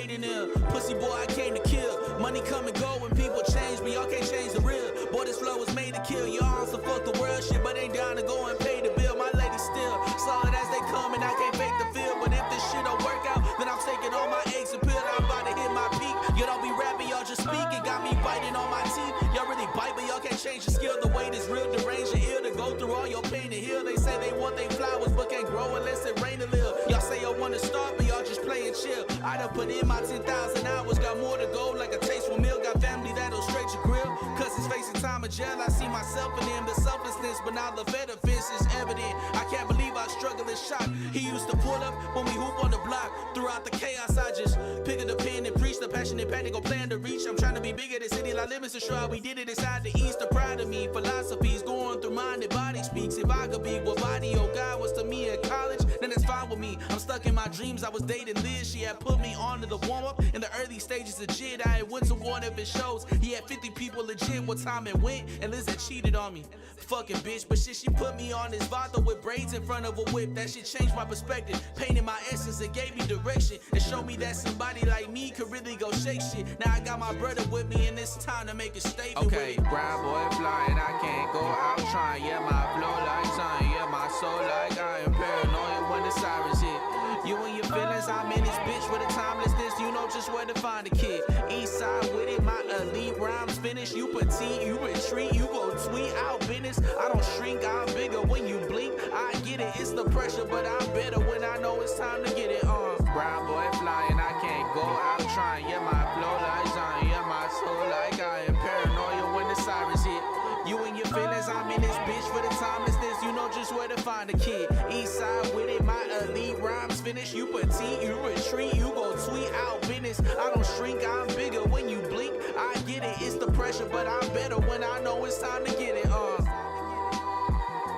waiting there. Pussy boy, I came to kill. Money come and go when people change, but y'all can't change the real. Boy, this flow was made to kill. Y'all also fuck the world shit, but ain't down to go and pay the bill. My lady still solid as they come, and I can't fake the feel. But if this shit don't work out, then I'm taking all my eggs and pill. I'm about to hit my peak. You don't be rapping, y'all just speak. It got me biting on my teeth. Y'all really bite, but y'all can't change the skill. The weight is real, deranged and ill to go through all your pain and heal. They say they want they flowers, but can't grow unless it rain a little. Y'all say y'all want to start, but y'all just playing chill. I done put in my 10,000 hours, got more to go, like a tasteful meal. Got family that'll straight your grill. Cousins facing time in jail, I see myself in them. The selflessness, but now the fed offense is evident. I can't believe I struggle and shock. He used to pull up when we hoop on the block. Throughout the chaos, I just pick up the pen and preach the passionate panic, go plan to reach. I'm trying to be bigger than city, like limits to sure we did it inside the east. The pride of me, philosophies going through mind and body speaks. If I could be what body, oh God, was to me in college, then it's fine with me. I'm stuck in my dreams. I was dating Liz, she had put me on to the warm up in the early stages of JIT. I had went to one of his shows. He had 50 people legit. What time it went, and Liz had cheated on me. Fucking bitch, but shit, she put me on this Vato with braids in front of a whip. That shit changed my perspective, painted my essence, and gave me direction, and showed me that somebody like me could really go shake shit. Now I got my brother with me, and it's time to make a statement. Okay, brown boy flying, I can't go out trying. Yeah, my flow like sun, yeah, my soul like I am paranoid when the sirens hit. You and your feelings, I'm in this bitch with a timelessness. You know just where to find a kid. East side with it, my elite rhymes finish. You petite, you retreat, you go tweet out business. I don't shrink, I'm bigger when you blink. I get it, it's the pressure, but I'm better when I know it's time to get it on. Brown boy flying, I can't go out trying. Yeah, my flow like Zion, yeah, my soul like I am paranoia when the sirens hit. You and your feelings, I'm in this bitch for the timelessness. You know just where to find a kid. East side with it, my elite rhymes finish. You petite, you retreat, you go tweet out business. I don't shrink, I'm bigger when you blink. I get it, it's the pressure, but I'm better when I know it's time to get it on.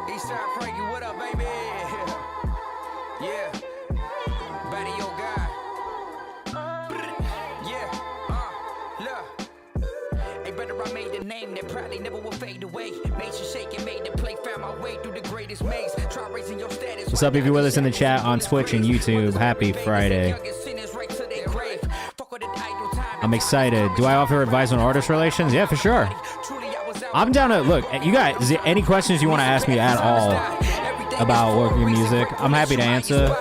Eastside Frankie, what up, baby? Yeah, Buddy, your guy. Yeah, look. Hey, brother, I made a name that probably never will fade away. Made you shake and made the play, found my way through the greatest maze. Try raising your status. What's up, if you're with us in the chat on Twitch and YouTube? Happy Friday. I'm excited. Do I offer advice on artist relations? Yeah, for sure. I'm down to look. You guys, is there any questions you want to ask me at all about working music? I'm happy to answer.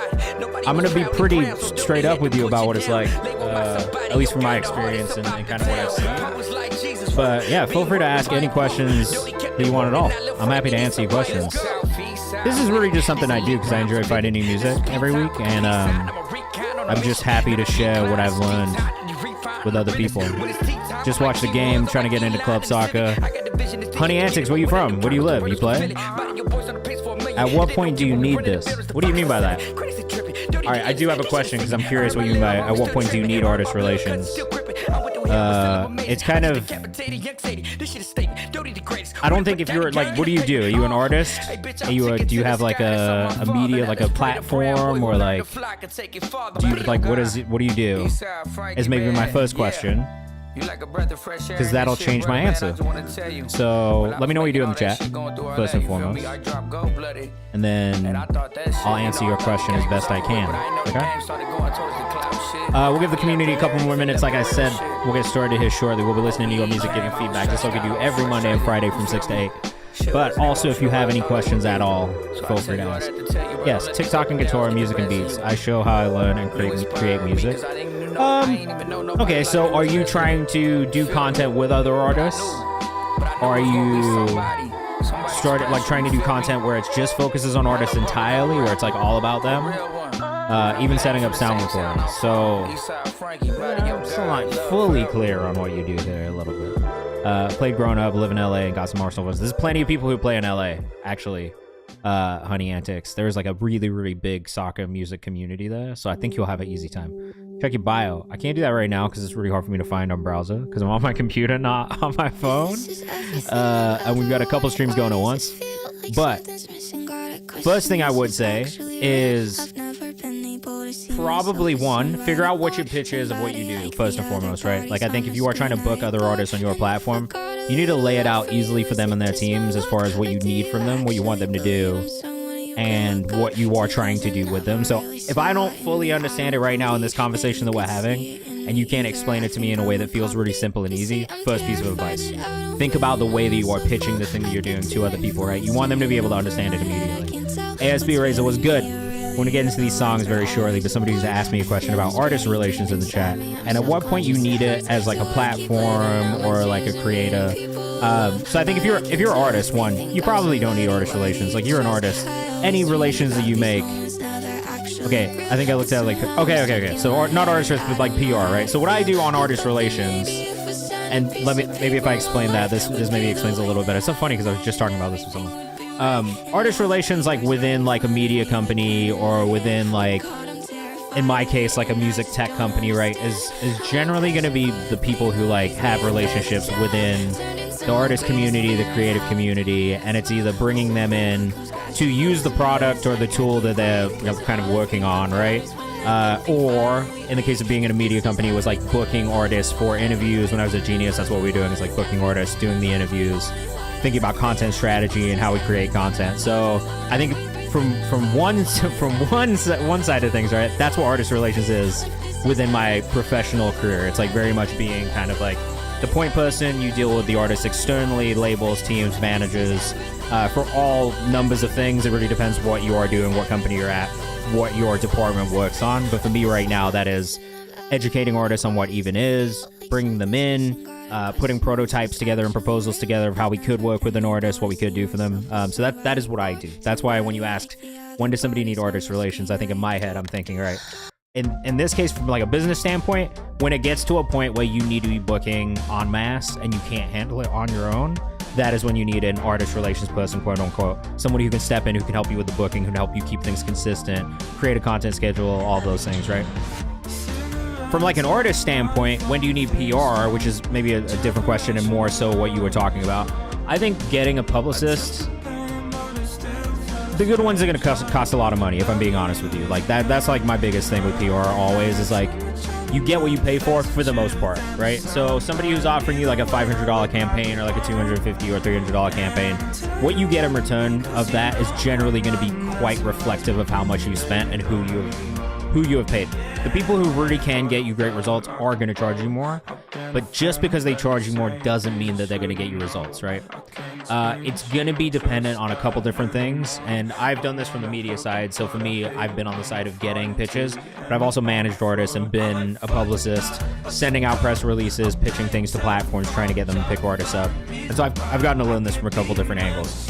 I'm gonna be pretty straight up with you about what it's like, at least from my experience and kind of what I've seen. But yeah, feel free to ask any questions that you want at all. I'm happy to answer your questions. This is really just something I do because I enjoy finding new music every week, and I'm just happy to share what I've learned with other people. Just watch the game, trying to get into club soccer. Honey Antics, where you from? Where do you live? You play? At what point do you need this? What do you mean by that? All right, I do have a question because I'm curious what you mean by at what point do you need artist relations? It's kind of, I don't think if you're like, what do you do? Are you an artist? Do you have like a media, like a platform, or like, do you like, what do you do? Is maybe my first question. Because that'll change my answer. So let me know what you do in the chat, first and foremost. And then I'll answer your question as best I can. Okay? We'll give the community a couple more minutes. Like I said, we'll get started here shortly. We'll be listening to your music, giving feedback. Just like we do every Monday and Friday from 6 to 8. But also, if you have any questions at all, feel free to ask. Yes, TikTok and Guitar, Music and Beats. I show how I learn and create music. Okay, so are you trying to do content with other artists? Or are you trying to do content where it just focuses on artists entirely, where it's like all about them? Even setting up sound recordings. So I'm still not fully clear on what you do there a little bit. Played growing up, live in LA, and got some Arsenal fans. There's plenty of people who play in LA, actually. Honey Antics. There's like a really, really big soccer music community there, so I think you'll have an easy time. Check your bio. I can't do that right now because it's really hard for me to find on browser because I'm on my computer, not on my phone. And we've got a couple streams going at once. But first thing I would say is probably one, figure out what your pitch is of what you do first and foremost, right? Like I think if you are trying to book other artists on your platform, you need to lay it out easily for them and their teams as far as what you need from them, what you want them to do. and what you are trying to do with them. So if I don't fully understand it right now in this conversation that we're having, and you can't explain it to me in a way that feels really simple and easy, first piece of advice, think about the way that you are pitching the thing that you're doing to other people, right? You want them to be able to understand it immediately. ASB Razor was good. We're going to get into these songs very shortly, but somebody who's asked me a question about artist relations in the chat, and at what point you need it as like a platform or like a creator. So I think if you're an artist, one, you probably don't need artist relations. Like, you're an artist. Any relations that you make, okay, I think I looked at it like, okay. So not artist relations, but like PR, right? So what I do on artist relations, and maybe if I explain that, this maybe explains a little bit. It's so funny because I was just talking about this with someone. Artist relations, like within like a media company or within like, in my case, like a music tech company, right, is generally going to be the people who like have relationships within the artist community, the creative community, and it's either bringing them in to use the product or the tool that they're kind of working on, right? Or in the case of being in a media company, it was like booking artists for interviews. When I was at Genius, that's what we were doing, is like booking artists, doing the interviews, thinking about content strategy and how we create content. So I think from one side of things, right, that's what artist relations is within my professional career. It's like very much being kind of like the point person. You deal with the artists externally, labels, teams, managers, for all numbers of things. It really depends what you are doing, what company you're at, what your department works on. But for me right now, that is educating artists on what even is, bringing them in, putting prototypes together and proposals together of how we could work with an artist, what we could do for them. So that is what I do. That's why when you asked, when does somebody need artist relations, I think in my head, I'm thinking, right, in this case, from like a business standpoint, when it gets to a point where you need to be booking en masse and you can't handle it on your own, that is when you need an artist relations person, quote unquote, somebody who can step in, who can help you with the booking, who can help you keep things consistent, create a content schedule, all those things, right? From like an artist standpoint, when do you need PR, which is maybe a different question and more so what you were talking about. I think getting a publicist, the good ones are going to cost a lot of money, if I'm being honest with you. Like that's like my biggest thing with PR always, is like, you get what you pay for the most part, right? So somebody who's offering you like a $500 campaign or like a $250 or $300 campaign, what you get in return of that is generally going to be quite reflective of how much you spent and who you have paid. The people who really can get you great results are going to charge you more, but just because they charge you more doesn't mean that they're going to get you results, right? It's going to be dependent on a couple different things, and I've done this from the media side. So for me, I've been on the side of getting pitches, but I've also managed artists and been a publicist, sending out press releases, pitching things to platforms, trying to get them to pick artists up. And so I've gotten to learn this from a couple different angles.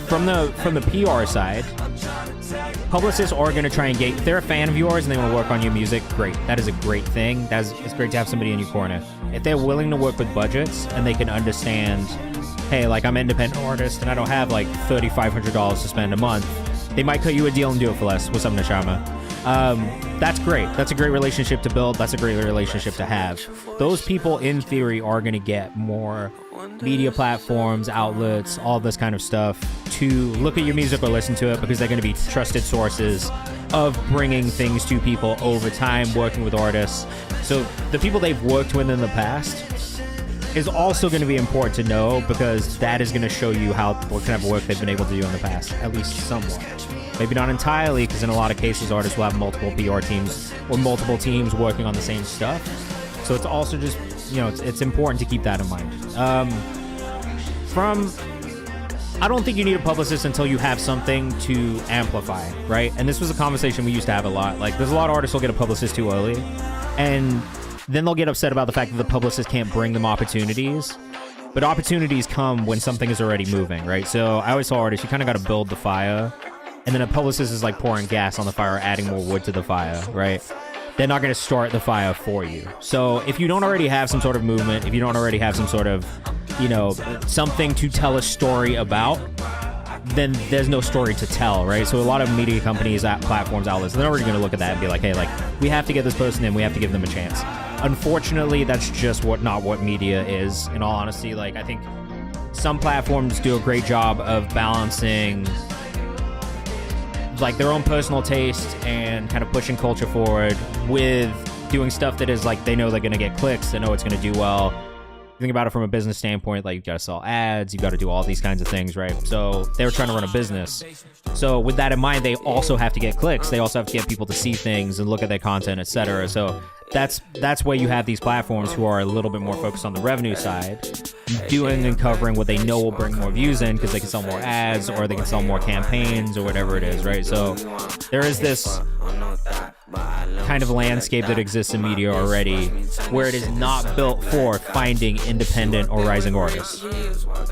From the PR side, publicists are going to try and get, if they're a fan of yours and they want to work on your music, great. That is a great thing. It's great to have somebody in your corner. If they're willing to work with budgets and they can understand, hey, like, I'm an independent artist and I don't have like $3,500 to spend a month, they might cut you a deal and do it for less. What's up, Neshama? That's great. That's a great relationship to build. That's a great relationship to have. Those people, in theory, are going to get more media platforms, outlets, all this kind of stuff to look at your music or listen to it, because they're going to be trusted sources of bringing things to people over time, working with artists. So the people they've worked with in the past is also going to be important to know, because that is going to show you what kind of work they've been able to do in the past, at least somewhat. Maybe not entirely, because in a lot of cases, artists will have multiple PR teams or multiple teams working on the same stuff. So it's also just, it's important to keep that in mind. I don't think you need a publicist until you have something to amplify, right? And this was a conversation we used to have a lot. Like, there's a lot of artists who'll get a publicist too early, and then they'll get upset about the fact that the publicist can't bring them opportunities. But opportunities come when something is already moving, right? So I always tell artists, you kind of got to build the fire, and then a publicist is like pouring gas on the fire, adding more wood to the fire, right? They're not going to start the fire for you. So if you don't already have some sort of movement, if you don't already have some sort of, something to tell a story about, then there's no story to tell, right? So a lot of media companies, platforms, outlets, they're already going to look at that and be like, hey, like, we have to get this person in, we have to give them a chance. Unfortunately, that's just not what media is, in all honesty. Like, I think some platforms do a great job of balancing like their own personal taste and kind of pushing culture forward with doing stuff that is like, they know they're going to get clicks, they know it's going to do well, think about it from a business standpoint, like you got to sell ads, you got to do all these kinds of things, right? So they were trying to run a business. So with that in mind, they also have to get clicks. They also have to get people to see things and look at their content, etc. So that's where you have these platforms who are a little bit more focused on the revenue side, doing and covering what they know will bring more views in because they can sell more ads or they can sell more campaigns or whatever it is, right? So there is this kind of landscape that exists in media already where it is not built for finding independent or rising artists.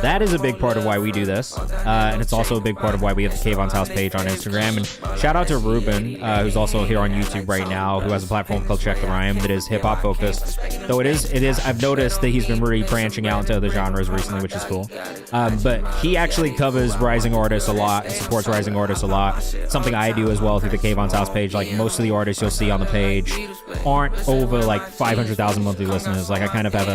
That is a big part of why we do this, and it's also a big part of why we have the Kayvan's House page on Instagram. And shout out to Ruben, who's also here on YouTube right now, who has a platform called Check the Rhyme that is hip-hop focused. Though it is, I've noticed that he's been really branching out into other genres recently, which is cool. But he actually covers rising artists a lot and supports rising artists a lot. Something I do as well through the Kayvan's House page. Like, most of the artists you'll see on the page aren't over like 500,000 monthly listeners. Like, I kind of have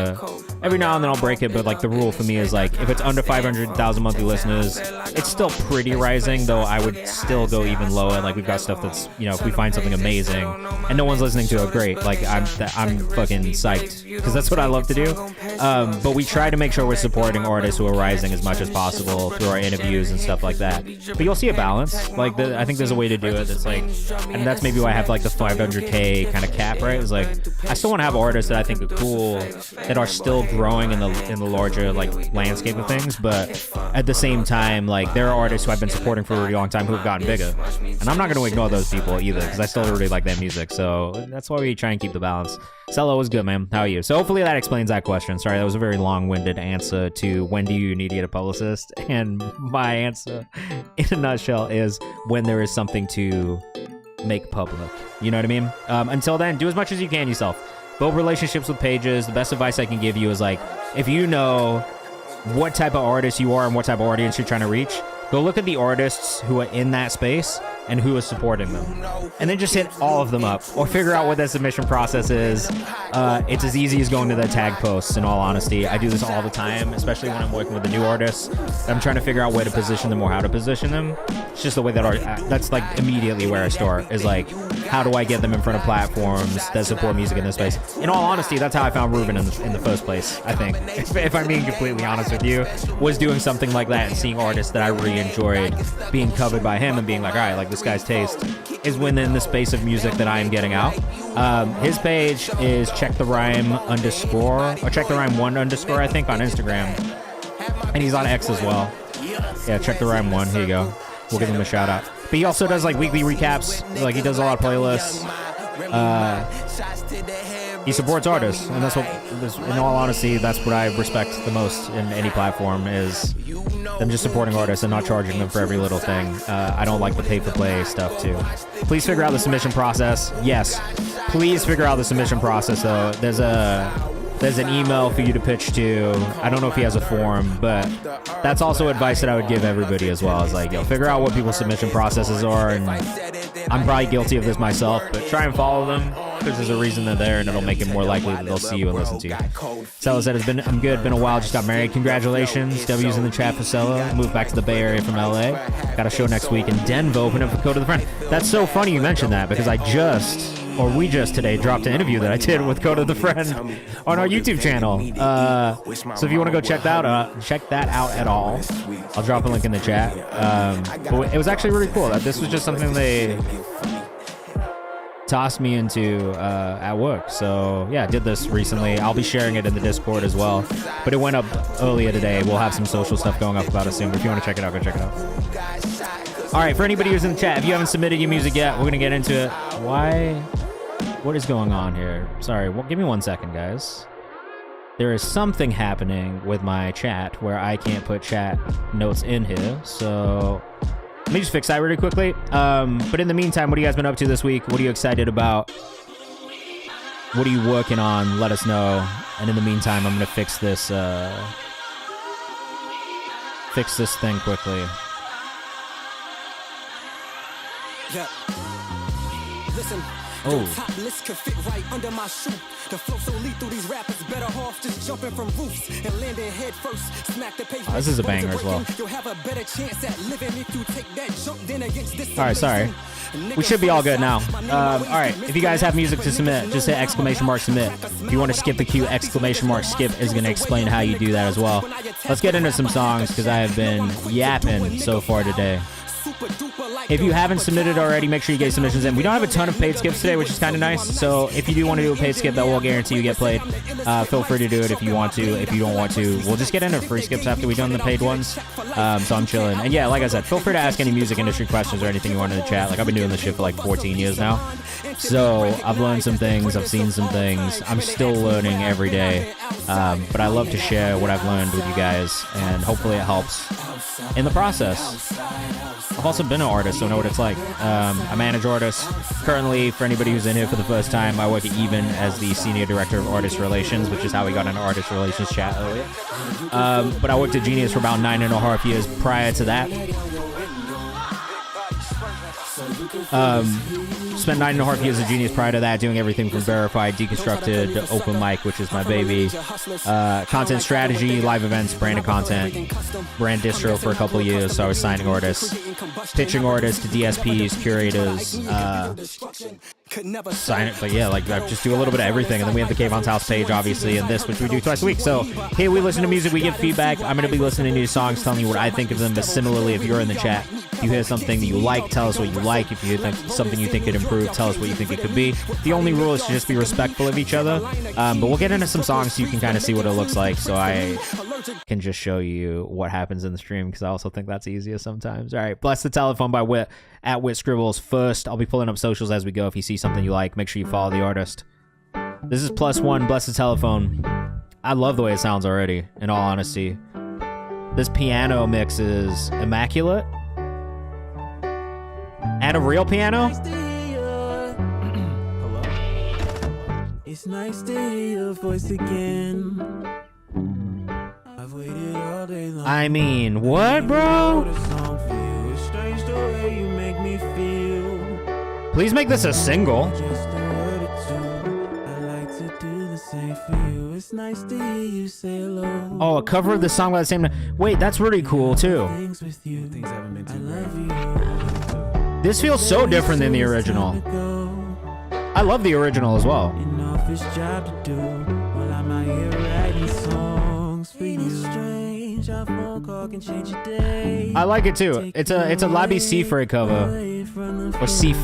every now and then I'll break it, but like the rule for me is like, if it's under 500,000 monthly listeners, it's still pretty rising, though I would still go even lower. Like, we've got stuff that's, you know, if we find something amazing and no one's listening to it, great. Like, I'm fucking psyched because that's what I love to do. But we try to make sure we're supporting artists who are rising as much as possible through our interviews and stuff like that. But you'll see a balance. Like, I think there's a way to do it that's like, and that's maybe why I have like the 500K kind of cap, right? It's like, I still want to have artists that I think are cool, that are still growing in the larger like landscape of things, but at the same time, like, there are artists who I've been supporting for a really long time who have gotten bigger, and I'm not going to ignore those people either because I still really like their music. So that's why we try and keep the balance. Cello was good, man. How are you? So hopefully that explains that question. Sorry, that was a very long-winded answer to when do you need to get a publicist, and my answer in a nutshell is when there is something to make public. You know what I mean? Until then, do as much as you can yourself. Build relationships with pages. The best advice I can give you is, like, if you know what type of artist you are and what type of audience you're trying to reach, go look at the artists who are in that space and who is supporting them, and then just hit all of them up, or figure out what their submission process is. It's as easy as going to their tag posts, in all honesty. I do this all the time, especially when I'm working with the new artists. I'm trying to figure out where to position them or how to position them. It's just the way that that's like immediately where I start, is like, how do I get them in front of platforms that support music in this space? In all honesty, that's how I found Ruben in the first place, I think. If I'm being completely honest with you, was doing something like that and seeing artists that I really enjoyed being covered by him and being like, all right, like, this guy's taste is within the space of music that I am getting out. His page is check the rhyme _ or check the rhyme 1_ I think, on Instagram, and he's on X as well. Yeah, check the rhyme 1. Here you go. We'll give him a shout out. But he also does like weekly recaps. Like, he does a lot of playlists. He supports artists, and that's what, in all honesty, that's what I respect the most in any platform, is them just supporting artists and not charging them for every little thing. I don't like the pay-for-play stuff too. Please figure out the submission process. Yes, please figure out the submission process, though. There's an email for you to pitch to. I don't know if he has a form, but that's also advice that I would give everybody as well. Is like, yo, figure out what people's submission processes are, and I'm probably guilty of this myself, but try and follow them, because there's a reason they're there, and it'll make it more likely that they'll see you and listen to you. Sella said, I'm good, been a while, just got married. Congratulations. W's in the chat for Sella. Moved back to the Bay Area from LA. Got a show next week in Denver, opening up for Code of the Friend. That's so funny you mentioned that, because we just today dropped an interview that I did with Code of the Friend on our YouTube channel. So if you want to go check that out at all, I'll drop a link in the chat. But it was actually really cool. This was just something they tossed me into at work. So yeah, I did this recently. I'll be sharing it in the Discord as well. But it went up earlier today. We'll have some social stuff going up about it soon. But if you want to check it out, go check it out. All right, for anybody who's in the chat, if you haven't submitted your music yet, we're going to get into it. What is going on here? Sorry, give me 1 second, guys. There is something happening with my chat where I can't put chat notes in here. So let me just fix that really quickly. But in the meantime, what have you guys been up to this week? What are you excited about? What are you working on? Let us know. And in the meantime, I'm going to fix this thing quickly. Yeah. Listen, Oh. Oh, this is a banger as well. All right, sorry. We should be all good now. All right, if you guys have music to submit, just hit !submit. If you want to skip the queue, !skip is going to explain how you do that as well. Let's get into some songs because I have been yapping so far today. If you haven't submitted already, make sure you get submissions in. We don't have a ton of paid skips today, which is kind of nice. So if you do want to do a paid skip that will guarantee you get played, feel free to do it if you want to. If you don't want to, we'll just get into free skips after we've done the paid ones. So I'm chilling. And yeah, like I said, feel free to ask any music industry questions or anything you want in the chat. Like, I've been doing this shit for like 14 years now. So I've learned some things. I've seen some things. I'm still learning every day. But I love to share what I've learned with you guys. And hopefully it helps in the process. I've also been an artist, so I know what it's like. I manage artists. Currently, for anybody who's in here for the first time, I work at Even as the Senior Director of Artist Relations, which is how we got into Artist Relations chat earlier. But I worked at Genius for about 9.5 years prior to that. Spent 9.5 years at Genius prior to that, doing everything from Verified, Deconstructed, to Open Mic, which is my baby. Content strategy, live events, branded content. Ran distro for a couple of years, so I was signing artists, pitching artists to DSPs, curators, sign it. But yeah, like, I just do a little bit of everything. And then we have the Kayvan's House page, obviously, and this, which we do twice a week. So here we listen to music, we give feedback. I'm going to be listening to your songs, telling you what I think of them. But similarly, if you're in the chat, if you hear something that you like, tell us what you like. If you hear something you think could improve, tell us what you think it could be. The only rule is to just be respectful of each other. But we'll get into some songs so you can kind of see what it looks like, so I can just show you what happens in the stream, because I also think that's easier sometimes. All right, Bless the Telephone by Wit at Wit Scribbles. First, I'll be pulling up socials as we go. If you see something you like, make sure you follow the artist. This is +1, Bless the Telephone. I love the way it sounds already, in all honesty. This piano mix is immaculate. And a real piano? Hello? It's nice to hear your voice again. I've waited all day long. I mean, what, bro? It's strange the way you make me feel. Please make this a single. Just a word or two. I like to do the same for you. It's nice to hear you say hello. Oh, a cover of the song by the same name. Wait, that's really cool, too. Things with you. Things haven't been too I great. love you. This feels so different than the original. I love the original as well. An office job to do while I'm out here writing songs for you. Strange, our phone call can change your day. I like it too. It's a Labi Seafray cover. Or Seaf.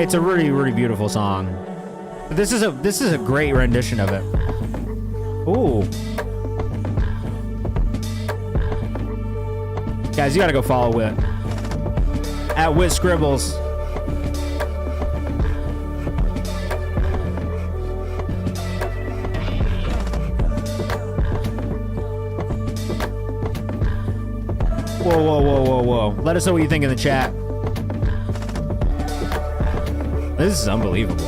It's a really, really beautiful song. But this is a great rendition of it. Ooh. Guys, you gotta go follow Wit. At Wit Scribbles. Whoa, whoa, whoa, whoa, whoa. Let us know what you think in the chat. This is unbelievable.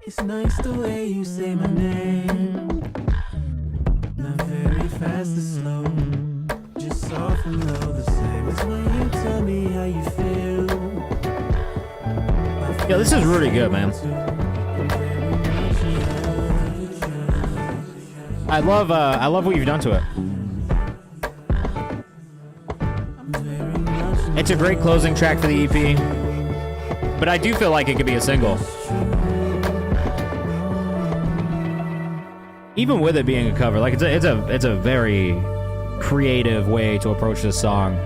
It's nice the way you say my name. Not very fast or slow. Just soft and low, the same as when you tell me how you feel. Yeah, this is really good, man. I love what you've done to it. It's a great closing track for the EP, but I do feel like it could be a single. Even with it being a cover, like it's a very creative way to approach this song.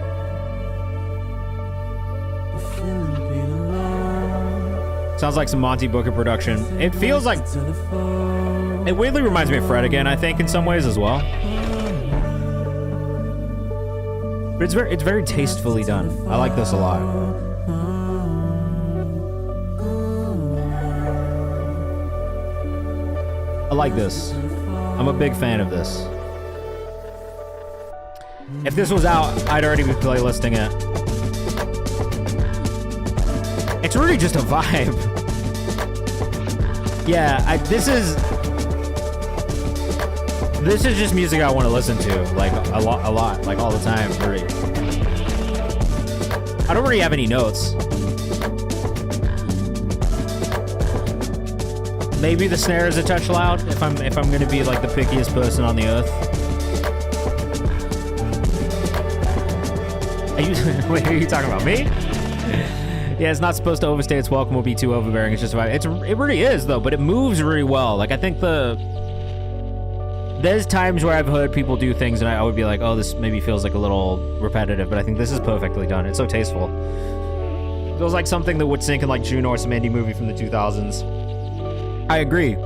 Sounds like some Monty Booker production. It feels like it weirdly reminds me of Fred again, I think, in some ways as well. But it's very tastefully done. I like this a lot. I like this. I'm a big fan of this. If this was out, I'd already be playlisting it. It's really just a vibe. Yeah, This is just music I want to listen to, like a lot, like all the time. Really. I don't really have any notes. Maybe the snare is a touch loud if I'm gonna be like the pickiest person on the earth. Wait, are you talking about me? Yeah, it's not supposed to overstay its welcome or be too overbearing. It's just about it really is though, but it moves really well. Like I think there's times where I've heard people do things and I would be like, oh, this maybe feels like a little repetitive, but I think this is perfectly done. It's so tasteful. It feels like something that would sync in like Juno or some indie movie from the 2000s. I agree.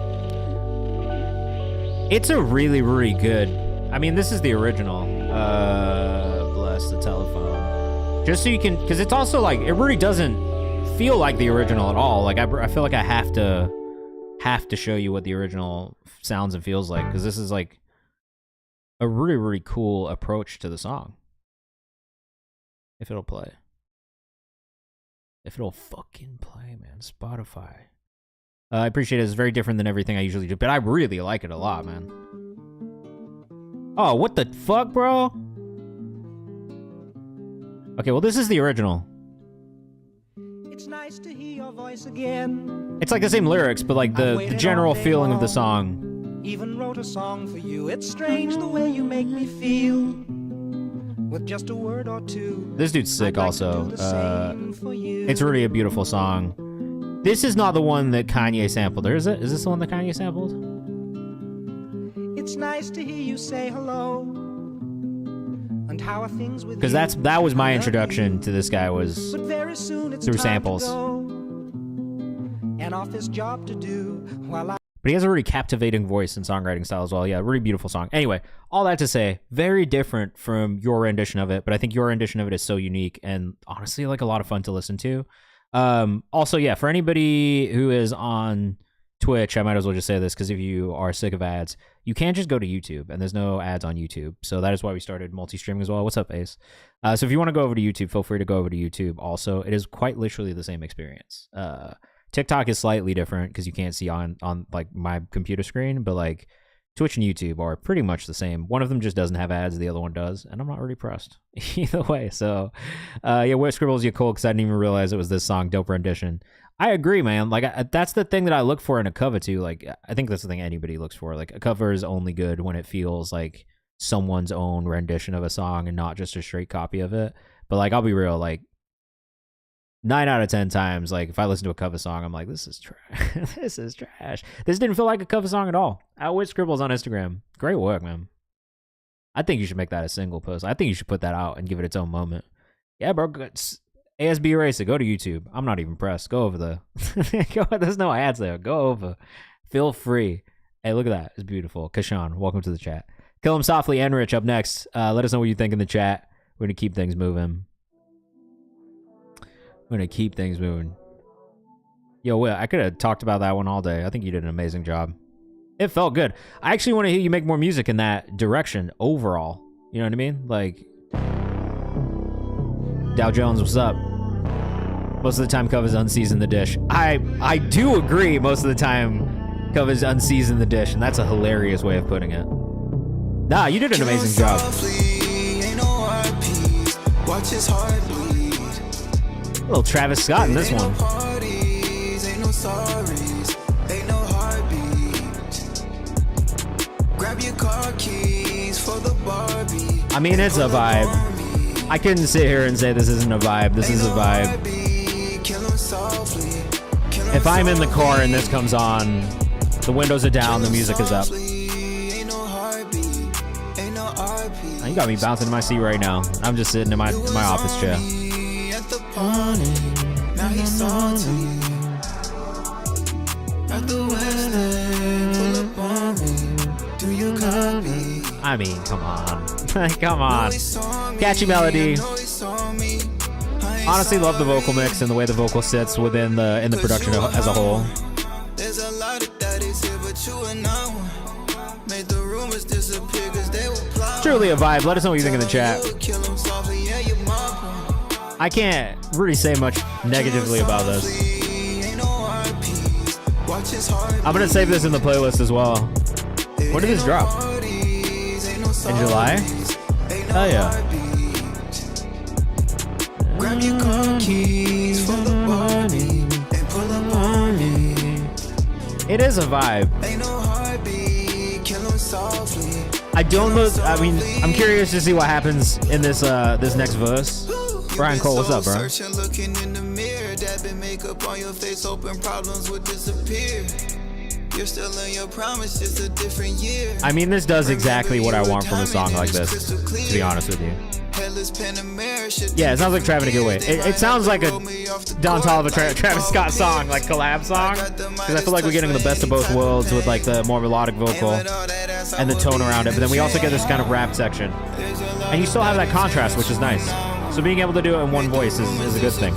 It's a really, really good. I mean, this is the original. Bless the telephone. Just so you can, because it's also like it really doesn't feel like the original at all. Like I feel like I have to show you what the original sounds and feels like, because this is like a really, really cool approach to the song. If it'll play. If it'll fucking play, man. Spotify. I appreciate it. It's very different than everything I usually do, but I really like it a lot, man. Oh, what the fuck, bro? Okay, well, this is the original. It's nice to hear your voice again. It's like the same lyrics, but like the general feeling of the song. Even wrote a song for you. It's strange the way you make me feel. With just a word or two. This dude's sick also. It's really a beautiful song. This is not the one that Kanye sampled, or is it? Is this the one that Kanye sampled? It's nice to hear you say hello. And how are things with you? Because that was my introduction to this guy, was through samples. An office job to do while I. But he has a really captivating voice and songwriting style as well. Yeah, really beautiful song. Anyway, all that to say, very different from your rendition of it, but I think your rendition of it is so unique and honestly like a lot of fun to listen to. Also, yeah, for anybody who is on Twitch, I might as well just say this, because if you are sick of ads, you can't just go to YouTube, and there's no ads on YouTube. So that is why we started multi-streaming as well. What's up, Ace? So if you want to go over to YouTube, feel free to go over to YouTube. Also, it is quite literally the same experience. TikTok is slightly different because you can't see on like my computer screen, but like Twitch and YouTube are pretty much the same. One of them just doesn't have ads, the other one does, and I'm not really pressed either way. So, yeah, Where Scribbles You Cold, because I didn't even realize it was this song, dope rendition. I agree, man. Like that's the thing that I look for in a cover too. Like I think that's the thing anybody looks for. Like a cover is only good when it feels like someone's own rendition of a song and not just a straight copy of it. But like I'll be real, like 9 out of 10 times, like if I listen to a cover song, I'm like, this is trash. This is trash. This didn't feel like a cover song at all. With Scribbles on Instagram. Great work, man. I think you should make that a single post. I think you should put that out and give it its own moment. Yeah, bro. ASB Eraser, go to YouTube. I'm not even pressed. Go over the. There's no ads there. Go over. Feel free. Hey, look at that. It's beautiful. Kashan, welcome to the chat. Kill Him Softly and Rich up next. Let us know what you think in the chat. We're going to keep things moving. We're going to keep things moving. Yo, Will, I could have talked about that one all day. I think you did an amazing job. It felt good. I actually want to hear you make more music in that direction overall. You know what I mean? Like, Dow Jones, what's up? Most of the time, covers unseason the dish. I do agree most of the time, covers unseason the dish, and that's a hilarious way of putting it. Nah, you did an amazing job. Watch his heart bleed. A little Travis Scott in this one. Ain't no sorries, ain't no heartbeat. Grab your car keys for the Barbie. I mean, it's a vibe. I couldn't sit here and say this isn't a vibe. This is a vibe. If I'm in the car and this comes on, the windows are down, the music is up. You got me bouncing in my seat right now. I'm just sitting in my office chair. Now he's salty. At the West End, pull up on me. Do you copy? I mean, come on. Come on. Catchy melody. Honestly, love the vocal mix and the way the vocal sits within in the production as a whole. There's a lot of daddies here, but you are not one. Made the rumors disappear because they were plowing. Truly a vibe. Let us know what you think in the chat. I can't really say much negatively about this. Watch his heart. I'm gonna save this in the playlist as well. When did this drop? In July? Hell yeah. Grab your car keys for the party and pull up on me. It is a vibe. Ain't no heartbeat, kill 'em softly. I don't know. I mean, I'm curious to see what happens in this this next verse. Brian Cole, what's up, bro? Searching, looking in the mirror, dabbing makeup on your face, hoping problems would disappear. You're still in your promise, just a different year. I mean, this does exactly what I want from a song like this, to be honest with you. Yeah, it sounds like Travis in a good way. It sounds like a Don Toliver, Travis Scott song, like collab song. Because I feel like we're getting the best of both worlds with like the more melodic vocal and the tone around it. But then we also get this kind of rap section. And you still have that contrast, which is nice. So being able to do it in one voice is a good thing.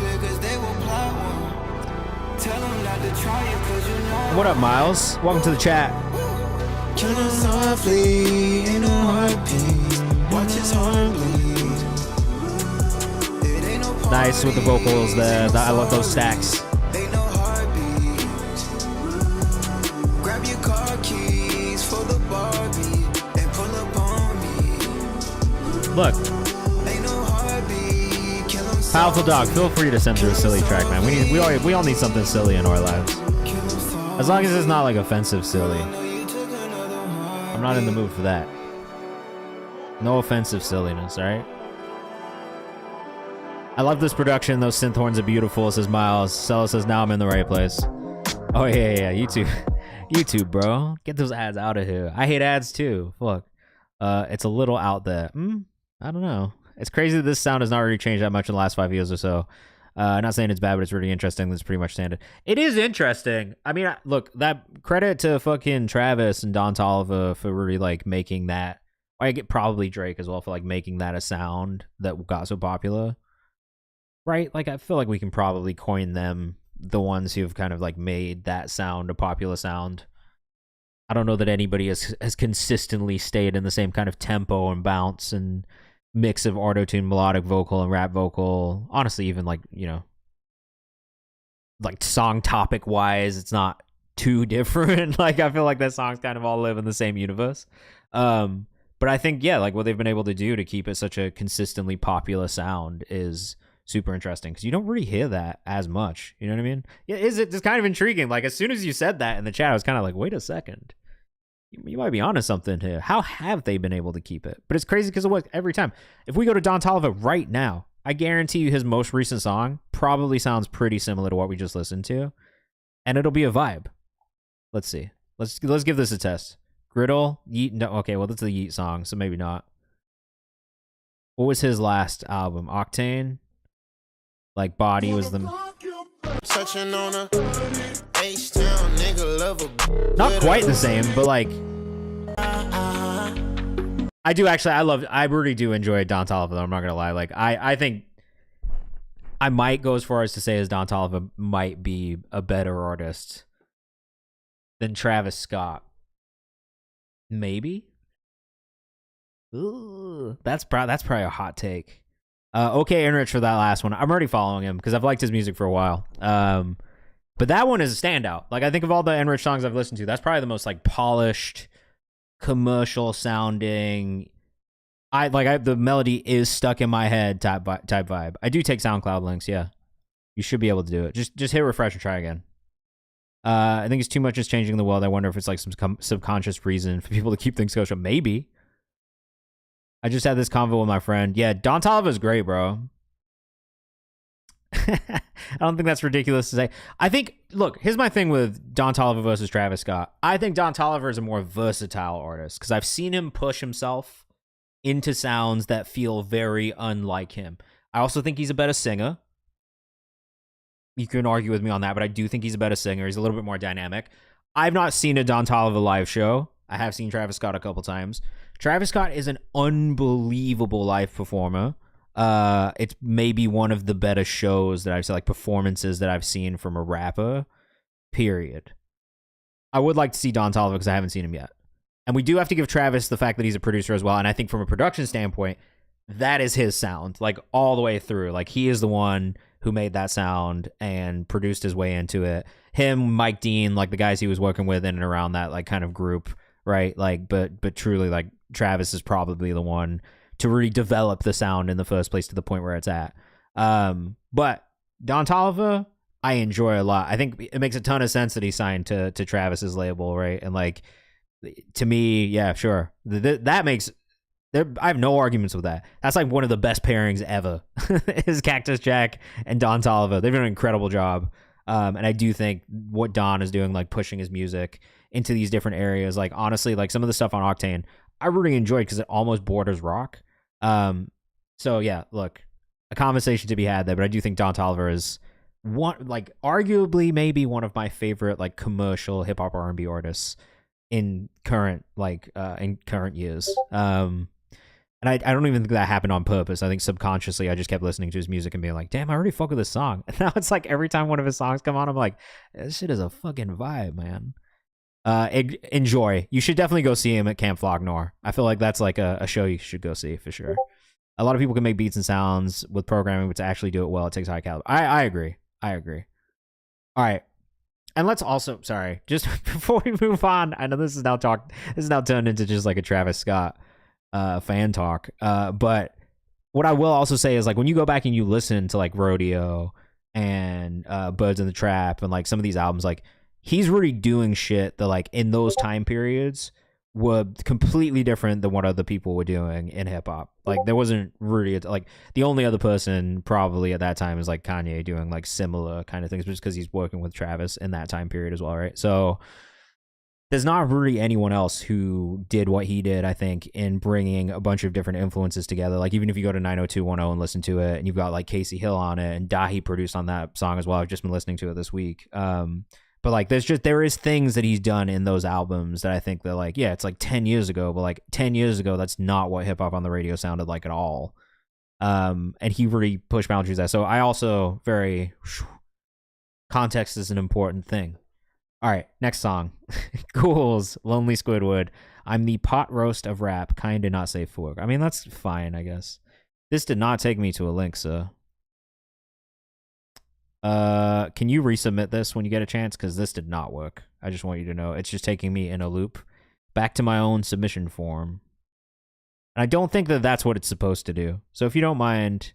What up, Miles? Welcome to the chat. Nice with the vocals. I love those stacks. Grab your car keys for the Barbie and pull up on me. Look. Powerful Dog, feel free to send through a silly track, man. We all need something silly in our lives. As long as it's not like offensive silly. I'm not in the mood for that. No offensive silliness, alright? I love this production. Those synth horns are beautiful, says Miles. Sella says, now I'm in the right place. Oh, yeah. YouTube. YouTube, bro. Get those ads out of here. I hate ads, too. Fuck. It's a little out there. I don't know. It's crazy that this sound has not really changed that much in the last 5 years or so. Not saying it's bad, but it's really interesting. That's pretty much standard. It is interesting. I mean, look, that credit to fucking Travis and Don Toliver for really, like, making that. I get probably Drake as well for, like, making that a sound that got so popular. Right? Like, I feel like we can probably coin them the ones who've kind of, like, made that sound a popular sound. I don't know that anybody has consistently stayed in the same kind of tempo and bounce and mix of auto-tune, melodic vocal, and rap vocal. Honestly, even, like, you know, like, song topic-wise, it's not too different. Like, I feel like that songs kind of all live in the same universe. But I think, yeah, like, what they've been able to do to keep it such a consistently popular sound is super interesting, because you don't really hear that as much. You know what I mean? Yeah, it's kind of intriguing. Like, as soon as you said that in the chat, I was kind of like, wait a second. You might be onto something here. How have they been able to keep it? But it's crazy because of what every time. If we go to Don Toliver right now, I guarantee you his most recent song probably sounds pretty similar to what we just listened to, and it'll be a vibe. Let's see. Let's give this a test. Griddle, Yeet. No, okay, well, that's the Yeet song, so maybe not. What was his last album? Octane? Like, Body was the... Touching on a H-Town nigga lover. Not quite the same, but, like... I do actually, I really do enjoy Don Toliver, though, I'm not gonna lie. Like, I think I might go as far as to say as Don Toliver might be a better artist than Travis Scott. Maybe? Ooh, that's probably a hot take. Okay, Enrich for that last one. I'm already following him because I've liked his music for a while. But that one is a standout. Like, I think of all the Enrich songs I've listened to, that's probably the most, like, polished, commercial sounding. The melody is stuck in my head type vibe. I do take SoundCloud links. Yeah, you should be able to do it. Just hit refresh and try again. I think it's too much is changing the world. I wonder if it's like some subconscious reason for people to keep things kosher. Maybe. I just had this convo with my friend. Yeah, Don Toliver's great, bro. I don't think that's ridiculous to say. I think, look, here's my thing with Don Toliver versus Travis Scott. I think Don Toliver is a more versatile artist because I've seen him push himself into sounds that feel very unlike him. I also think he's a better singer. You can argue with me on that, but I do think he's a better singer. He's a little bit more dynamic. I've not seen a Don Toliver live show. I have seen Travis Scott a couple times. Travis Scott is an unbelievable live performer. It's maybe one of the better shows that I've seen, like performances that I've seen from a rapper, period. I would like to see Don Toliver because I haven't seen him yet. And we do have to give Travis the fact that he's a producer as well. And I think from a production standpoint, that is his sound, like all the way through. Like, he is the one who made that sound and produced his way into it. Him, Mike Dean, like the guys he was working with in and around that like kind of group right? Like, but truly, like, Travis is probably the one to really develop the sound in the first place to the point where it's at. But Don Toliver, I enjoy a lot. I think it makes a ton of sense that he signed to Travis's label, right? And like, to me, yeah, sure, that makes. I have no arguments with that. That's like one of the best pairings ever. Is Cactus Jack and Don Toliver. They've done an incredible job. And I do think what Don is doing, like pushing his music into these different areas, like honestly, like some of the stuff on Octane, I really enjoyed because it almost borders rock. So yeah, look, a conversation to be had there, but I do think Don Toliver is one, like arguably maybe one of my favorite like commercial hip hop R&B artists in current years. And I don't even think that happened on purpose. I think subconsciously I just kept listening to his music and being like, damn, I already fuck with this song. And now it's like every time one of his songs come on, I'm like, this shit is a fucking vibe, man. Enjoy. You should definitely go see him at Camp Flognor. I feel like that's like a show you should go see for sure. A lot of people can make beats and sounds with programming, but to actually do it well, it takes high caliber. I agree. All right. And let's also, sorry, just before we move on, I know this is now turned into just like a Travis Scott fan talk. But what I will also say is like when you go back and you listen to like Rodeo and Birds in the Trap and like some of these albums, like he's really doing shit that like in those time periods were completely different than what other people were doing in hip hop. Like there wasn't really like the only other person probably at that time is like Kanye doing like similar kind of things just because he's working with Travis in that time period as well, right? So there's not really anyone else who did what he did, I think, in bringing a bunch of different influences together. Like, even if you go to 90210 and listen to it, and you've got, like, Casey Hill on it, and Dahi produced on that song as well. I've just been listening to it this week. But, like, there is things that he's done in those albums that I think that, like, yeah, it's, like, 10 years ago, but, like, 10 years ago, that's not what hip-hop on the radio sounded like at all. And he really pushed boundaries there. So I also context is an important thing. All right, next song. Ghouls, Lonely Squidward. I'm the pot roast of rap, kinda not safe for work. I mean, that's fine, I guess. This did not take me to a link, sir. Can you resubmit this when you get a chance? Because this did not work. I just want you to know. It's just taking me in a loop back to my own submission form. And I don't think that that's what it's supposed to do. So if you don't mind,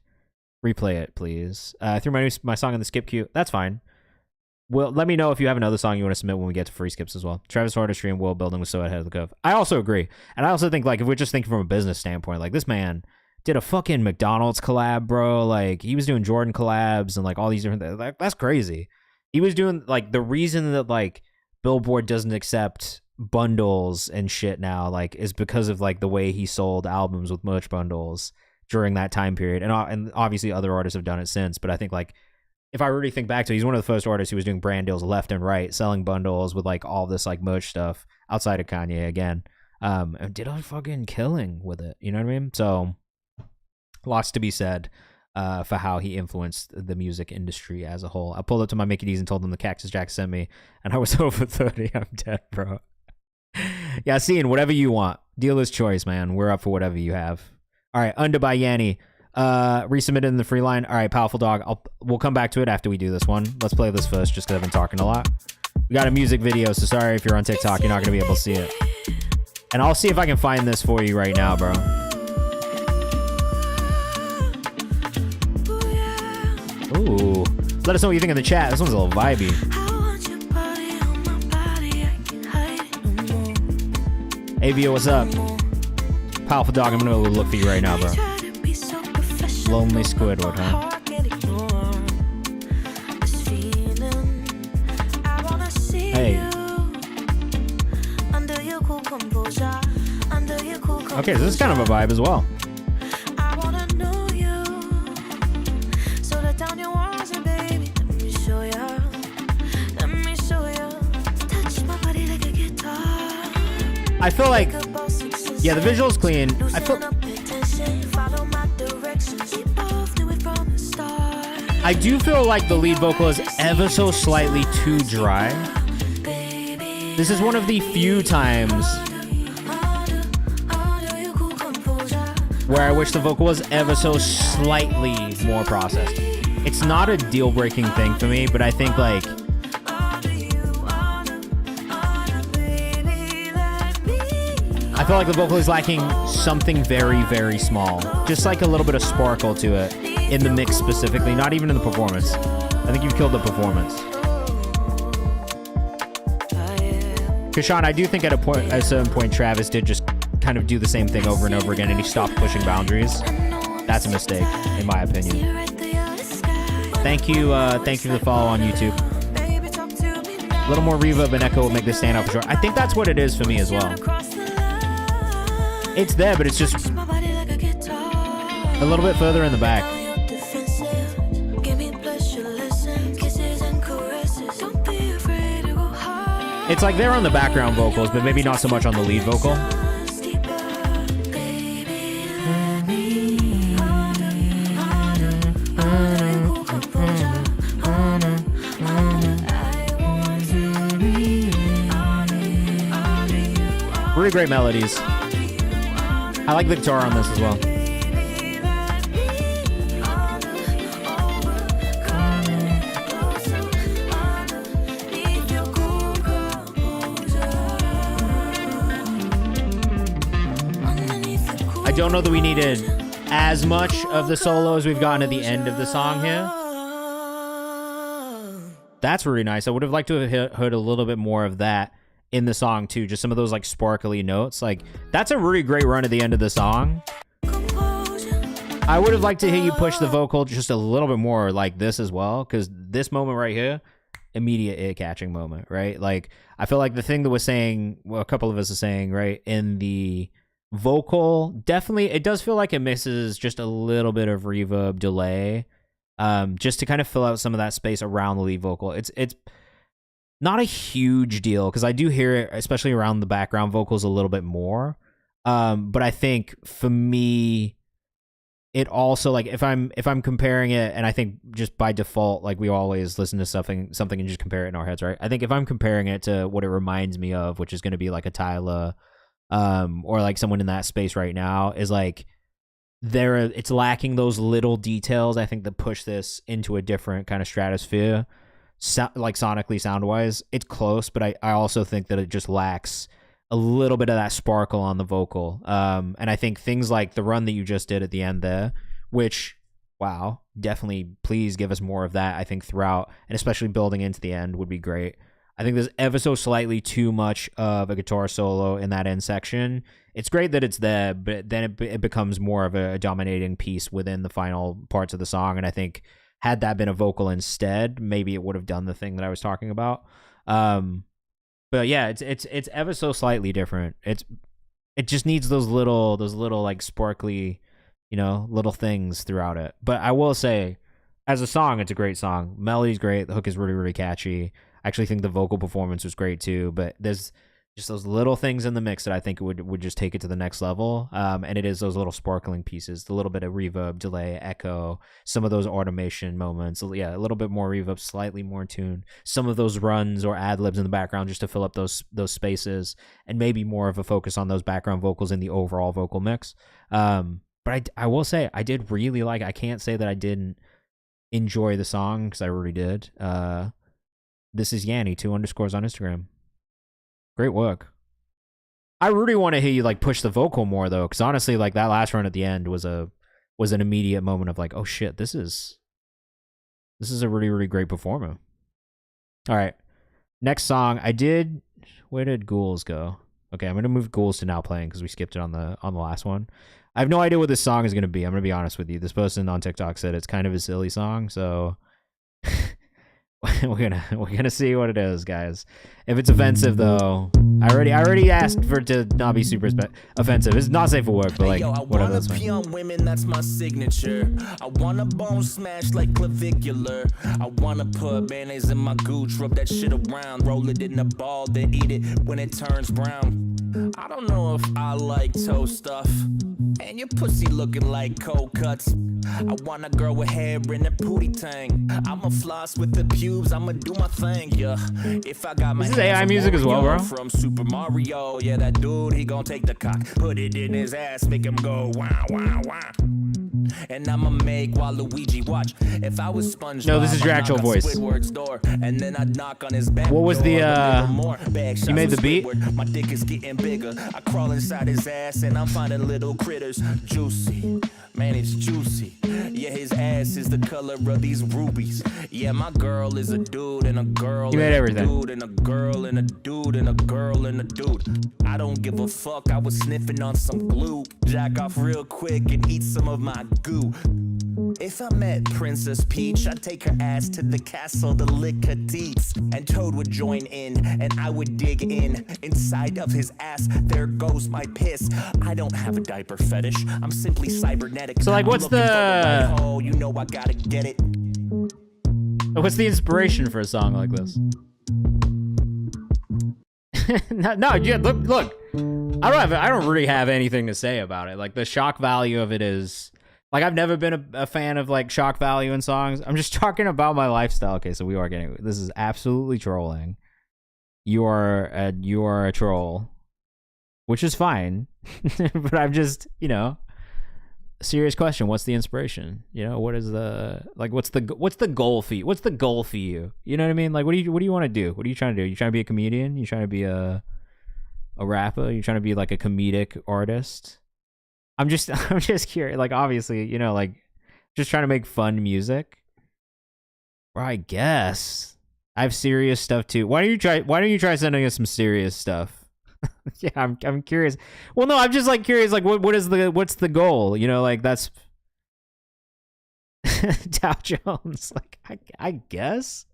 replay it, please. I threw my song in the skip queue. That's fine. Well, let me know if you have another song you want to submit when we get to free skips as well. Travis artistry and world building was so ahead of the curve. I also agree. And I also think, like, if we're just thinking from a business standpoint, like, this man did a fucking McDonald's collab, bro. Like, he was doing Jordan collabs and, like, all these different things. Like, that's crazy. He was doing, like, the reason that, like, Billboard doesn't accept bundles and shit now, like, is because of, like, the way he sold albums with merch bundles during that time period. And obviously other artists have done it since, but I think, like, if I really think back to it, he's one of the first artists who was doing brand deals left and right, selling bundles with like all this like merch stuff outside of Kanye again. And did a fucking killing with it. You know what I mean? So lots to be said for how he influenced the music industry as a whole. I pulled up to my Mickey D's and told them the Cactus Jack sent me, and I was over 30. I'm dead, bro. Yeah, seeing whatever you want. Dealer's choice, man. We're up for whatever you have. All right, Under by Yanni. Resubmitted in the free line. All right, Powerful Dog. We'll come back to it after we do this one. Let's play this first, just because I've been talking a lot. We got a music video, so sorry if you're on TikTok, you're not going to be able to see it. And I'll see if I can find this for you right now, bro. Ooh. Let us know what you think in the chat. This one's a little vibey. AVO, what's up? Powerful Dog, I'm going to look for you right now, bro. Lonely Squidward, huh? Hey. Okay, so this is kind of a vibe as well. I feel like, yeah, the visual's clean. I do feel like the lead vocal is ever so slightly too dry. This is one of the few times where I wish the vocal was ever so slightly more processed. It's not a deal-breaking thing for me, but I think, like, I feel like the vocal is lacking something very, very small. Just like a little bit of sparkle to it in the mix specifically, not even in the performance. I think you've killed the performance. Kashan, I do think at a certain point, Travis did just kind of do the same thing over and over again, and he stopped pushing boundaries. That's a mistake, in my opinion. Thank you for the follow on YouTube. A little more reverb and echo will make this stand out for sure. I think that's what it is for me as well. It's there, but it's just a little bit further in the back. It's like they're on the background vocals, but maybe not so much on the lead vocal. Really great melodies. I like the guitar on this as well. I don't know that we needed as much of the solo as we've gotten at the end of the song here. That's really nice. I would have liked to have heard a little bit more of that in the song too. Just some of those like sparkly notes. Like that's a really great run at the end of the song. I would have liked to hear you push the vocal just a little bit more like this as well, because this moment right here, immediate ear-catching moment, right? Like I feel like the thing that we're saying, well, a couple of us are saying, right, in the vocal, definitely it does feel like it misses just a little bit of reverb delay, just to kind of fill out some of that space around the lead vocal. It's not a huge deal because I do hear it, especially around the background vocals, a little bit more. But I think for me, it also, like if I'm comparing it, and I think just by default, like we always listen to something and just compare it in our heads, right? I think if I'm comparing it to what it reminds me of, which is going to be like a Tyler, or like someone in that space right now, is like it's lacking those little details, I think, that push this into a different kind of stratosphere. Like sonically, sound wise, it's close, but I also think that it just lacks a little bit of that sparkle on the vocal. And I think things like the run that you just did at the end there, which, wow, definitely please give us more of that, I think, throughout, and especially building into the end would be great. I think there's ever so slightly too much of a guitar solo in that end section. It's great that it's there, but then it becomes more of a dominating piece within the final parts of the song, and I think had that been a vocal instead, maybe it would have done the thing that I was talking about. But yeah, it's ever so slightly different. It just needs those little like sparkly, little things throughout it. But I will say, as a song, it's a great song. Melody's great. The hook is really, really catchy. I actually think the vocal performance was great too. But there's just those little things in the mix that I think would just take it to the next level. And it is those little sparkling pieces, the little bit of reverb, delay, echo, some of those automation moments. Yeah, a little bit more reverb, slightly more tune. Some of those runs or ad-libs in the background just to fill up those spaces, and maybe more of a focus on those background vocals in the overall vocal mix. But I will say, I did really like, I can't say that I didn't enjoy the song, because I really did. This is Yanni, 2 underscores on Instagram. Great work. I really want to hear you like push the vocal more though, because honestly, like that last run at the end was an immediate moment of like, oh shit, this is a really, really great performer. All right, next song. Where did Ghouls go? Okay, I'm gonna move Ghouls to now playing because we skipped it on the last one. I have no idea what this song is gonna be. I'm gonna be honest with you. This person on TikTok said it's kind of a silly song, so we're gonna see what it is, guys. If it's offensive though, I already asked for it to not be super offensive. It's not safe for work, but like, whatever, that's fine. Young women, that's my signature. I wanna bone smash like clavicular. I wanna put mayonnaise in my gooch, rub that shit around, roll it in a ball, then eat it when it turns brown. I don't know if I like toe stuff, and your pussy looking like cold cuts. I want a girl with hair in a pootie tang. I'ma floss with the pubes, I'ma do my thing, yeah. If I got my This is AI music as well, bro. From Super Mario, yeah, that dude, he gon' take the cock, put it in his ass, make him go wow, wow, wow. and I'ma make Waluigi watch. If I was SpongeBob, No, this is your I'd actual knock on voice. Squidward's door, and then I'd knock on his back What was the, door a little more. Bag shots you made with the beat? Squidward. My dick is getting bigger. I crawl inside his ass, and I'm finding little critters. Juicy, man, it's juicy. Yeah, his ass is the color of these rubies. Yeah, my girl is a dude and a girl. You made and everything. A dude and a girl and a dude and a girl and a dude. I don't give a fuck. I was sniffing on some glue. Jack off real quick and eat some of my goo. If I met Princess Peach, I'd take her ass to the castle to lick her teats. And Toad would join in, and I would dig in. Inside of his ass, there goes my piss. I don't have a diaper fetish. I'm simply cybernetic. So, like, I'm what's looking for the- right hole. You know I gotta get it. What's the inspiration for a song like this? no, yeah, look. I don't really have anything to say about it. Like, the shock value of it is, like, I've never been a fan of, like, shock value in songs. I'm just talking about my lifestyle. Okay, so we are getting, this is absolutely trolling. You are a troll, which is fine. But I'm just, you know, serious question. What's the inspiration? You know, what is the, like, what's the goal for you? What's the goal for you? You know what I mean? Like, what do you want to do? What are you trying to do? You trying to be a comedian? You trying to be a rapper? You trying to be like a comedic artist? I'm just curious. Like, obviously, you know, like, just trying to make fun music. Or I guess I have serious stuff too. Why don't you try sending us some serious stuff? Yeah, I'm curious. Well, no, I'm just like curious. Like, what's the goal? You know, like, that's Dow Jones. Like, I guess.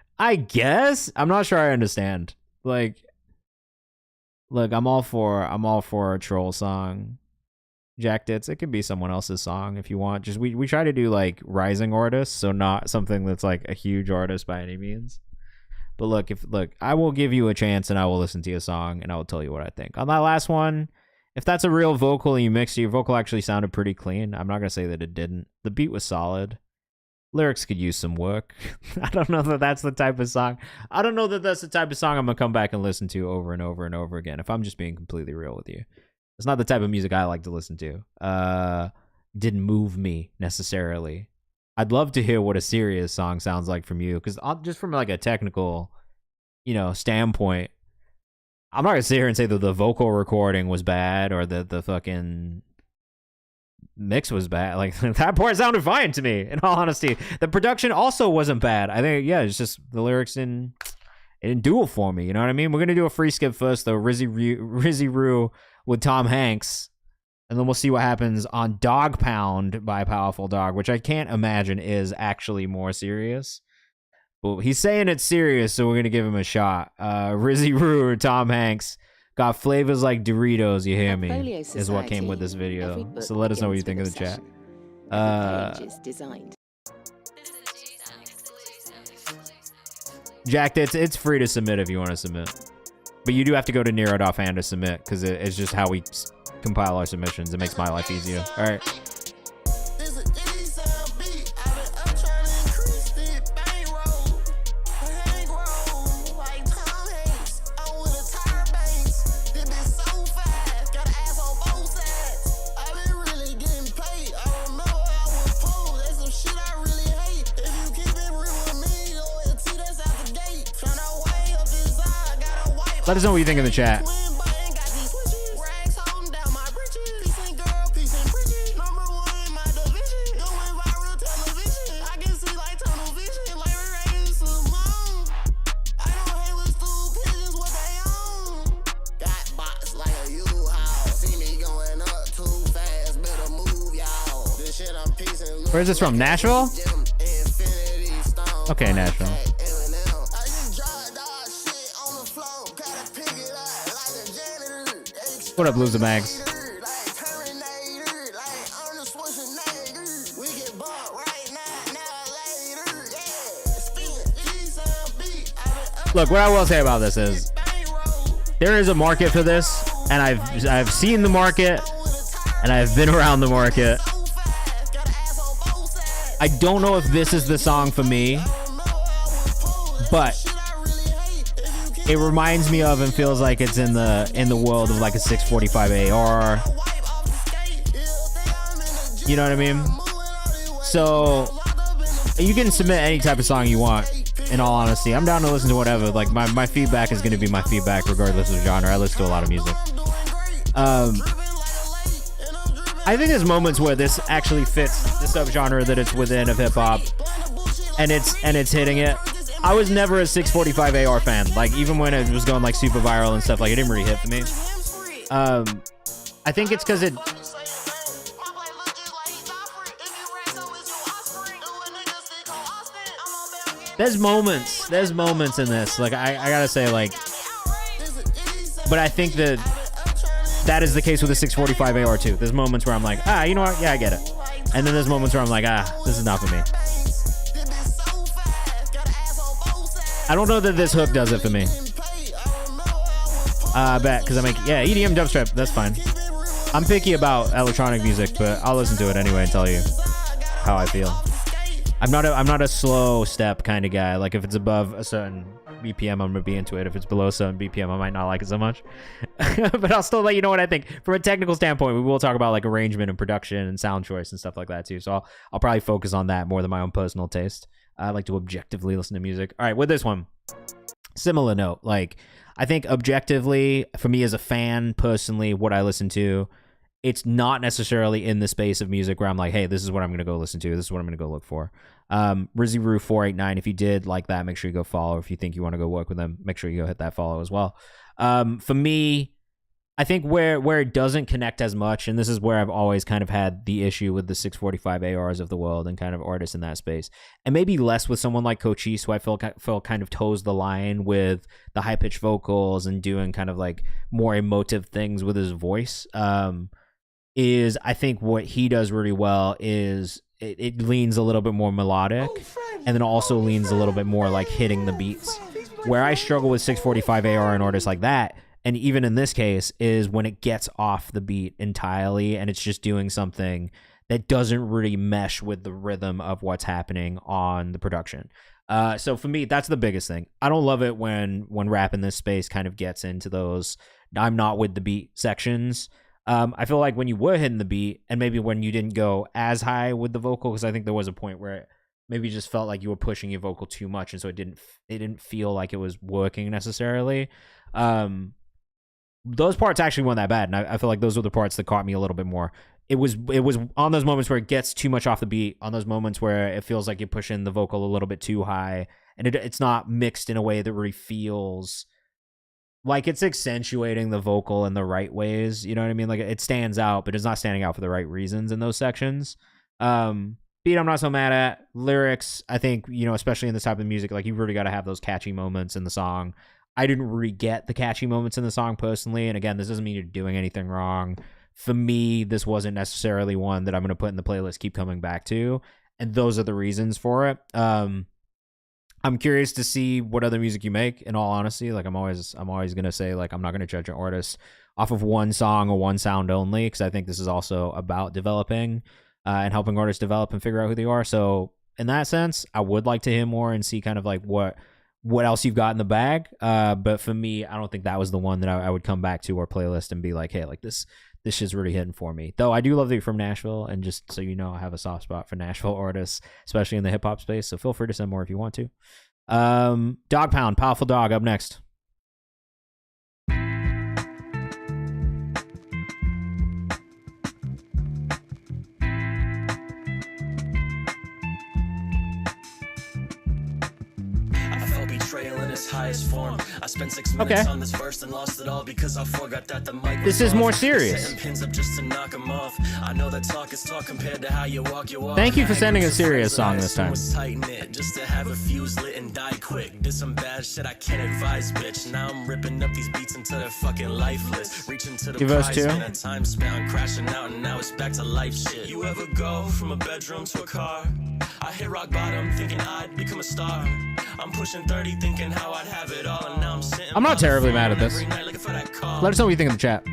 I'm not sure I understand. Like, look, I'm all for a troll song. Jack Ditz, it could be someone else's song if you want. Just we try to do like rising artists, so not something that's like a huge artist by any means. But look, I will give you a chance and I will listen to your song and I will tell you what I think. On that last one, if that's a real vocal and you mixed it, your vocal actually sounded pretty clean. I'm not gonna say that it didn't. The beat was solid. Lyrics could use some work. I don't know that that's the type of song. I don't know that that's the type of song I'm gonna come back and listen to over and over and over again. If I'm just being completely real with you, it's not the type of music I like to listen to. Didn't move me necessarily. I'd love to hear what a serious song sounds like from you, because just from like a technical, you know, standpoint, I'm not gonna sit here and say that the vocal recording was bad or that the fucking mix was bad. Like, that part sounded fine to me, in all honesty. The production also wasn't bad. I think, yeah, it's just the lyrics didn't do it for me. You know what I mean? We're gonna do a free skip first, though. Rizzy Roo with Tom Hanks. And then we'll see what happens on Dog Pound by Powerful Dog, which I can't imagine is actually more serious. But he's saying it's serious, so we're going to give him a shot. Rizzy Roo or Tom Hanks got flavors like Doritos, you hear me, is what came with this video. So let us know what you think of the chat. Jack, it's free to submit if you want to submit. But you do have to go to nero.fan to submit, because it's just how we compile our submissions. It makes my life easier. All right. Let us know what you think in the chat. Where is this from? Nashville? Okay, Nashville. What up, Loser Mags? Look, what I will say about this is there is a market for this, and I've seen the market, and I've been around the market. I don't know if this is the song for me, but it reminds me of and feels like it's in the world of like a 645 AR. You know what I mean? So you can submit any type of song you want. In all honesty, I'm down to listen to whatever. Like my feedback is going to be my feedback regardless of genre. I listen to a lot of music. I think there's moments where this actually fits the subgenre that it's within of hip hop, and it's hitting it. I was never a 645 AR fan. Like even when it was going like super viral and stuff, like it didn't really hit for me. I think it's because it. There's moments in this. Like I gotta say, like, but I think that is the case with the 645 AR too. There's moments where I'm like, you know what? Yeah, I get it. And then there's moments where I'm like, this is not for me. I don't know that this hook does it for me. I bet, because I'm like, yeah, EDM dubstep, that's fine. I'm picky about electronic music, but I'll listen to it anyway and tell you how I feel. I'm not a slow step kind of guy. Like if it's above a certain BPM, I'm gonna be into it. If it's below a certain BPM, I might not like it so much. But I'll still let you know what I think. From a technical standpoint, we will talk about like arrangement and production and sound choice and stuff like that too. So I'll probably focus on that more than my own personal taste. I like to objectively listen to music. All right, with this one, similar note. Like I think objectively, for me as a fan, personally, what I listen to, it's not necessarily in the space of music where I'm like, hey, this is what I'm going to go listen to. This is what I'm going to go look for. Rizzy Roo 489, if you did like that, make sure you go follow. If you think you want to go work with them, make sure you go hit that follow as well. For me, I think where it doesn't connect as much, and this is where I've always kind of had the issue with the 645 ARs of the world and kind of artists in that space, and maybe less with someone like Cochise, who I feel kind of toes the line with the high-pitched vocals and doing kind of like more emotive things with his voice. Is I think what he does really well is it leans a little bit more melodic, and then also leans a little bit more like hitting the beats. Where I struggle with 645 AR and artists like that, and even in this case, is when it gets off the beat entirely and it's just doing something that doesn't really mesh with the rhythm of what's happening on the production. So for me, that's the biggest thing. I don't love it when rap in this space kind of gets into those I'm not with the beat sections. I feel like when you were hitting the beat, and maybe when you didn't go as high with the vocal, because I think there was a point where it maybe just felt like you were pushing your vocal too much, and so it didn't feel like it was working necessarily. Those parts actually weren't that bad, and I feel like those were the parts that caught me a little bit more. It was on those moments where it gets too much off the beat, on those moments where it feels like you're pushing the vocal a little bit too high, and it's not mixed in a way that really feels like it's accentuating the vocal in the right ways. You know what I mean? Like it stands out, but it's not standing out for the right reasons in those sections. Beat, I'm not so mad at. Lyrics, I think, especially in this type of music, like you really got to have those catchy moments in the song. I didn't really get the catchy moments in the song personally. And again, this doesn't mean you're doing anything wrong. For me, this wasn't necessarily one that I'm going to put in the playlist, keep coming back to. And those are the reasons for it. I'm curious to see what other music you make, in all honesty. Like I'm always going to say, like, I'm not going to judge an artist off of one song or one sound only, because I think this is also about developing and helping artists develop and figure out who they are. So in that sense, I would like to hear more and see kind of like what else you've got in the bag. But for me, I don't think that was the one that I would come back to our playlist and be like, hey, like this shit's really hitting for me. Though I do love that you're from Nashville, and just so you know, I have a soft spot for Nashville artists, especially in the hip hop space. So feel free to send more if you want to. Dog Pound, Powerful Dog, up next. Betrayal in its highest form. I spent 6 minutes on this verse and lost it all because I forgot that the mic was This is off. more serious. Pins up just to knock 'em off. I know that talk is talk compared to how you walk your walk. Thank you for sending a serious song this time. Tight knit just to have a fuse lit and die quick. Did some bad shit I can't advise, bitch. Now I'm ripping up these beats until they're fucking lifeless. Reaching to the prize, been a time spent on crashing out, and now it's back to life shit. You ever go from a bedroom to a car? I hit rock bottom thinking I'd become a star. I'm pushing 30 thinking how I'd have it all, and now I'm sitting. I'm not terribly mad at this. Let us know what you think in the chat.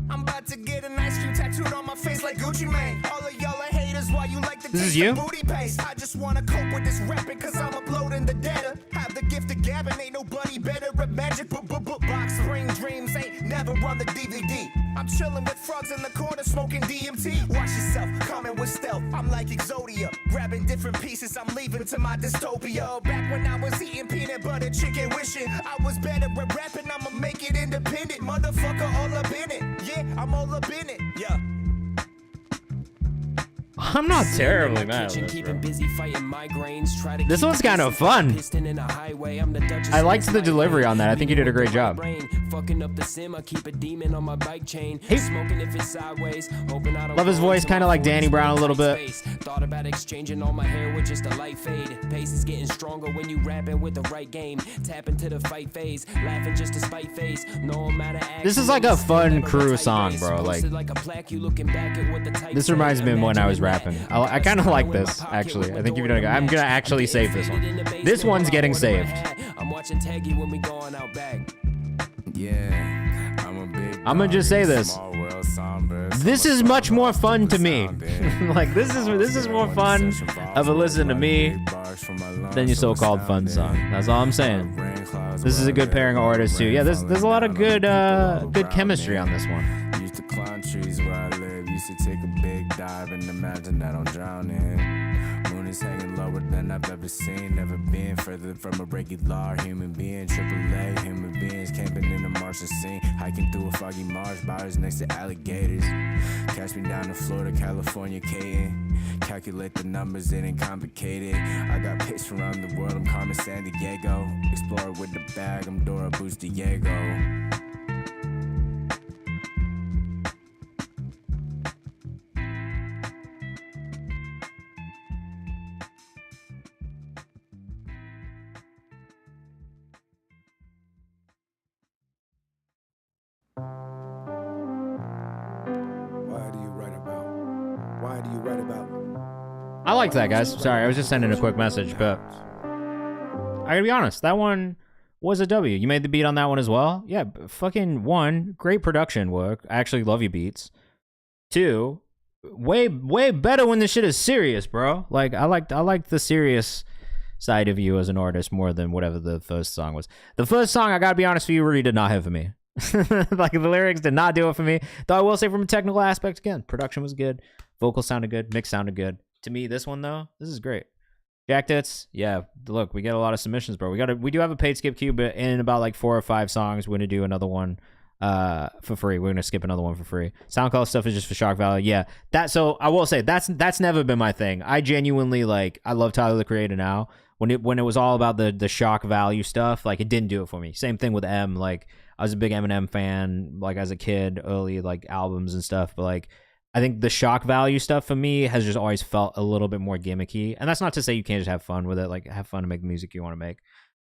I'm about to get an ice cream tattooed on my face like Gucci Mane. All of y'all are haters while you like the This is you? booty paste. I just wanna cope with this rapping cause I'm uploading the data. Have the gift of gabbing, ain't nobody better at magic. Box spring dreams ain't never run the DVD. I'm chilling with frogs in the corner, smoking DMT. Watch yourself, coming with stealth. I'm like Exodia, grabbing different pieces. I'm leaving to my dystopia. Back when I was eating peanut butter chicken, wishing I was better at rapping. I'ma make it independent, motherfucker. All up in it, yeah, I'm all up in it, yeah. I'm not terribly mad at this, bro. This one's kind of fun. I liked the delivery on that. I think you did a great job. Hey. Love his voice, kind of like Danny Brown a little bit. Thought about exchanging all my hair with just a light fade. Pace is getting stronger when you rapping with the right game. Tap into the fight phase, laughing just to spite face. No matter. This is like a fun crew song, bro. Like, this reminds me of when I was rapping. I kind of like this, actually. I think you're gonna go. I'm gonna actually save this one. This one's getting saved. I'm watching Taggy when we going out back. Yeah, I'm gonna just say this. This is much more fun to me. Like, this is more fun of a listen to me than your so-called fun song. That's all I'm saying. This is a good pairing of artists too. Yeah, there's a lot of good chemistry on this one. Used to climb trees where I live. Used to take a big dive and imagine that I'm drowning. Moon is hanging lower than I've ever seen. Never been further from a regular human being. AAA human beings camping in the Martian scene. Hiking through a foggy marsh, bars next to alligators. Catch me down in Florida, California, Caden. Calculate the numbers, it ain't complicated. I got picks around the world, I'm Carmen San Diego. Explorer with the bag, I'm Dora Boost Diego. I liked that, guys. Sorry, I was just sending a quick message, but I gotta be honest, that one was a W. You made the beat on that one as well? Yeah, fucking one, great production work. I actually love your beats. Two, way better when this shit is serious, bro. Like, I like the serious side of you as an artist more than whatever the first song was. The first song, I gotta be honest with you, really did not hit for me. Like, the lyrics did not do it for me. Though I will say, from a technical aspect, again, production was good, vocals sounded good, mix sounded good. To me, this one though, this is great. Jack Tits, yeah. Look, we get a lot of submissions, bro. We do have a paid skip queue, but in about like 4 or 5 songs, we're gonna do another one for free. We're gonna skip another one for free. SoundCloud stuff is just for shock value. Yeah, so I will say that's never been my thing. I genuinely I love Tyler the Creator now. When it was all about the shock value stuff, like, it didn't do it for me. Same thing with M. Like, I was a big Eminem fan, like, as a kid, early like albums and stuff, but like, I think the shock value stuff for me has just always felt a little bit more gimmicky. And that's not to say you can't just have fun with it, like, have fun to make the music you want to make.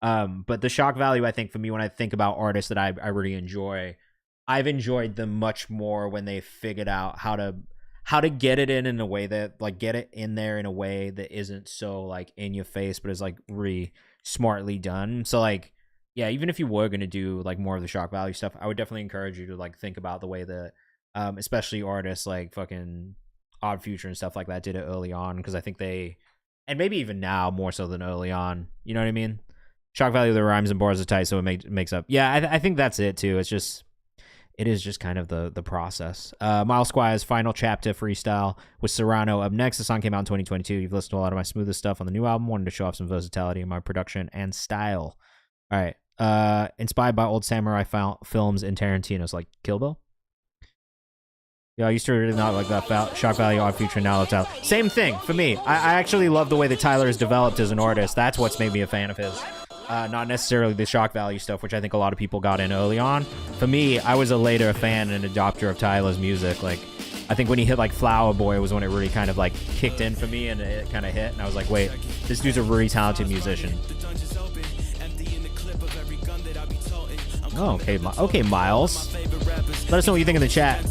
But the shock value, I think, for me, when I think about artists that I really enjoy, I've enjoyed them much more when they figured out how to get it in a way that, like, get it in there in a way that isn't so, like, in your face, but is, like, really smartly done. So, like, yeah, even if you were going to do, like, more of the shock value stuff, I would definitely encourage you to, like, think about the way that especially artists like fucking Odd Future and stuff like that did it early on, because I think they, and maybe even now more so than early on, you know what I mean? Shock value of the rhymes and bars are tight, so it makes up. Yeah, I think that's it too. It is just kind of the process. Miles Squire's Final Chapter freestyle with Serrano up next. The song came out in 2022. You've listened to a lot of my smoothest stuff on the new album. Wanted to show off some versatility in my production and style. All right. Inspired by old samurai films and Tarantino's, like Kill Bill. Yeah, I used to really not like that shock value Odd Future, now it's out. Same thing for me. I actually love the way that Tyler has developed as an artist. That's what's made me a fan of his. Not necessarily the shock value stuff, which I think a lot of people got in early on. For me, I was a later fan and adopter of Tyler's music. Like, I think when he hit like Flower Boy was when it really kind of like kicked in for me, and it kind of hit, and I was like, wait, this dude's a really talented musician. Oh, okay, Miles. Let us know what you think in the chat.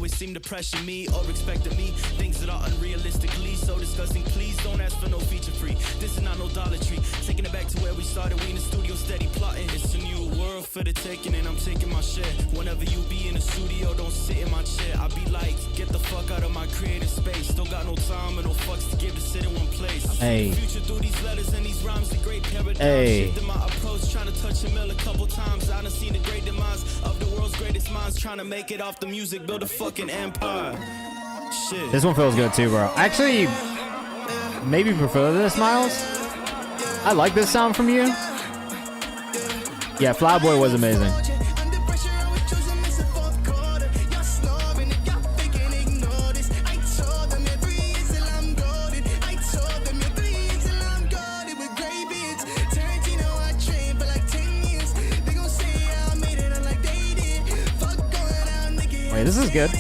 always seem to pressure me or expect of me things that are unrealistically so disgusting. Please don't ask for no feature free. This is not no Dollar Tree. Taking it back to where we started. We in the studio steady plotting. It's a new world for the taking, and I'm taking my share. Whenever you be in the studio, don't sit in my chair. I be like, get the fuck out of my creative space. Don't got no time and no fucks to give to sit in one place. Hey. Future through these letters and these rhymes, a great paradigm. Hey. Shifting my approach, trying to touch a mill a couple times. I done seen the great demise of the world's greatest minds, trying to make it off the music, build a fucking empire. Shit. This one feels good too, bro. Actually, maybe prefer this, Miles. I like this sound from you. Yeah, Flyboy was amazing. Wait, this is good.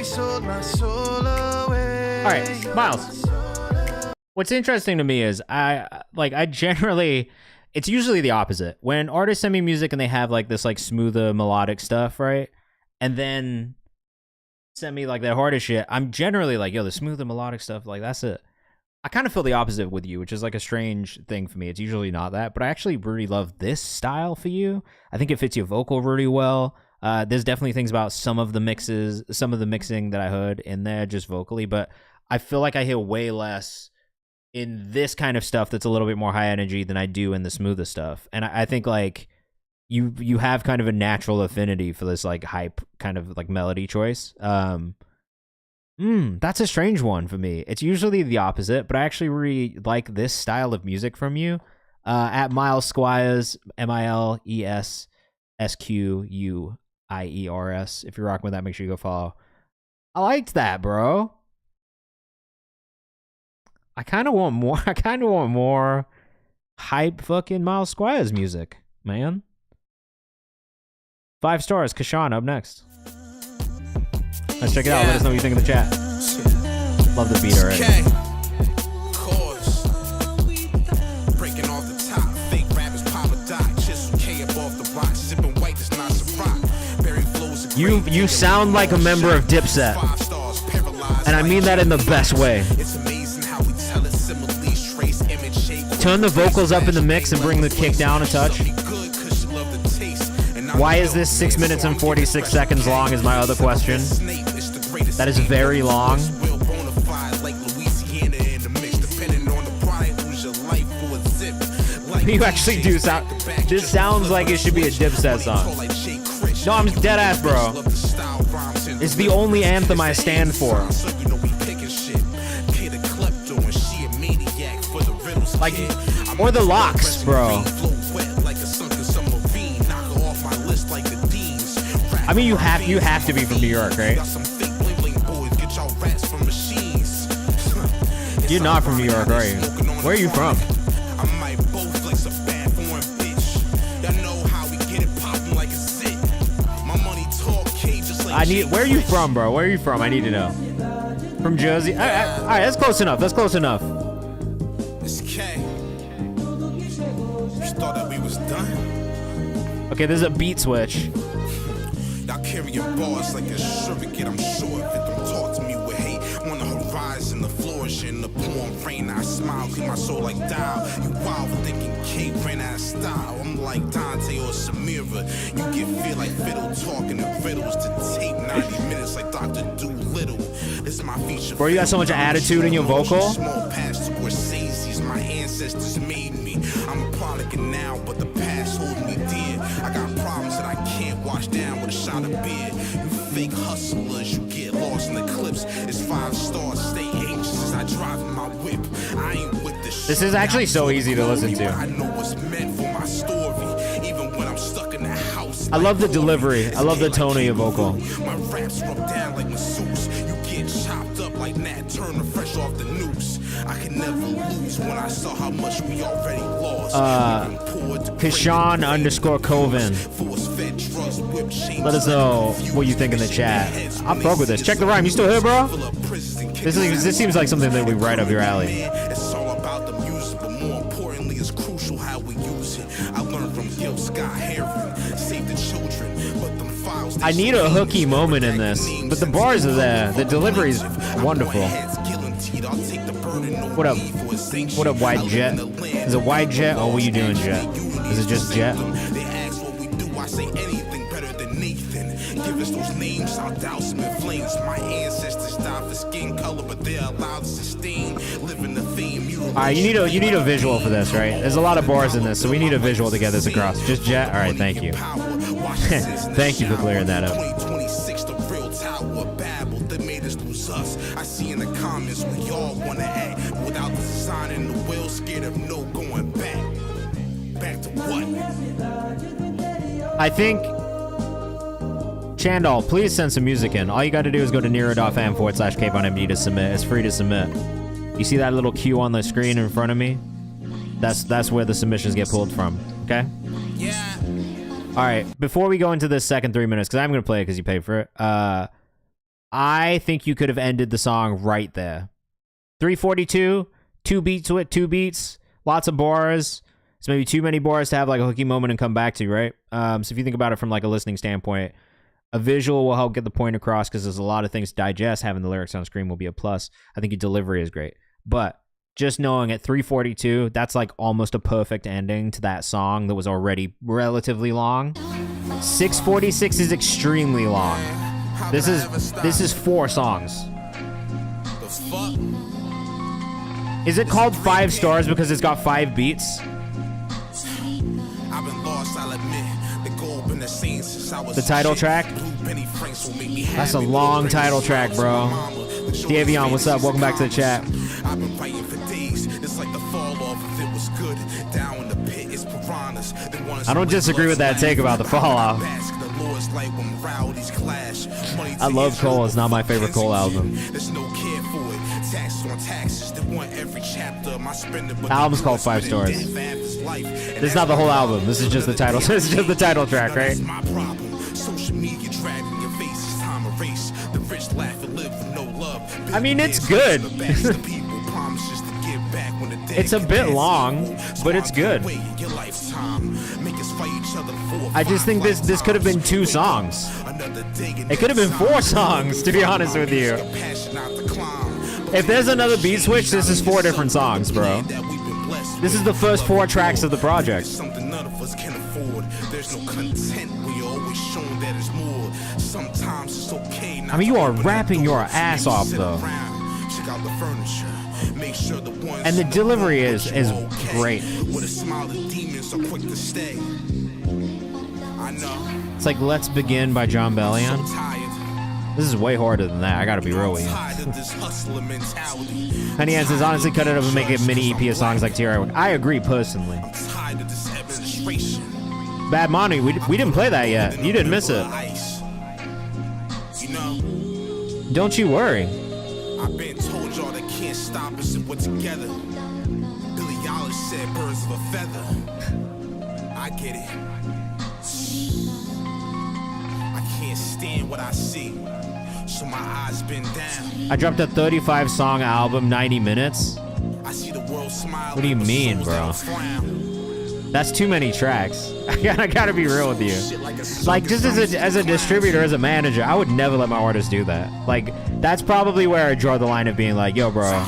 Sold my soul away. All right, Miles. What's interesting to me is I generally, it's usually the opposite. When artists send me music and they have like this like smoother melodic stuff, right? And then send me like that harder shit, I'm generally like, yo, the smoother melodic stuff, like that's it. I kind of feel the opposite with you, which is like a strange thing for me. It's usually not that, but I actually really love this style for you. I think it fits your vocal really well. There's definitely things about some of the mixing that I heard in there just vocally, but I feel like I hear way less in this kind of stuff that's a little bit more high energy than I do in the smoother stuff. And I think like you have kind of a natural affinity for this like hype kind of like melody choice. That's a strange one for me. It's usually the opposite, but I actually really like this style of music from you. At Miles Squires, MilesSquires. If you're rocking with that, make sure you go follow. I liked that, bro. I kind of want more hype fucking Miles Squires music, man. 5 stars. Kashan up next. Let's check it out. Let us know what you think in the chat. Love the beat already. Okay. Course. Breaking off the top. Fake rappers, Papa Doc. Chisel K up off the rock. Sipping white, that's not some rock. You sound like a member of Dipset, and I mean that in the best way. Turn the vocals up in the mix and bring the kick down a touch. Why is this 6 minutes and 46 seconds long is my other question. That is very long. You actually do sound... This sounds like it should be a Dipset song. No, I'm dead ass, bro. It's the only anthem I stand for. Like, or the Locks, bro. I mean, you have to be from New York, right? You're not from New York, are you? Where are you from? Where are you from, bro? Where are you from? I need to know. From Jersey? All right, that's close enough. That's close enough. It's K. Just thought that we was done. Okay, there's a beat switch. Y'all carrying bars like a surrogate. I'm sure if it don't talk to me with hate. On the horizon, the flourishing, the pouring rain. I smile, clean my soul like dial. You wild for thinking K ran out of style. I'm like Dante or Samira. You get feel like fiddle talking in riddles to tape 90 minutes like Dr. Doolittle. This is my feature. Bro, you got so much attitude in your vocal. Small past to Scorsese's, my ancestors made me. I'm a product of now, but the past holds me dear. I got problems that I can't wash down with a shot of beer. You fake hustlers, you get lost in the clips. It's 5 stars, stay anxious as I drive in my whip. I ain't with this. This is actually so easy to listen to. I know what's meant for my story. I love the delivery. I love the tone of your vocal. My raps rub down like masseuse. You get chopped up like Nat Turner fresh off the noose. I can never lose when I saw how much we already lost. Kashan_Kovan. Let us know what you think in the chat. I'm broke with this. Check the rhyme. You still here, bro? This seems like something that we right up your alley. It's all about the music, but more importantly, it's crucial how we use it. I learned from Gil Scott Heron, save the children, but them files. I need a hooky moment in this, but the bars are there. The delivery is wonderful. What up? What up, Wide Jet? Is it Wide Jet or what you doing, Jet? Is it just Jet? They ask what we do, I say anything better than Nathan. Give us those names, I'll douse them in flames. My ancestors died for skin color, but they're allowed to sustain. Living the theme. Alright, you need a visual for this, right? There's a lot of bars in this, so we need a visual to get this across. Just Jet? Alright, thank you. Thank you for clearing that up. 2026, the real tower of Babel that made us lose us. I see in the comments we all want to act without the sign in the wheel, scared of no going back. Back to what? I think Chandal, please send some music in. All you got to do is go to nero.fan/KayvanMD to submit. It's free to submit. You see that little Q on the screen in front of me? That's where the submissions get pulled from. Okay? Yeah. All right. Before we go into this second 3 minutes, because I'm going to play it because you paid for it. I think you could have ended the song right there. 3:42, 2 beats to it, 2 beats, lots of bars. It's maybe too many bars to have like a hooky moment and come back to, right? So if you think about it from like a listening standpoint, a visual will help get the point across because there's a lot of things to digest. Having the lyrics on screen will be a plus. I think your delivery is great. But just knowing at 3:42, that's like almost a perfect ending to that song that was already relatively long. 6:46 is extremely long. This is 4 songs. The fuck? Is it called 5 stars because it's got 5 beats? I've been lost, I'll admit. The gold been the same since I was The title track? That's a long title track, bro. Davion, what's up? Welcome back to the chat. I've been fighting for days. It's like the fall off if it was good. Down in the pit, it's piranhas. I don't disagree with that take about the fall off. I love Cole. It's not my favorite Cole album. There's no care for it. Taxes on taxes. They want every chapter. My spending. The album's called 5 stars. This is not the whole album. This is just the title. This is just the title track, right? My problem. Social media dragging your face. It's time to race. The rich laugh and live with no love. I mean, it's good. It's a bit long, but it's good. I just think this could have been 2 songs. It could have been 4 songs, to be honest with you. If there's another beat switch, this is 4 different songs, bro. This is the first 4 tracks of the project. Something none of us can afford. There's no content when you're always shown that it's more. Sometimes it's okay. I mean, you are rapping your ass off, though. Check out the furniture. Make sure the ones And the delivery is great. With a smile, the demons are quick to stay. I know. It's like Let's Begin by John Bellion. This is way harder than that. I gotta be real with you. Honey Ann says, honestly, cut it up and make a mini EP of songs like T.R. I agree personally. Bad Money, we didn't play that yet. You didn't miss it. Don't you worry. I've been told y'all that can't stop us if we're together. Billy Eilish said birds of a feather. I get it. I can't stand what I see, so my eyes been down. I dropped a 35 song album, 90 minutes. I see the world smile. What do you mean, bro? That's too many tracks. I gotta be real with you. Like, just as a distributor, as a manager, I would never let my artists do that. Like, that's probably where I draw the line of being like, yo, bro,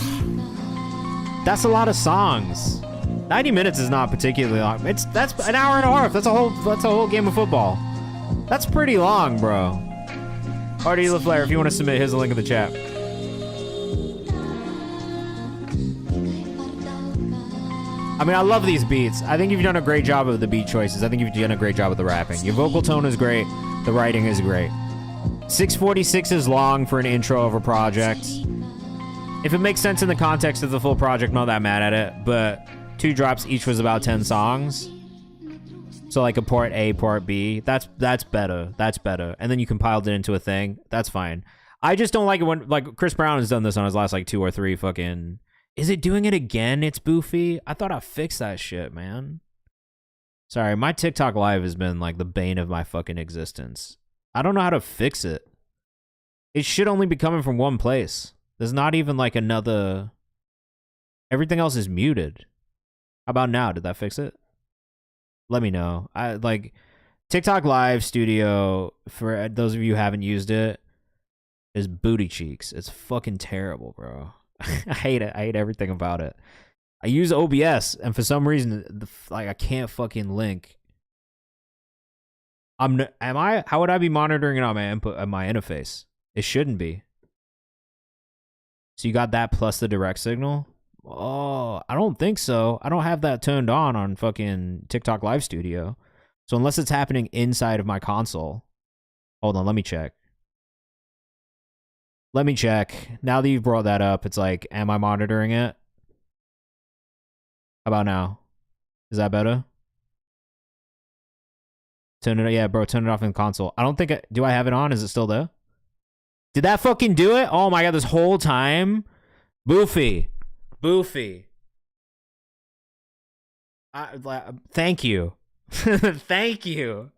that's a lot of songs. 90 minutes is not particularly long. That's an hour and a half. That's a whole game of football. That's pretty long, bro. Artie LaFleur, if you want to submit, here's a link in the chat. I mean, I love these beats. I think you've done a great job of the beat choices. I think you've done a great job of the rapping. Your vocal tone is great. The writing is great. 6:46 is long for an intro of a project. If it makes sense in the context of the full project, I'm not that mad at it. But 2 drops each was about 10 songs. So like a part A, part B. That's better. That's better. And then you compiled it into a thing. That's fine. I just don't like it when like Chris Brown has done this on his last like 2 or 3 fucking. Is it doing it again? It's boofy. I thought I fixed that shit, man. Sorry, my TikTok live has been like the bane of my fucking existence. I don't know how to fix it. It should only be coming from one place. There's not even like another. Everything else is muted. How about now? Did that fix it? Let me know. I like TikTok Live Studio, for those of you who haven't used it, is booty cheeks. It's fucking terrible, bro. I hate it. I hate everything about it. I use OBS, and for some reason, like I can't fucking link. How would I be monitoring it on my input on my interface? It shouldn't be. So you got that plus the direct signal? Oh, I don't think so. I don't have that turned on fucking TikTok Live Studio. So unless it's happening inside of my console. Hold on, let me check. Let me check. Now that you've brought that up, it's like, am I monitoring it? How about now? Is that better? Turn it, yeah, bro, turn it off in the console. I don't think, do I have it on? Is it still there? Did that fucking do it? Oh my god, this whole time? Boofy. Boofy. Thank you. Thank you.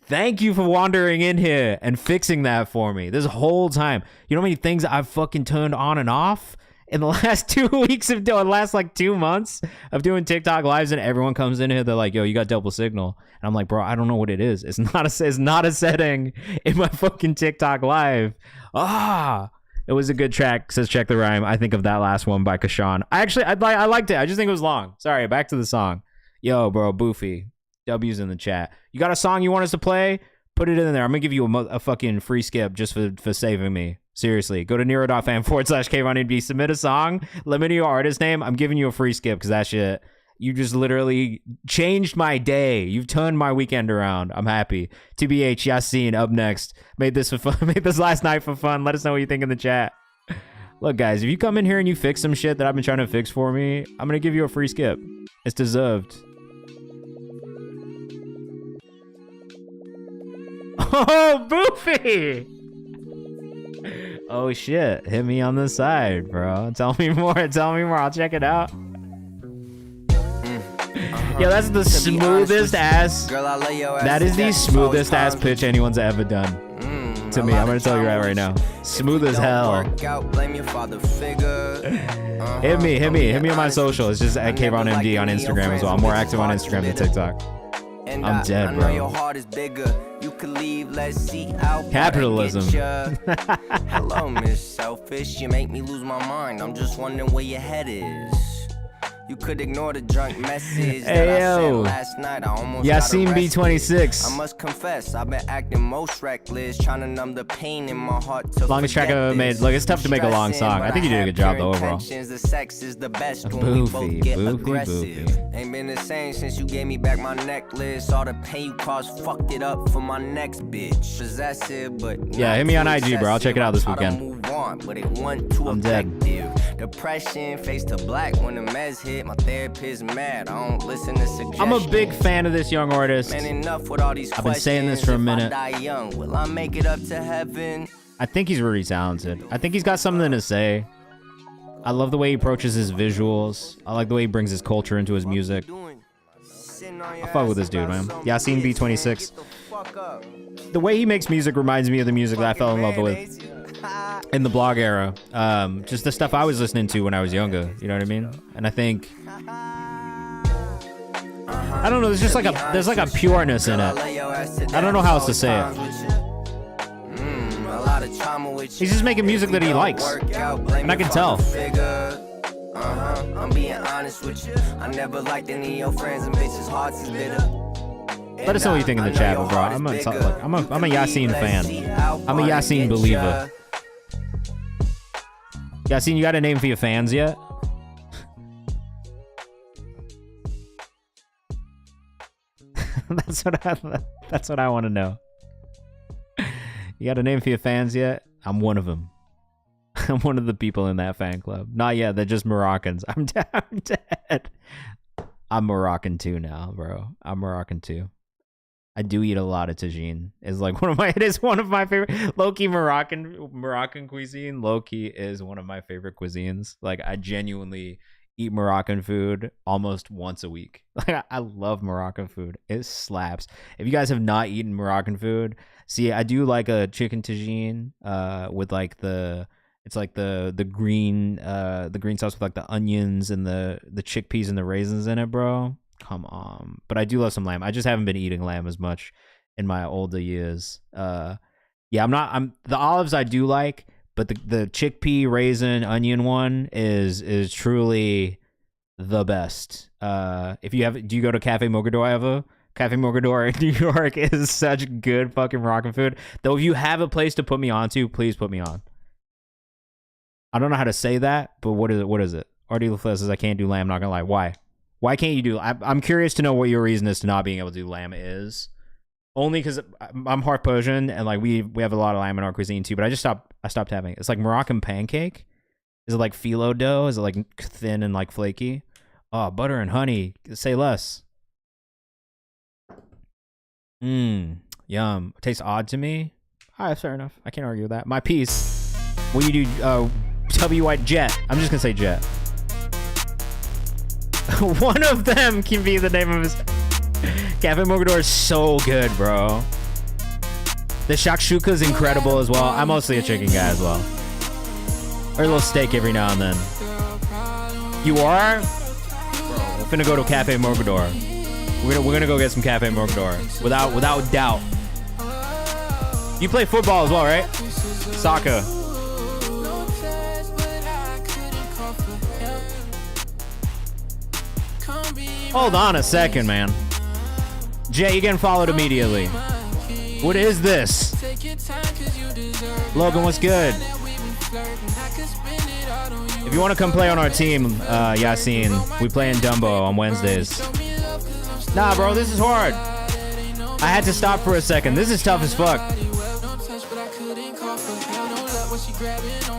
Thank you for wandering in here and fixing that for me this whole time. You know how many things I've fucking turned on and off in the last 2 weeks of doing, last like 2 months of doing TikTok lives, and everyone comes in here, they're like, yo, you got double signal. And I'm like, bro, I don't know what it is. It's not a setting in my fucking TikTok live. It was a good track, says Check the Rhyme. I think of that last one by Kashan. I liked it. I just think it was long. Sorry, back to the song. Yo, bro, Boofy. W's in the chat. You got a song you want us to play? Put it in there. I'm going to give you a fucking free skip just for saving me. Seriously. Go to nero.fan /KayvanMD. Submit a song. Let me know your artist name. I'm giving you a free skip because that shit, you just literally changed my day. You've turned my weekend around. I'm happy. TBH, Yassine, up next. Made this for fun. Made this last night for fun. Let us know what you think in the chat. Look, guys, if you come in here and you fix some shit that I've been trying to fix for me, I'm going to give you a free skip. It's deserved. Oh, Boofy! Oh, shit. Hit me on the side, bro. Tell me more. Tell me more. I'll check it out. Yo, that's the smoothest ass. That is the smoothest ass pitch anyone's ever done to me. I'm gonna tell you right now. Smooth as hell. Hit me on my social. It's just at KayvanMD on Instagram as well. I'm more active on Instagram than TikTok. I'm dead, bro. Capitalism. Hello, Miss Selfish. You make me lose my mind. I'm just wondering where your head is. You could ignore the drunk message that I sent last night. I almost Yassine got B26. I must confess, I've been acting most reckless, trying to numb the pain in my heart. Longest track I've ever made. Look, it's tough to make a long song. I think you did a good job though overall. The sex is the best when we both get aggressive. Ain't been the same since you gave me back my necklace. All the pain you caused fucked it up for my next bitch. Possessive, but yeah, hit me on IG, bro. I'll check it out this weekend. But it wasn't too effective. Depression, face to black when the meds hit. My therapist mad. I don't listen to suggestions. I'm a big fan of this young artist. Man, enough with all these I've been saying this for a minute. I die young, will I make it up to heaven? I think he's really talented. I think he's got something to say. I love the way he approaches his visuals. I like the way he brings his culture into his music. I fuck with this dude, man. Yassine B26. The way he makes music reminds me of the music that I fell in love with in the blog era. Just the stuff I was listening to when I was younger. You know what I mean? And I think, I don't know, there's like a pureness in it. I don't know how else to say it. He's just making music that he likes, and I can tell. I'm being honest with you. I never liked any of your friends and bitches' hearts is bitter. Let us know what you think in the chat, bro. I'm a Yassine fan. I'm a Yassine believer. Yassine, you got a name for your fans yet? That's what I want to know. You got a name for your fans yet? I'm one of them. I'm one of the people in that fan club. Not yet. They're just Moroccans. I'm dead. I'm Moroccan too now, bro. I'm Moroccan too. I do eat a lot of tagine. It's like it is one of my favorite low-key Moroccan cuisine. Low-key is one of my favorite cuisines. Like I genuinely eat Moroccan food almost once a week. Like I love Moroccan food. It slaps. If you guys have not eaten Moroccan food, see, I do like a chicken tagine with like the green sauce with like the onions and the chickpeas and the raisins in it, bro. Come on. But I do love some lamb. I just haven't been eating lamb as much in my older years. Yeah, the olives I do like, but the chickpea raisin onion one is truly the best. Do you go to Cafe Mogador ever? Cafe Mogador in New York is such good fucking Moroccan food. Though if you have a place to put me on to, please put me on. I don't know how to say that, but what is it? RD LaFleur says I can't do lamb, not gonna lie. Why? Why can't you do? I'm curious to know what your reason is to not being able to do lamb is. Only because I'm half Persian and like we have a lot of lamb in our cuisine too. But I stopped having it. It's like Moroccan pancake. Is it like phyllo dough? Is it like thin and like flaky? Oh, butter and honey. Say less. Yum. Tastes odd to me. All right, fair enough. I can't argue with that. My piece. When you do W-White Jet. I'm just gonna say Jet. One of them can be the name of his. Cafe Mogador is so good, bro. The shakshuka is incredible as well. I'm mostly a chicken guy as well. Or a little steak every now and then. You are? Bro, we're finna go to Cafe Mogador. We're gonna go get some Cafe Mogador. Without doubt. You play football as well, right? Soccer. Hold on a second, man. Jay, you getting followed immediately. What is this? Logan, what's good? If you want to come play on our team, Yassine, we play in Dumbo on Wednesdays. Nah, bro, this is hard. I had to stop for a second. This is tough as fuck.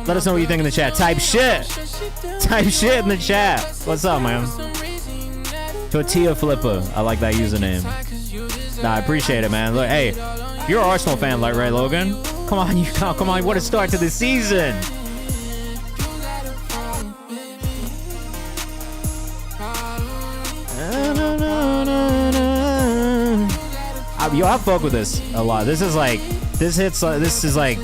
Let us know what you think in the chat. Type shit. Type shit in the chat. What's up, man? Tortilla Flipper. I like that username. Nah, I appreciate it, man. Look, hey, you're an Arsenal fan, like, right, Logan? Come on, what a start to the season. Yo, I fuck with this a lot. This is like, this is like,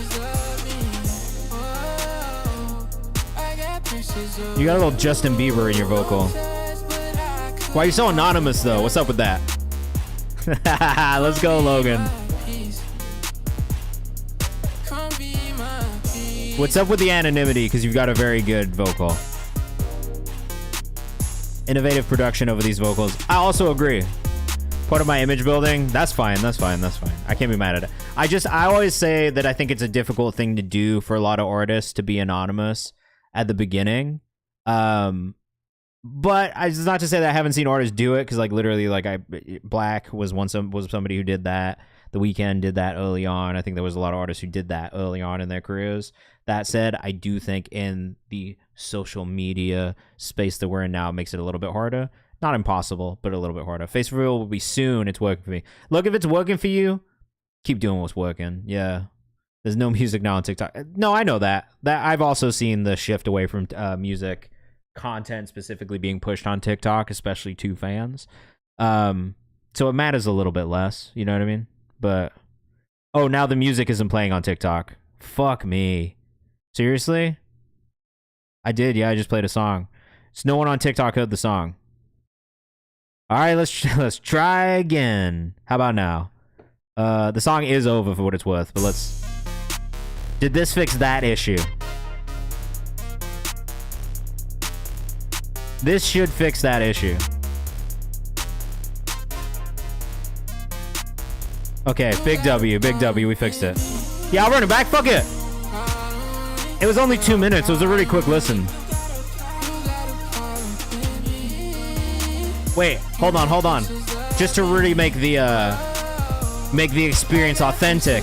you got a little Justin Bieber in your vocal. Why are you so anonymous, though? What's up with that? Let's go, Logan. What's up with the anonymity? Because you've got a very good vocal. Innovative production over these vocals. I also agree. Part of my image building. That's fine. That's fine. That's fine. I can't be mad at it. I always say that I think it's a difficult thing to do for a lot of artists to be anonymous at the beginning. But it's not to say that I haven't seen artists do it, because like literally, like Black was somebody who did that. The Weeknd did that early on. I think there was a lot of artists who did that early on in their careers. That said, I do think in the social media space that we're in now, it makes it a little bit harder. Not impossible, but a little bit harder. Face reveal will be soon. It's working for me. Look, if it's working for you, keep doing what's working. Yeah. There's no music now on TikTok. No, I know that. I've also seen the shift away from music content specifically being pushed on TikTok, especially to fans. So it matters a little bit less, you know what I mean? But oh, now the music isn't playing on TikTok. Fuck me. Seriously? I did, yeah, I just played a song. So no one on TikTok heard the song. All right, let's try again. How about now? The song is over for what it's worth, but let's. Did this fix that issue? This should fix that issue. Okay, big W, we fixed it. Yeah, I'll run it back, fuck it. It was only 2 minutes, it was a really quick listen. Wait, hold on. Just to really make the experience authentic.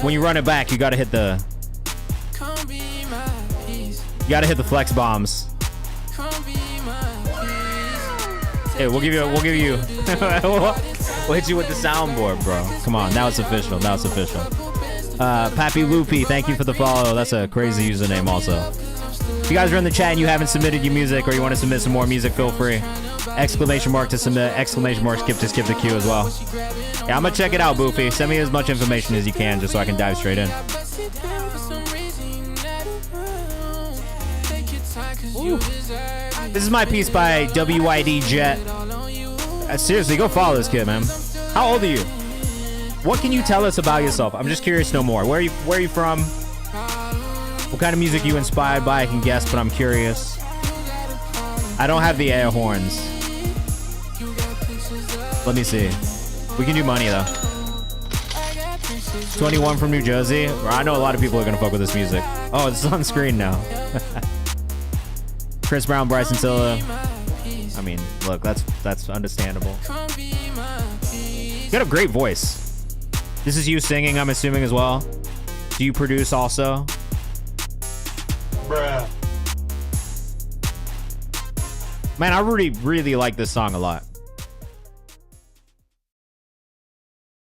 When you run it back, you gotta hit the... You gotta hit the flex bombs. Hey, we'll give you we'll hit you with the soundboard, bro. Come on, now it's official. Now it's official. Pappy Loopy, thank you for the follow. That's a crazy username also. If you guys are in the chat and you haven't submitted your music or you want to submit some more music, feel free. Exclamation mark to submit, exclamation mark skip the queue as well. Yeah, I'm gonna check it out, Boofy. Send me as much information as you can just so I can dive straight in. Ooh. This is my piece by WID Jet. Seriously, go follow this kid, man. How old are you? What can you tell us about yourself? I'm just curious to know more. Where are you from? What kind of music you inspired by? I can guess, but I'm curious. I don't have the air horns. Let me see. We can do money though. 21 from New Jersey. I know a lot of people are gonna fuck with this music. Oh, it's on screen now. Chris Brown, Bryson Tiller. I mean, look, that's understandable. You got a great voice. This is you singing, I'm assuming, as well. Do you produce also? Bruh. Man, I really like this song a lot.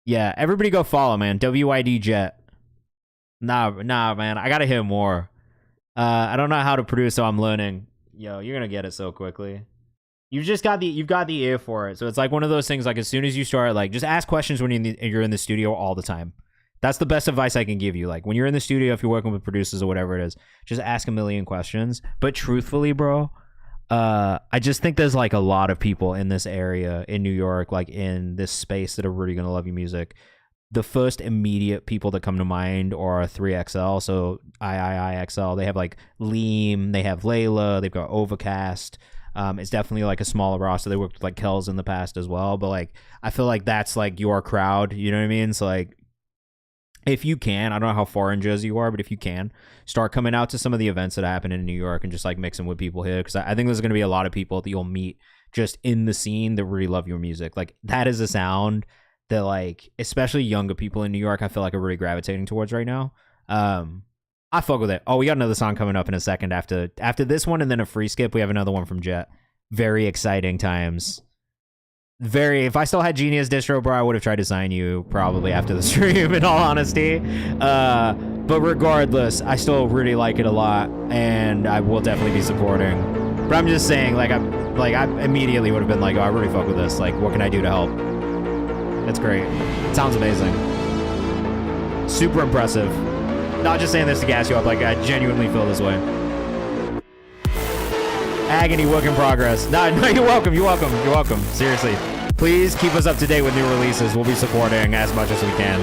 Yeah, everybody go follow, man. WID Jet. Nah, man. I gotta hear more. I don't know how to produce, so I'm learning. Yo, you're gonna get it so quickly. You've got the ear for it. So it's like one of those things, like as soon as you start, like just ask questions when you're in the studio all the time. That's the best advice I can give you. Like when you're in the studio, if you're working with producers or whatever it is, just ask a million questions. But truthfully, bro, I just think there's like a lot of people in this area in New York, like in this space that are really gonna love your music. The first immediate people that come to mind are 3XL, so IIXL. They have like Leem, they have Layla, they've got Overcast. It's definitely like a smaller roster. They worked with like Kells in the past as well, but like I feel like that's like your crowd, you know what I mean? So like if you can, I don't know how far in Jersey you are, but if you can, start coming out to some of the events that happen in New York and just like mixing with people here, because I think there's going to be a lot of people that you'll meet just in the scene that really love your music. Like that is a sound that like especially younger people in New York I feel like are really gravitating towards right now. I fuck with it. Oh, we got another song coming up in a second after this one, and then a free skip. We have another one from Jet. Very exciting times. If I still had Genius Distro, bro, I would have tried to sign you probably after the stream, in all honesty. But regardless, I still really like it a lot, and I will definitely be supporting. But I'm just saying, like I immediately would have been like, oh, I really fuck with this. Like, what can I do to help? That's great. It sounds amazing. Super impressive. Not just saying this to gas you up, like I genuinely feel this way. Agony, work in progress. No, you're welcome. You're welcome. Seriously. Please keep us up to date with new releases. We'll be supporting as much as we can.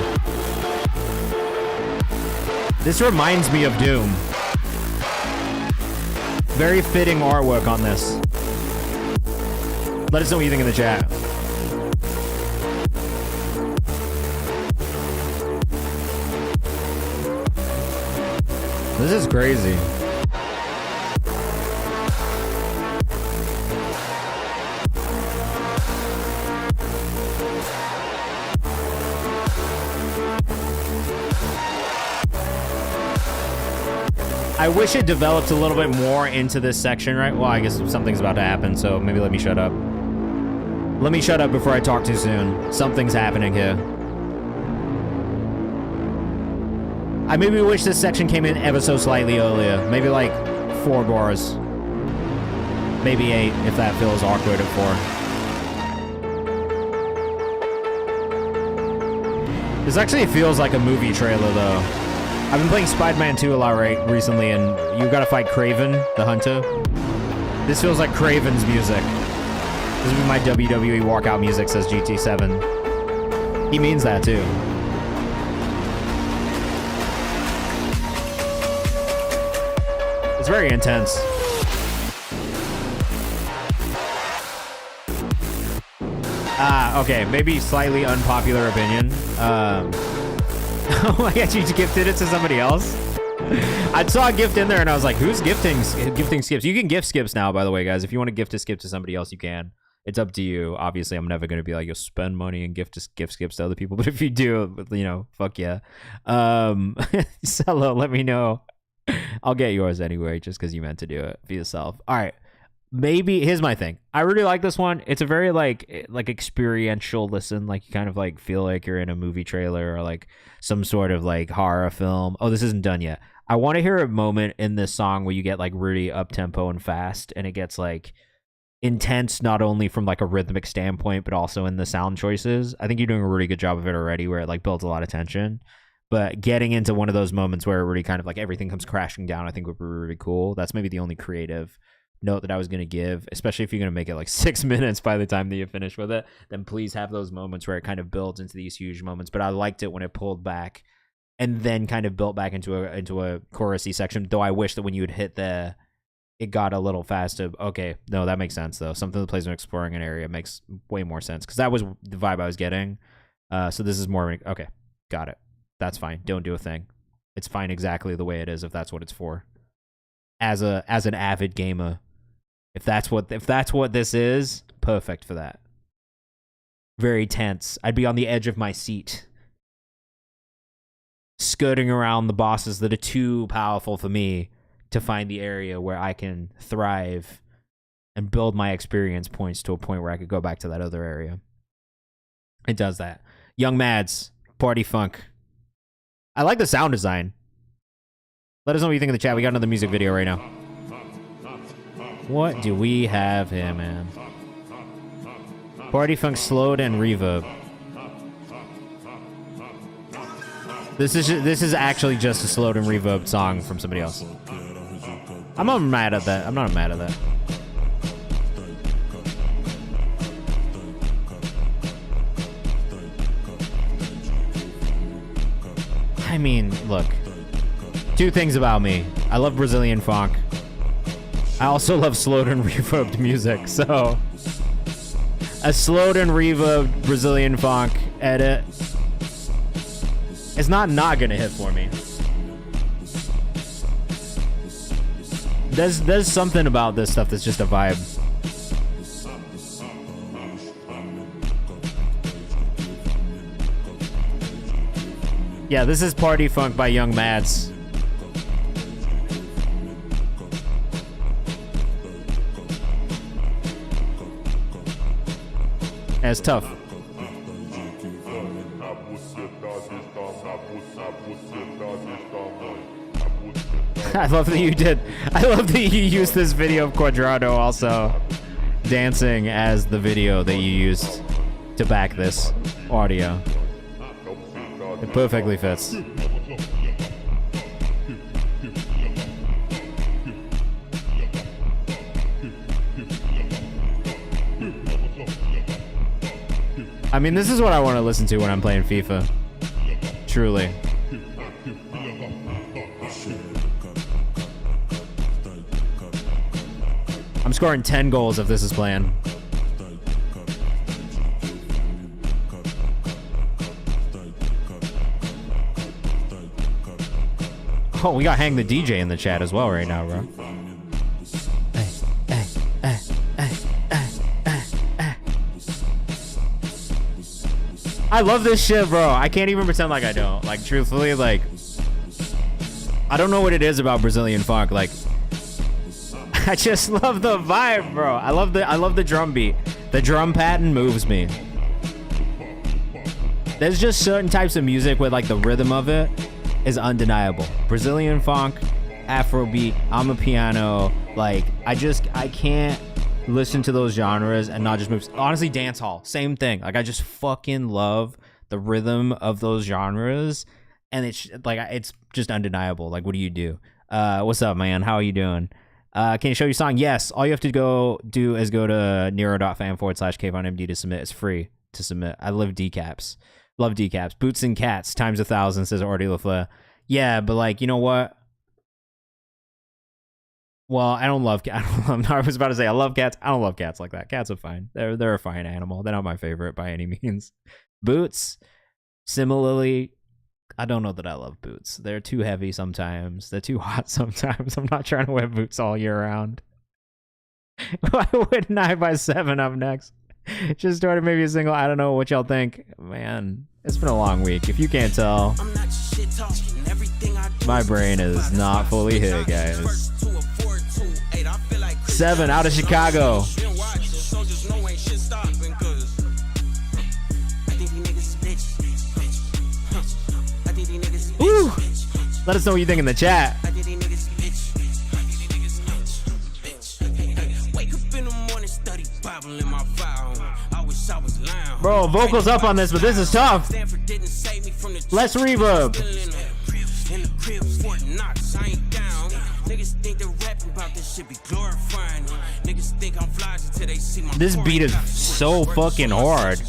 This reminds me of Doom. Very fitting artwork on this. Let us know what you think in the chat. This is crazy. I wish it developed a little bit more into this section, right? Well, I guess something's about to happen, so maybe let me shut up. Let me shut up before I talk too soon. Something's happening here. I maybe wish this section came in ever so slightly earlier. Maybe like 4 bars. Maybe 8 if that feels awkward at 4. This actually feels like a movie trailer though. I've been playing Spider-Man 2 a lot recently, and you gotta fight Kraven, the hunter. This feels like Kraven's music. This would be my WWE walkout music, says GT7. He means that too. It's very intense. Okay, maybe slightly unpopular opinion. Oh my god, you gifted it to somebody else? I saw a gift in there and I was like, who's gifting skips? You can gift skips now, by the way, guys. If you want to gift a skip to somebody else, you can. It's up to you. Obviously, I'm never going to be like, you'll spend money and gift skips to other people. But if you do, you know, fuck yeah. Cello, let me know I'll get yours anyway, just because you meant to do it for yourself. All right. Maybe here's my thing. I really like this one. It's a very like experiential listen. Like you kind of like feel like you're in a movie trailer or like some sort of like horror film. Oh, this isn't done yet. I want to hear a moment in this song where you get like really up tempo and fast, and it gets like intense, not only from like a rhythmic standpoint, but also in the sound choices. I think you're doing a really good job of it already, where it like builds a lot of tension. But getting into one of those moments where it really kind of like everything comes crashing down, I think would be really cool. That's maybe the only creative note that I was going to give, especially if you're going to make it like 6 minutes by the time that you finish with it, then please have those moments where it kind of builds into these huge moments. But I liked it when it pulled back and then kind of built back into a chorusy section, though I wish that when you would hit it got a little faster. Okay, no, that makes sense though. Something that plays when exploring an area makes way more sense, because that was the vibe I was getting. So this is more, okay, got it. That's fine. Don't do a thing. It's fine exactly the way it is if that's what it's for. As an avid gamer, if that's what this is, perfect for that. Very tense. I'd be on the edge of my seat, skirting around the bosses that are too powerful for me to find the area where I can thrive and build my experience points to a point where I could go back to that other area. It does that. Young Mads, Party Funk. I like the sound design. Let us know what you think in the chat. We got another music video right now. What do we have here, man? Party Funk slowed and reverb. This is actually just a slowed and reverb song from somebody else. I'm not mad at that. I'm not mad at that. I mean, look. Two things about me. I love Brazilian funk. I also love slowed and reverbed music, so a slowed and reverbed Brazilian funk edit is not gonna hit for me. There's something about this stuff that's just a vibe. Yeah, this is Party Funk by Young Mads. Yeah, it's tough. I love that you did. I love that you used this video of Quadrado also dancing as the video that you used to back this audio. It perfectly fits. I mean, this is what I want to listen to when I'm playing FIFA. Truly. I'm scoring 10 goals if this is playing. Oh, we got Hang the DJ in the chat as well right now, bro. I love this shit, bro. I can't even pretend like I don't. Like, truthfully, like, I don't know what it is about Brazilian funk. Like, I just love the vibe, bro. I love the drum beat. The drum pattern moves me. There's just certain types of music where like the rhythm of it is undeniable. Brazilian funk, Afrobeat, Amapiano, like I can't listen to those genres and not just move. Honestly, dance hall, same thing. Like I just fucking love the rhythm of those genres, and it's like it's just undeniable. Like, what do you do? What's up, man? How are you doing? Can you show your song? Yes. All you have to go do is go to nero.fan /KayvanMD to submit. It's free to submit. I love decaps. Love decaps. Boots and cats times 1,000, says Artie LaFleur. Yeah, but like, you know what? Well, I don't love cats. I was about to say I love cats. I don't love cats like that. Cats are fine. They're a fine animal. They're not my favorite by any means. Boots, similarly, I don't know that I love boots. They're too heavy sometimes. They're too hot sometimes. I'm not trying to wear boots all year round. Why wouldn't I buy 7 up next? Just started maybe a single. I don't know what y'all think. Man, it's been a long week. If you can't tell. I'm not shit talking. Everything I do My brain is not fully hit, guys. 7 out of Chicago. Woo! Let us know what you think in the chat. Bro, vocals up on this, but this is tough. Less reverb. This beat is so fucking hard.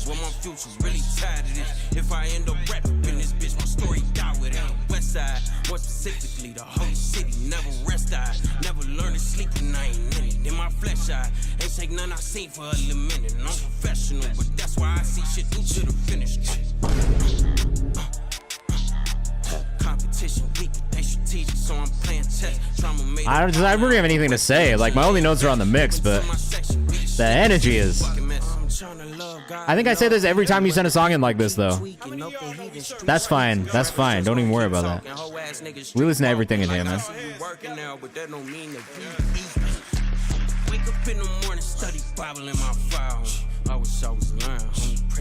If I end up rapping this bitch, my story die with it. West side, more specifically, the whole city never rest. I never learned to sleep and I ain't in it. In my flesh, I ain't take none I seen for a little minute. I'm professional, but that's why I see shit through to the finish. Competition weak, they strategic, so I'm playing chess. I don't really have anything to say. Like, my only notes are on the mix, but the energy is. I think I say this every time you send a song in like this, though. That's fine. That's fine. Don't even worry about that. We listen to everything in here, man.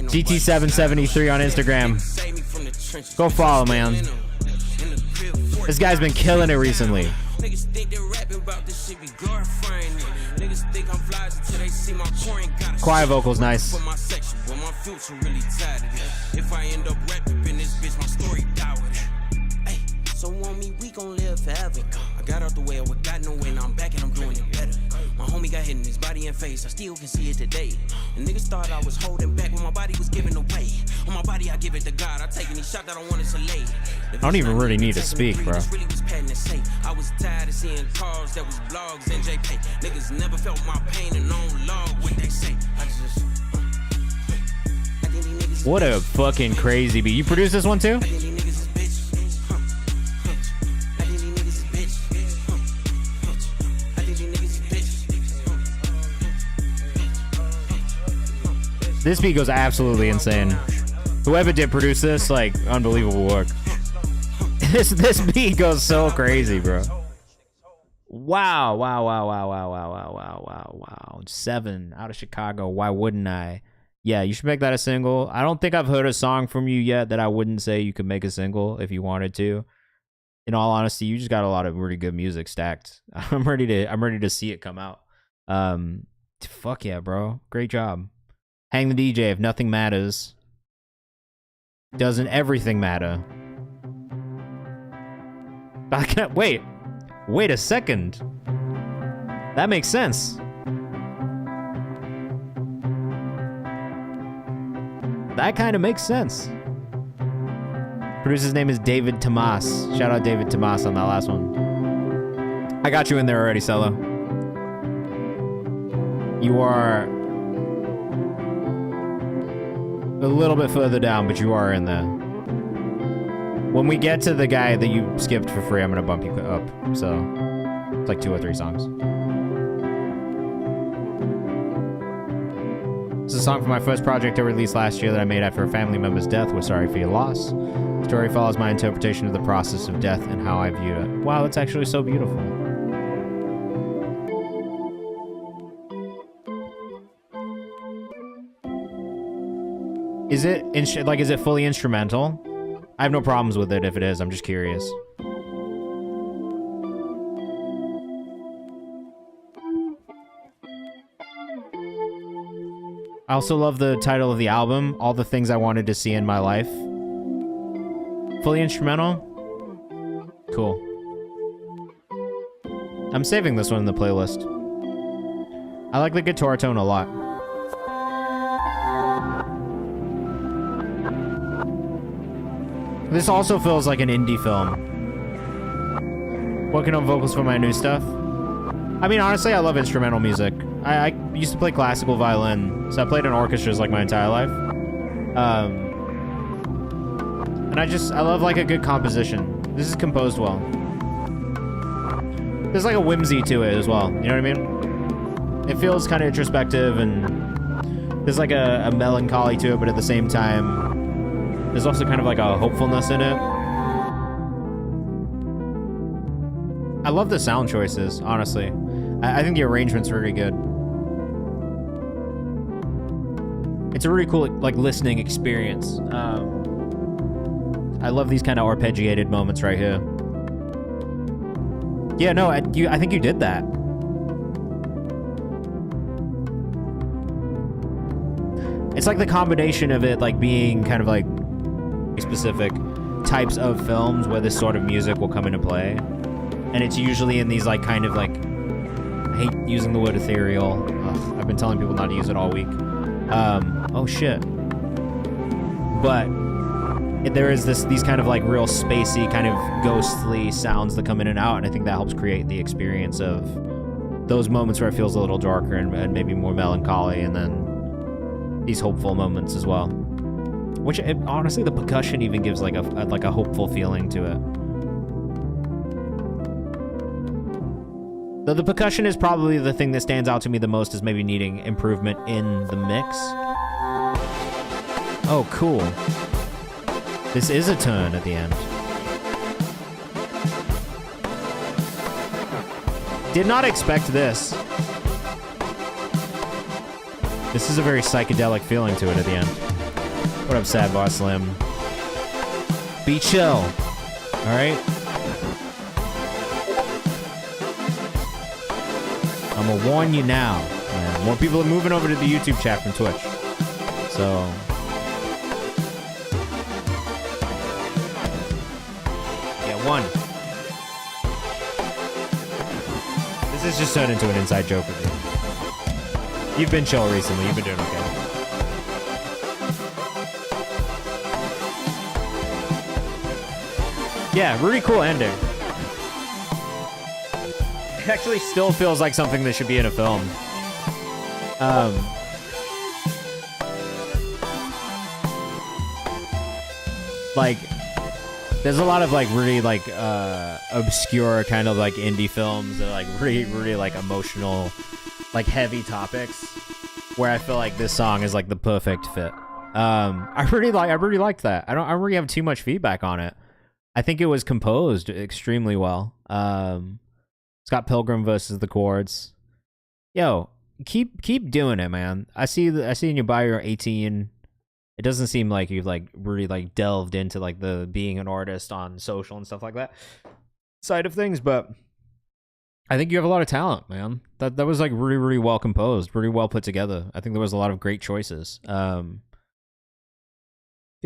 GT773 on Instagram. Go follow, man. This guy's been killing it recently. Choir vocals, nice. If I end up rapping this bitch, my story die with it. Hey, so on me, we gon' live forever. I got out the way, I got no way, now I'm back and I'm doing it better. My homie got hit in his body and face, I still can see it today. And niggas thought I was holding back when my body was giving away. On my body, I give it to God. I take any shot that I wanted to lay. I don't even really need to speak, bro. I was tired of seeing cars that was blogs and JP. Niggas never felt my pain and on log what they say. What a fucking crazy beat. You produced this one too? This beat goes absolutely insane. Whoever did produce this, like, unbelievable work. This beat goes so crazy, bro. Wow. 7 out of Chicago. Why wouldn't I? Yeah, you should make that a single. I don't think I've heard a song from you yet that I wouldn't say you could make a single if you wanted to. In all honesty, you just got a lot of really good music stacked. I'm ready to see it come out. Fuck yeah, bro. Great job. Hang the DJ if nothing matters. Doesn't everything matter? Wait a second. That makes sense. That kind of makes sense. Producer's name is David Tomas. Shout out David Tomas on that last one. I got you in there already, Cello. You are a little bit further down, but you are in there. When we get to the guy that you skipped for free, I'm going to bump you up. So, it's like 2 or 3 songs. This is a song from my first project I released last year that I made after a family member's death. We're sorry for your loss. The story follows my interpretation of the process of death and how I view it. Wow, that's actually so beautiful. Is it fully instrumental? I have no problems with it if it is. I'm just curious. I also love the title of the album, All the Things I Wanted to See in My Life. Fully instrumental? Cool. I'm saving this one in the playlist. I like the guitar tone a lot. This also feels like an indie film. Working on vocals for my new stuff. I mean, honestly, I love instrumental music. I used to play classical violin, so I played in orchestras like my entire life. And I love like a good composition. This is composed well. There's like a whimsy to it as well, you know what I mean? It feels kind of introspective and there's like a melancholy to it, but at the same time, there's also kind of like a hopefulness in it. I love the sound choices, honestly. I think the arrangement's really good. It's a really cool, like, listening experience. I love these kind of arpeggiated moments right here. Yeah, no, I think you did that. It's like the combination of it, like, being kind of like specific types of films where this sort of music will come into play. And it's usually in these, like, kind of like, I hate using the word ethereal. Ugh, I've been telling people not to use it all week. Oh shit. But there is these kind of like real spacey, kind of ghostly sounds that come in and out, and I think that helps create the experience of those moments where it feels a little darker and maybe more melancholy, and then these hopeful moments as well. Which, honestly, the percussion even gives like a hopeful feeling to it. Though the percussion is probably the thing that stands out to me the most as maybe needing improvement in the mix. Oh, cool. This is a turn at the end. Did not expect this. This is a very psychedelic feeling to it at the end. What up, Sad Boss Slim? Be chill. Alright? I'm gonna warn you now. Man. More people are moving over to the YouTube chat from Twitch. So... one. This has just turned into an inside joke with you. You've been chill recently. You've been doing okay. Yeah, really cool ending. It actually still feels like something that should be in a film. Like... There's a lot of like really like obscure kind of like indie films that are like really like emotional, like heavy topics, where I feel like this song is like the perfect fit. I really liked that. I don't really have too much feedback on it. I think it was composed extremely well. Scott Pilgrim versus the Chords. Yo, keep doing it, man. I see in your bio you're 18. It doesn't seem like you've like really like delved into like the being an artist on social and stuff like that side of things, but I think you have a lot of talent, man. That was like really well composed, really well put together. I think there was a lot of great choices. Good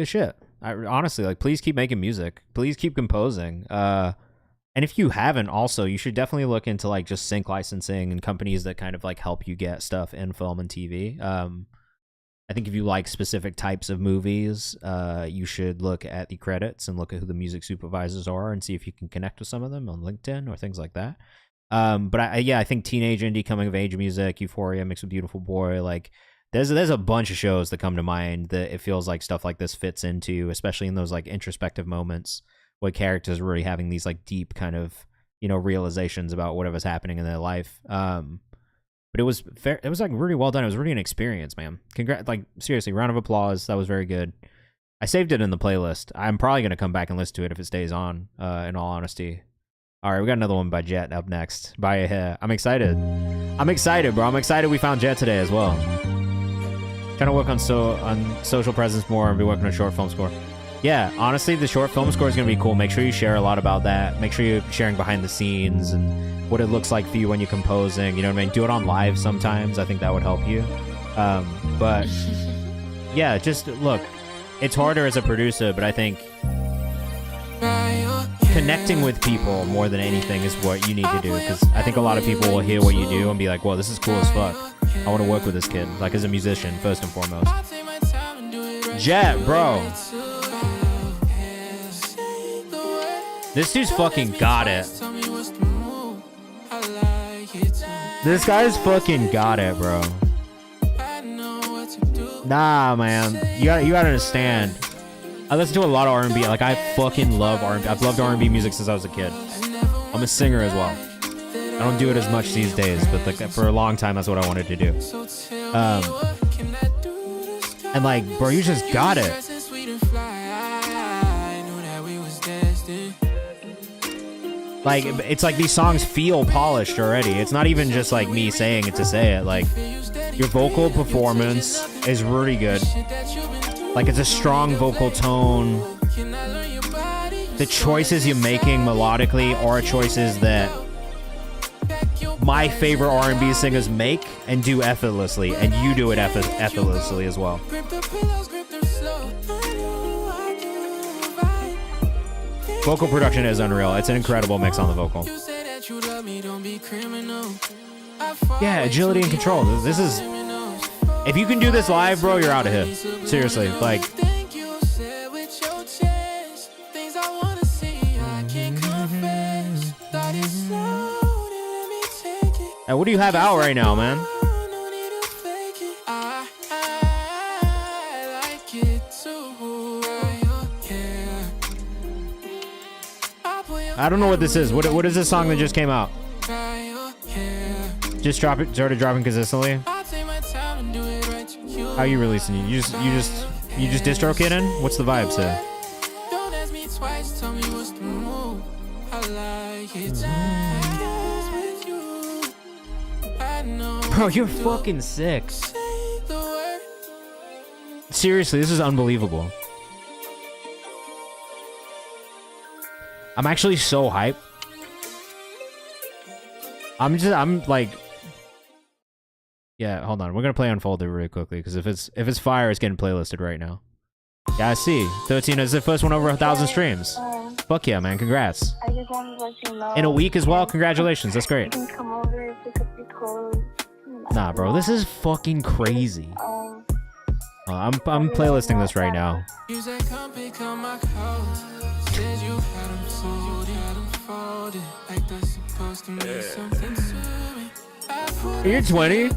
shit. Honestly, like, please keep making music. Please keep composing. And if you haven't, also, you should definitely look into like just sync licensing and companies that kind of like help you get stuff in film and TV. I think if you like specific types of movies, you should look at the credits and look at who the music supervisors are and see if you can connect with some of them on LinkedIn or things like that. But I think teenage indie coming of age music, Euphoria mixed with Beautiful Boy, like there's a bunch of shows that come to mind that it feels like stuff like this fits into, especially in those like introspective moments where characters are really having these like deep kind of, realizations about whatever's happening in their life. But it was fair. It was like really well done. It was really an experience, man. Like seriously, round of applause. That was very good. I saved it in the playlist. I'm probably gonna come back and listen to it if it stays on. In all honesty. All right, we got another one by Jet up next. By a hair. I'm excited. I'm excited, bro. I'm excited we found Jet today as well. Trying to work on social presence more and be working on short film score. Yeah, honestly, the short film score is going to be cool. Make sure you share a lot about that. Make sure you're sharing behind the scenes and what it looks like for you when you're composing. You know what I mean? Do it on live sometimes. I think that would help you. But yeah, just look, it's harder as a producer, but I think connecting with people more than anything is what you need to do. Because I think a lot of people will hear what you do and be like, whoa, this is cool as fuck. I want to work with this kid, like as a musician, first and foremost. Jet, bro. This dude's fucking got it. This guy's fucking got it, bro. Nah, man. You gotta understand. I listen to a lot of R&B. Like, I fucking love R&B. I've loved R&B music since I was a kid. I'm a singer as well. I don't do it as much these days, but like for a long time, that's what I wanted to do. And like, bro, you just got Like, it's like these songs feel polished already. It's not even just like me saying it to say it. Like, your vocal performance is really good. Like, it's a strong vocal tone. The choices you're making melodically are choices that my favorite R&B singers make and do effortlessly, and you do it effortlessly as well. Vocal production is unreal. It's an incredible mix on the vocal. Yeah, agility and control. This is... If you can do this live, bro, you're out of here. Seriously, like... Hey, what do you have out right now, man? I don't know what this is. What is this song that just came out? Just started dropping consistently. How are you releasing it? You just distro kidding? What's the vibes here? Bro, you're fucking sick. Seriously, this is unbelievable. I'm actually so hyped. I'm like, yeah, hold on. We're gonna play Unfolded really quickly, because if it's fire, it's getting playlisted right now. Yeah, I see. 13 is the first one over 1,000 streams. Fuck yeah, man. Congrats. I just wanted to let you know. In a week as well? Congratulations. That's great. You can come over, pick up your clothes. Nah, bro. This is fucking crazy. I'm playlisting this right now. You're 20?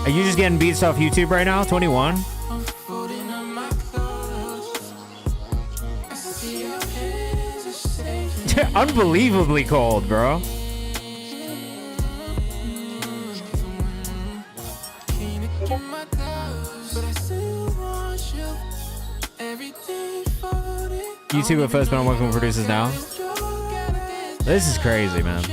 Are you just getting beats off YouTube right now? 21? Unbelievably cold, bro. YouTube at first, but I'm working with producers now. This is crazy, man.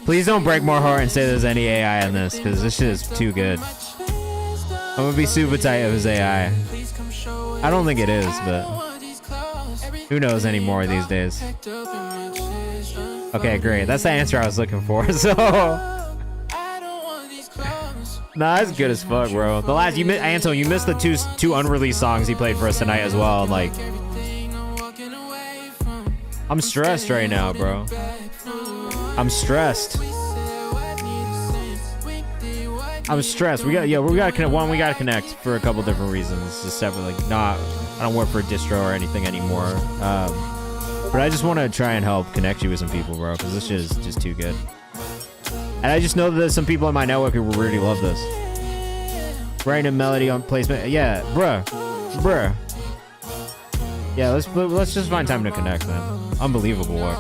Please don't break my heart and say there's any AI in this, because this shit is too good. I'm gonna be super tight if it's AI. I don't think it is, but who knows anymore these days. Okay, great. That's the answer I was looking for. So, nah, that's good as fuck, bro. The last Anton, you missed the two unreleased songs he played for us tonight as well. Like, I'm stressed right now, bro. I'm stressed. I'm stressed. We gotta connect for a couple different reasons. Just separately, I don't work for a distro or anything anymore. But I just want to try and help connect you with some people, bro, because this shit is just too good. And I just know that there's some people in my network who really love this. Writing a melody on placement, yeah, bruh. Yeah, let's just find time to connect, man. Unbelievable work.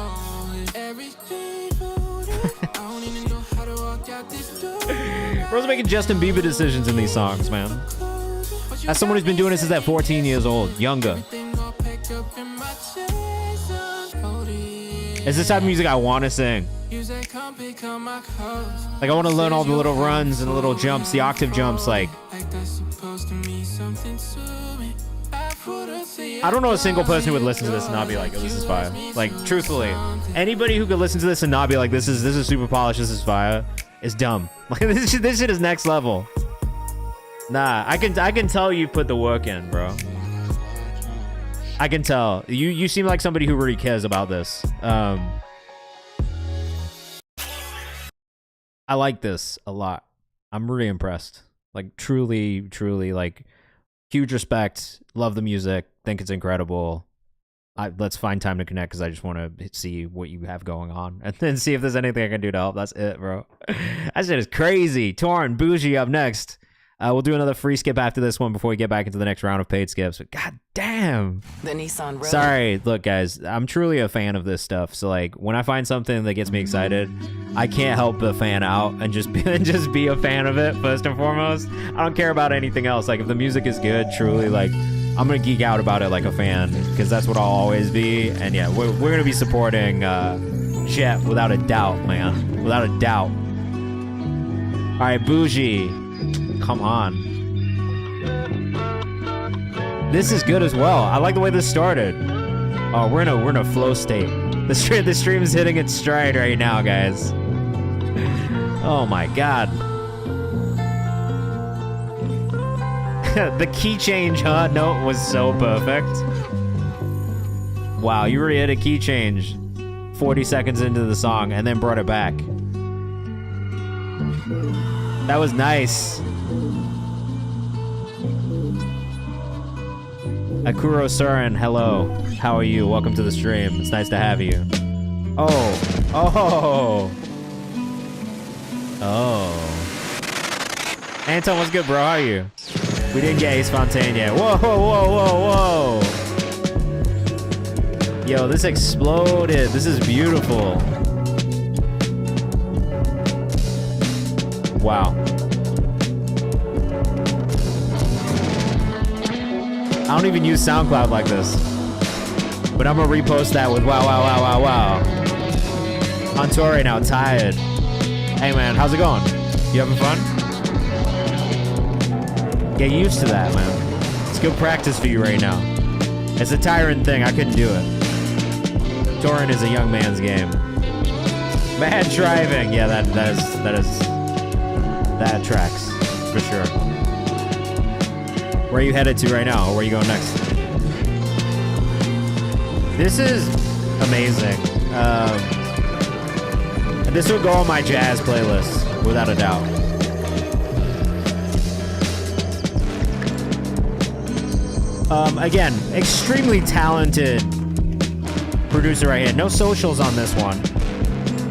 Bro's making Justin Bieber decisions in these songs, man. As someone who's been doing this since at 14 years old, younger. It's this type of music I want to sing. Like, I want to learn all the little runs and the little jumps, the octave jumps, like. I don't know a single person who would listen to this and not be like, oh, this is fire. Like, truthfully, anybody who could listen to this and not be like, this is super polished, this is fire, is dumb. Like, this shit is next level. Nah, I can tell you put the work in, bro. I can tell. You seem like somebody who really cares about this. I like this a lot. I'm really impressed. Like, truly, like, huge respect. Love the music. Think it's incredible. Let's find time to connect, because I just want to see what you have going on and then see if there's anything I can do to help. That's it, bro. That shit is crazy. Torn, Bougie up next. We'll do another free skip after this one before we get back into the next round of paid skips. But god damn. The Nissan Rogue. Sorry, look guys, I'm truly a fan of this stuff. So like when I find something that gets me excited, I can't help but fan out and just be a fan of it first and foremost. I don't care about anything else. Like if the music is good, truly, like I'm gonna geek out about it like a fan because that's what I'll always be. And yeah, we're gonna be supporting Jet without a doubt, man, without a doubt. All right, Bougie. Come on. This is good as well. I like the way this started. Oh, we're in a flow state. The stream is hitting its stride right now, guys. Oh my god. The key change, huh? Note was so perfect. Wow, you already hit a key change 40 seconds into the song and then brought it back. That was nice. Akuro Surin, hello. How are you? Welcome to the stream. It's nice to have you. Oh. Anton, what's good, bro? How are you? We didn't get Ace Fontaine yet. Whoa. Yo, this exploded. This is beautiful. Wow. I don't even use SoundCloud like this. But I'm gonna repost that with wow. On tour right now, tired. Hey man, how's it going? You having fun? Get used to that, man. It's good practice for you right now. It's a tiring thing, I couldn't do it. Touring is a young man's game. Bad driving, yeah, that tracks, for sure. Where are you headed to right now? Or where are you going next? This is amazing. This will go on my jazz playlist, without a doubt. Again, extremely talented producer right here. No socials on this one.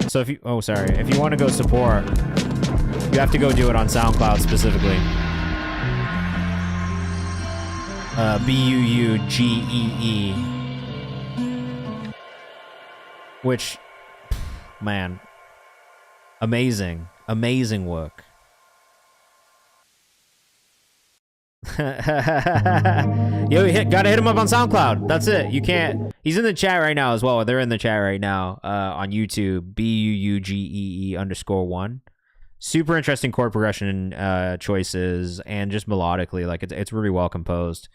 So if you, if you want to go support, you have to go do it on SoundCloud specifically. BUUGEE. Which, man, amazing work. Yo, gotta hit him up on SoundCloud. That's it. You can't. He's in the chat right now as well. They're in the chat right now on YouTube. BUUGEE_1. Super interesting chord progression choices and just melodically, like it's really well composed.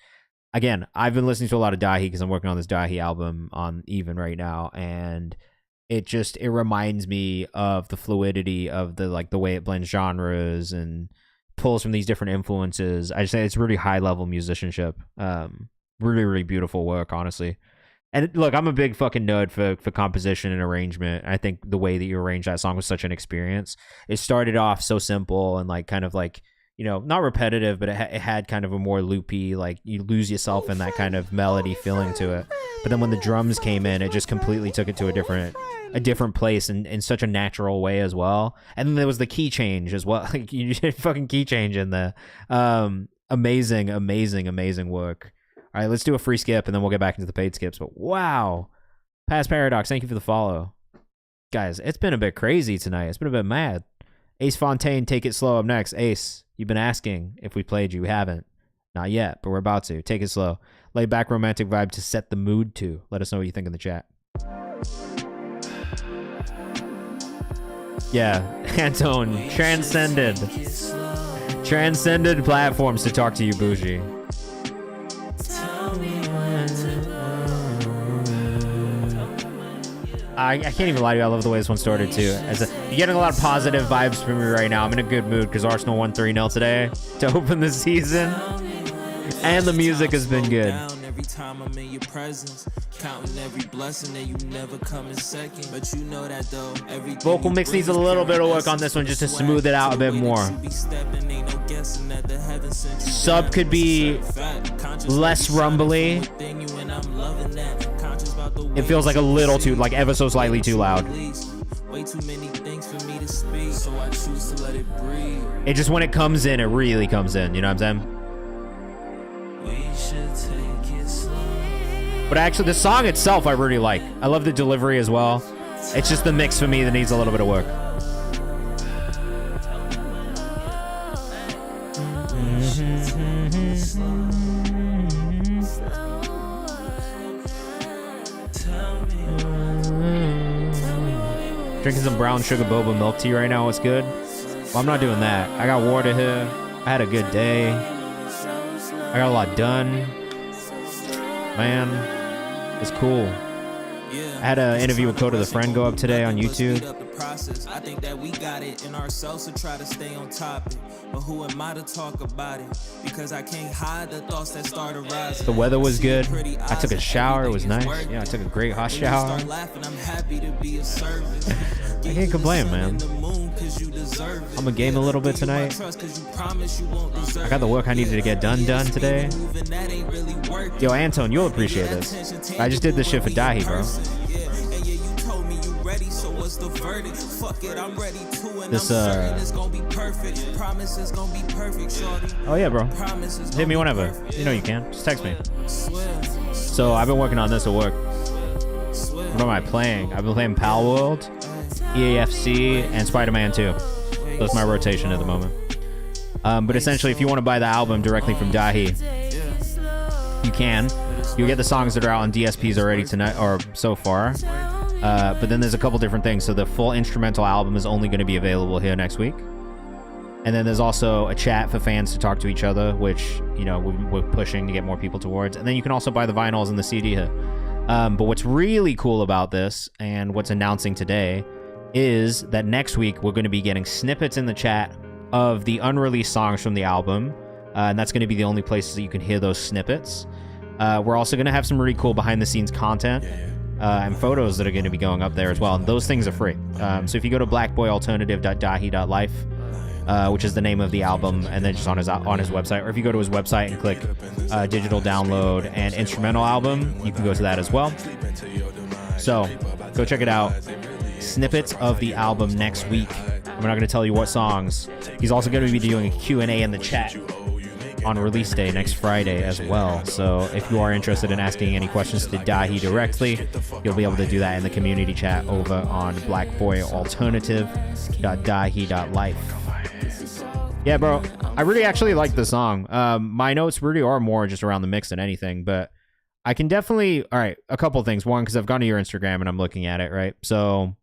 Again, I've been listening to a lot of Dahi because I'm working on this Dahi album on Even right now, and it reminds me of the fluidity of the way it blends genres and pulls from these different influences. I just say it's really high level musicianship. Really beautiful work, honestly. And look, I'm a big fucking nerd for composition and arrangement. I think the way that you arranged that song was such an experience. It started off so simple and not repetitive, but it had kind of a more loopy, like you lose yourself in that kind of melody feeling to it. But then when the drums came in, it just completely took it to a different place in such a natural way as well. And then there was the key change as well. Like you did fucking key change in there. Amazing work. All right, let's do a free skip and then we'll get back into the paid skips. But wow, Past Paradox, thank you for the follow. Guys, it's been a bit crazy tonight. It's been a bit mad. Ace Fontaine, Take It Slow up next. Ace, you've been asking if we played you. We haven't. Not yet, but we're about to. Take it slow. Laid back romantic vibe to set the mood to. Let us know what you think in the chat. Yeah, Antone, transcended platforms to talk to you, Bougie. I can't even lie to you. I love the way this one started too. You're getting a lot of positive vibes from me right now. I'm in a good mood because Arsenal won 3-0 today to open the season, and the music has been good. Every time I'm in your presence, counting every blessing that you never come in second. But you know that though. Vocal mix needs a little bit of work on this one just to smooth it out a bit more. Sub could be less rumbly. It feels like a little too, like ever so slightly too loud. Way too many things for me to speak, so I choose to let it breathe. It just, when it comes in, it really comes in. You know what I'm saying? But actually, the song itself I really like. I love the delivery as well. It's just the mix for me that needs a little bit of work. Drinking some brown sugar boba milk tea right now. What's good? Well, I'm not doing that. I got water here. I had a good day. I got a lot done. Man, it's cool. I had an interview with Coda the Friend go up today on YouTube. I think that we got it in ourselves to try to stay on topic. But who am I to talk about it? Because I can't hide the thoughts that start arising. The weather was good. I took a shower. It was nice. Yeah, I took a great hot shower. I can't complain, man. I'm gonna game a little bit tonight. I got the work I needed to get done today. Yo, Anton, you'll appreciate this. I just did this shit for Dahi, bro. This oh yeah, bro. Hit me whenever. You know you can. Just text me. So I've been working on this at work. What am I playing? I've been playing Pal World, EAFC, and Spider-Man 2. That's my rotation at the moment. But essentially, if you want to buy the album directly from Dahi, you can. You'll get the songs that are out on DSPs already tonight, or so far. But then there's a couple different things. So the full instrumental album is only going to be available here next week. And then there's also a chat for fans to talk to each other, which, you know, we're pushing to get more people towards. And then you can also buy the vinyls and the CD here. But what's really cool about this, and what's announcing today, is that next week we're going to be getting snippets in the chat of the unreleased songs from the album. And that's going to be the only places that you can hear those snippets. We're also going to have some really cool behind-the-scenes content. And photos that are going to be going up there as well. And those things are free. So if you go to blackboyalternative.dahi.life, which is the name of the album, and then just on his website, or if you go to his website and click digital download and instrumental album, you can go to that as well. So go check it out. Snippets of the album next week. We're not going to tell you what songs. He's also going to be doing a Q&A in the chat on release day next Friday as well. So if you are interested in asking any questions to Dahi directly, you'll be able to do that in the community chat over on blackboyalternative.dahi.life. Yeah, bro, I really actually like the song. My notes really are more just around the mix than anything, but I can definitely, all right, a couple things. One, because I've gone to your Instagram and I'm looking at it, right? So,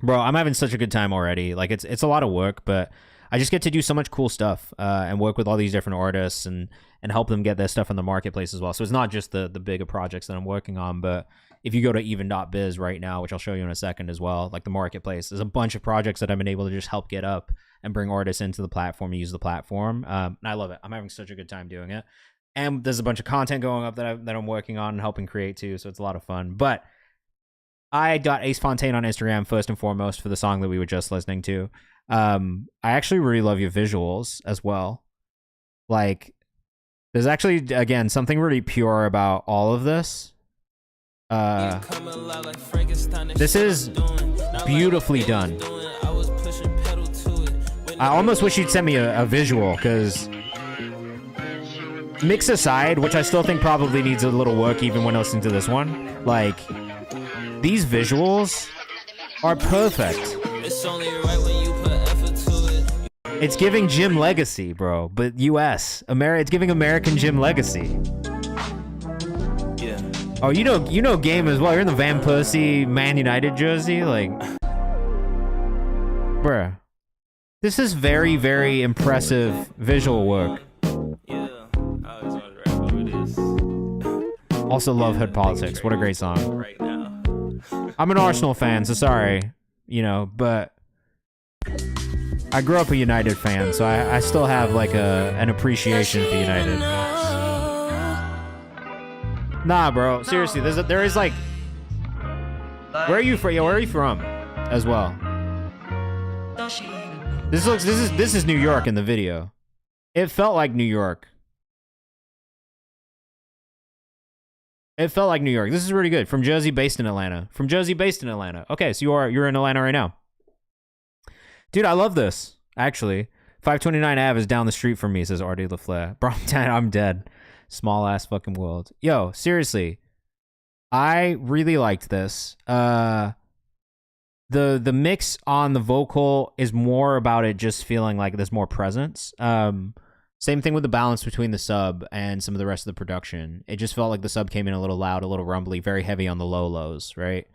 bro, I'm having such a good time already. Like, it's a lot of work, but I just get to do so much cool stuff and work with all these different artists and help them get their stuff in the marketplace as well. So it's not just the bigger projects that I'm working on, but if you go to even.biz right now, which I'll show you in a second as well, like the marketplace, there's a bunch of projects that I've been able to just help get up and bring artists into the platform and use the platform. And I love it. I'm having such a good time doing it. And there's a bunch of content going up that I'm working on and helping create too, so it's a lot of fun. But I got Ace Fontaine on Instagram first and foremost for the song that we were just listening to. I actually really love your visuals as well. Like, there's actually, again, something really pure about all of this. This is beautifully done. I almost wish you'd send me a visual, because mix aside, which I still think probably needs a little work even when listening to this one, like, these visuals are perfect. It's only right when you put effort to it. It's giving Jim Legacy, bro, but US. It's giving American Jim Legacy. Yeah. Oh, you know game as well. You're in the Van Persie Man United jersey, like, bruh. This is very, very impressive visual work. Yeah, I always wanted to rap over this. Also love Hood Politics. What a great song. Right now. I'm an Arsenal fan, so sorry, but I grew up a United fan, so I still have like an appreciation for United. Nah, bro, seriously, there is like, where are you from? Where are you from, as well? This is New York in the video. It felt like New York. It felt like New York. This is really good. From Jersey, based in Atlanta. Okay, so you're in Atlanta right now. Dude, I love this. Actually, 529 Ave is down the street from me, says Artie LaFleur. Bro, I'm dead. Small ass fucking world. Yo, seriously. I really liked this. The mix on the vocal is more about it just feeling like there's more presence. Same thing with the balance between the sub and some of the rest of the production. It just felt like the sub came in a little loud, a little rumbly, very heavy on the low lows, right?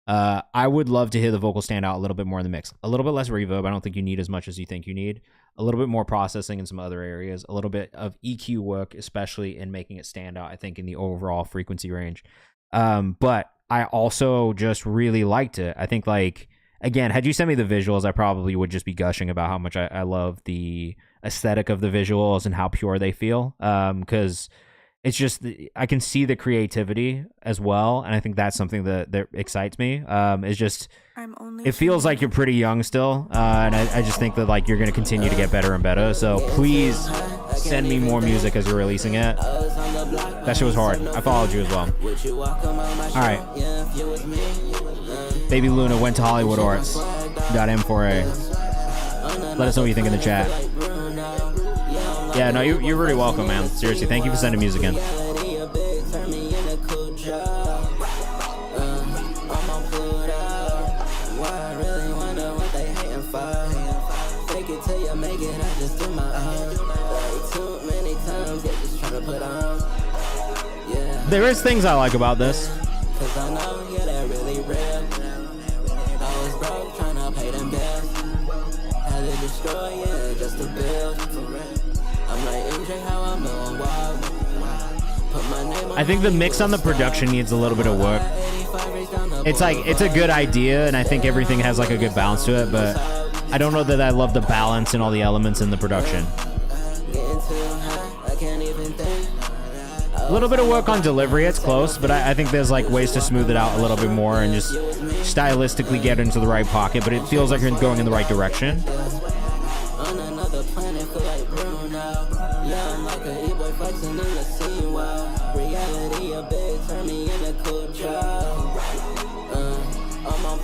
I would love to hear the vocal stand out a little bit more in the mix. A little bit less reverb. I don't think you need as much as you think you need. A little bit more processing in some other areas. A little bit of EQ work, especially in making it stand out, I think, in the overall frequency range. But I also just really liked it. I think, like, again, had you sent me the visuals, I probably would just be gushing about how much I love the aesthetic of the visuals and how pure they feel. Because it's just, I can see the creativity as well, and I think that's something that excites me. It's just, it feels like you're pretty young still, and I just think that, like, you're going to continue to get better and better. So please send me more music as you're releasing it. That shit was hard. I followed you as well. All right. Baby Luna went to Hollywood Arts. Got M4A. Let us know what you think in the chat. Yeah, no, you're really welcome, man. Seriously, thank you for sending music in. There is things I like about this. I think the mix on the production needs a little bit of work. It's like, it's a good idea, and I think everything has like a good balance to it, but I don't know that I love the balance and all the elements in the production. A little bit of work on delivery, it's close, but I think there's like ways to smooth it out a little bit more and just stylistically get into the right pocket, but it feels like you're going in the right direction.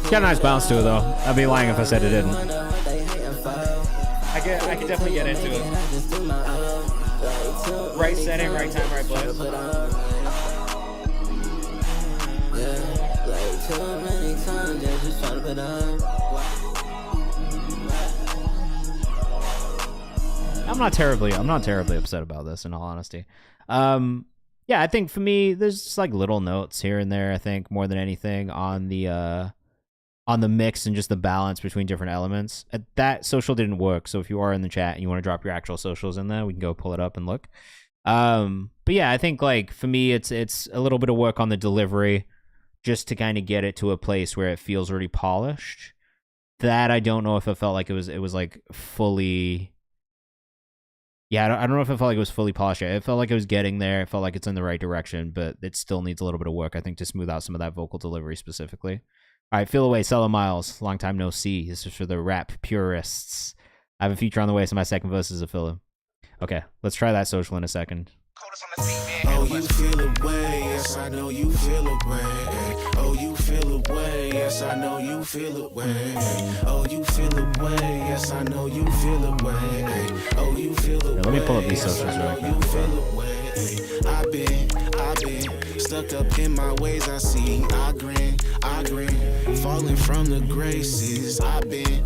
It's got a nice bounce to it though. I'd be lying if I said it didn't. I could definitely get into it. Right setting, right time, right place. I'm not terribly upset about this, in all honesty. Yeah, I think for me, there's just like little notes here and there, I think, more than anything on the mix and just the balance between different elements. That social didn't work, so if you are in the chat and you want to drop your actual socials in there, we can go pull it up and look. But yeah, I think like for me, it's a little bit of work on the delivery just to kind of get it to a place where it feels really polished. That I don't know if it felt like it was like fully. Yeah, I don't know if it felt like it was fully polished yet. It felt like it was getting there. It felt like it's in the right direction, but it still needs a little bit of work, I think, to smooth out some of that vocal delivery specifically. All right, Feel Away, Sella Miles. Long time no see. This is for the rap purists. I have a feature on the way, so my second verse is a filler. Okay, let's try that social in a second. Oh, you feel away, yes, I know you feel away. Oh, you feel away, yes, I know you feel away. Oh, you feel away, yes, I know you feel away. Oh, you feel away. Let me pull up these socials real quick. I've been stuck up in my ways, I see. I grin, falling from the graces. I've been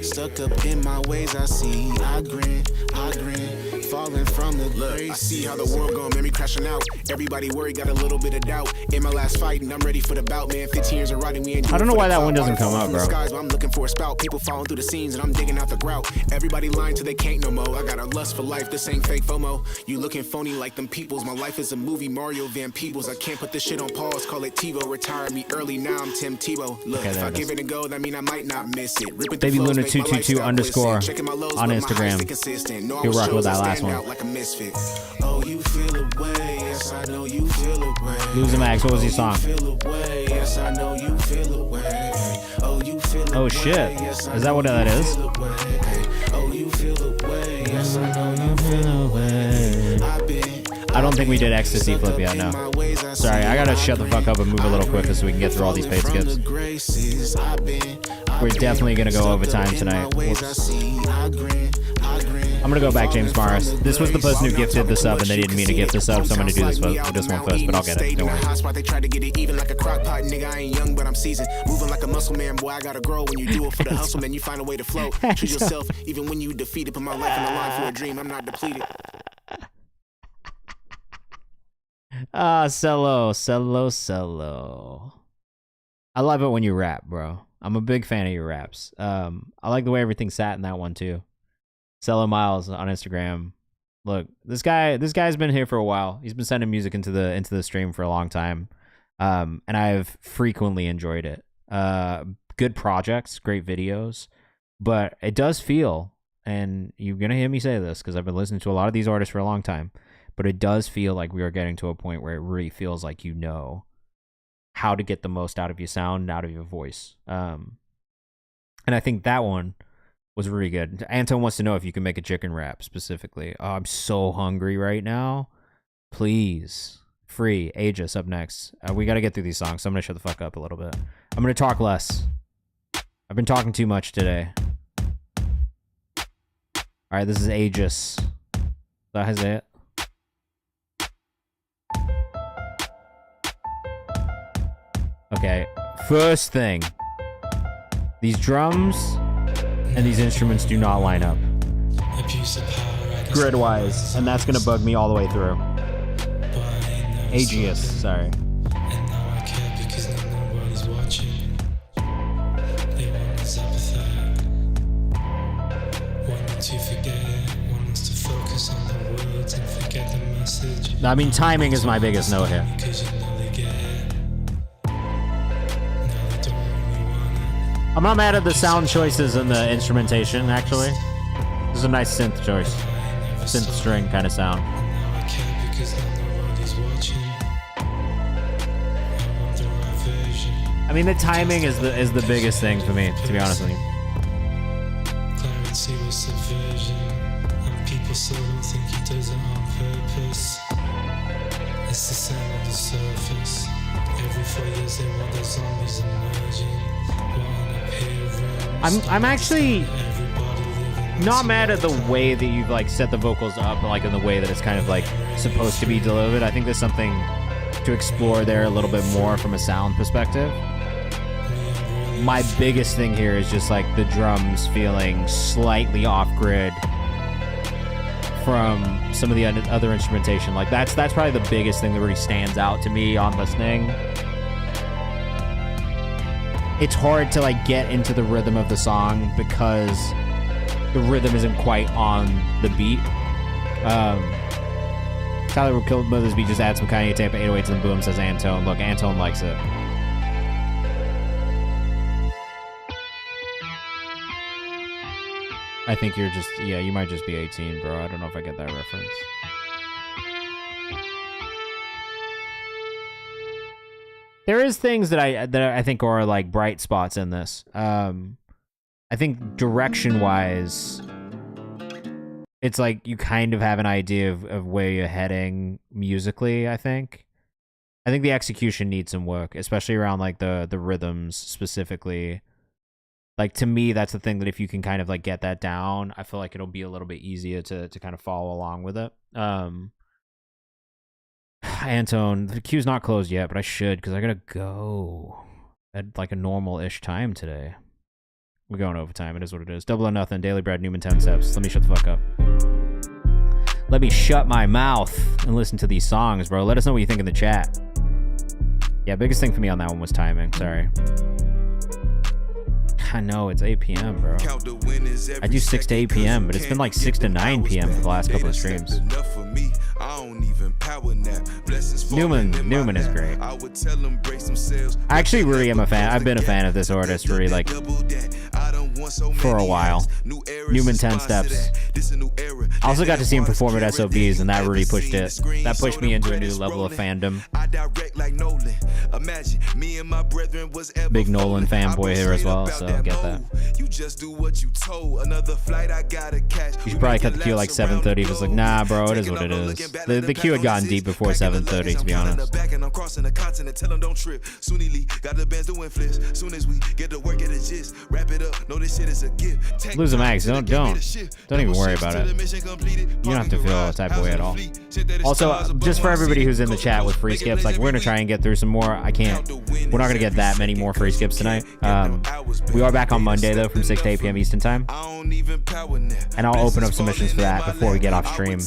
stuck up in my ways, I see. I grin, falling from the graces. I see how the world gon' make me crashing out. Everybody worried, got a little bit of doubt. In my last fight, and I'm ready for the bout, man. 15 years of riding, we ain't. I don't know why that one doesn't come up, bro. Skies, I'm looking for a spout. People falling through the scenes, and I'm digging out the grout. Everybody lying till they can't no more. I got a lust for life, this ain't fake FOMO. You looking phony like them peoples. My life is a movie, Mario Van Peebles. I can't put this shit on pause, call it TiVo. Retire me early, now I'm Tim Tebow. Look, if I give it a go, that mean I might not miss it. Baby Luna 222 underscore on Instagram. You're rocking with that last one. Oh, you feel away, yes, I know you feel away. Losing Max, what was your song? Yes, I know you feel away. Oh, you feel oh shit, is that what that is? Oh, you feel away, yes, I know you feel away. I don't think we did Ecstasy Flip yet, no. Sorry, I gotta shut the fuck up and move a little quicker so we can get through all these paid skips. We're definitely gonna go overtime tonight. I'm gonna go back, James Morris. This was the person who gifted the sub, and they didn't mean to gift the sub, so I'm gonna do this one first, but I'll get it. Don't worry. They tried to get it even like a crock pot, nigga. I ain't young, but I'm seasoned. Moving like a muscle man, boy. I gotta grow. When you do it for the hustle, man, you find a way to float. Choose yourself, even when you defeated. Put my life in the line for a dream. I'm not depleted. Cello. I love it when you rap, bro. I'm a big fan of your raps. I like the way everything sat in that one too. Cello Miles on Instagram. Look, this guy's been here for a while. He's been sending music into the stream for a long time, and I've frequently enjoyed it. Good projects, great videos, but it does feel, and you're gonna hear me say this because I've been listening to a lot of these artists for a long time, but it does feel like we are getting to a point where it really feels like you know how to get the most out of your sound and out of your voice. And I think that one was really good. Anton wants to know if you can make a chicken wrap specifically. Oh, I'm so hungry right now. Please. Free. Aegis up next. We got to get through these songs, so I'm going to shut the fuck up a little bit. I'm going to talk less. I've been talking too much today. All right, this is Aegis. That has it. Okay, first thing. These drums and these instruments do not line up grid-wise, and that's gonna bug me all the way through. Aegis, sorry. I mean, timing is my biggest note here. I'm not mad at the sound choices and the instrumentation, actually. This is a nice synth choice. Synth string kind of sound. I mean, the timing is the biggest thing for me, to be honest with you. Clarity was subversion, and people still don't think he does it on purpose. It's the same on the surface. Every 4 years they want the zombies emerging. I'm actually not mad at the way that you've like set the vocals up, like in the way that it's kind of like supposed to be delivered. I think there's something to explore there a little bit more from a sound perspective. My biggest thing here is just like the drums feeling slightly off grid from some of the other instrumentation. Like that's probably the biggest thing that really stands out to me on listening. It's hard to like get into the rhythm of the song because the rhythm isn't quite on the beat. Tyler will kill this beat, just add some Kanye tape, 808s and boom, says Antone. Look, Antone likes it. I think you're just, yeah, you might just be 18, bro. I don't know if I get that reference. There is things that I think are like bright spots in this. I think direction-wise, it's like you kind of have an idea of where you're heading musically, I think. I think the execution needs some work, especially around like the rhythms specifically. Like to me, that's the thing that if you can kind of like get that down, I feel like it'll be a little bit easier to kind of follow along with it. Antone, the queue's not closed yet, but I should because I gotta go at like a normal-ish time today. We're going overtime. It is what it is. Double or nothing. Daily Bread, Newman 10 steps. Let me shut the fuck up. Let me shut my mouth and listen to these songs, bro. Let us know what you think in the chat. Yeah, biggest thing for me on that one was timing. Sorry. I know, it's 8 p.m., bro. I do 6 to 8 p.m., but it's been like 6 to 9 p.m. for the last couple of streams. Newman is great. I actually really am a fan. I've been a fan of this artist really like for a while. Newman 10 steps. I also got to see him perform at SOBs, and that really pushed it. That pushed me into a new level of fandom. Imagine me and my brethren was ever Big Nolan fanboy here as well, so get that. You just do what you told. Another flight I gotta catch. You should probably cut the queue like 7:30. Just like, nah, bro, it is what it is. The queue had gotten deep before 7:30, to be honest. And I'm crossing the continent, tell them don't trip. Soonly got the bands doing flips. Soon as we get to work at the gist, wrap it up. Know this shit is a gift. Lose a max. Don't even worry about it. You don't have to feel a type of way at all. Also, just for everybody who's in the chat with free skips, like, we're gonna try and get through some more. I can't. We're not gonna get that many more free skips tonight. We are back on Monday though, from 6 to 8 p.m. Eastern time, and I'll open up submissions for that before we get off stream.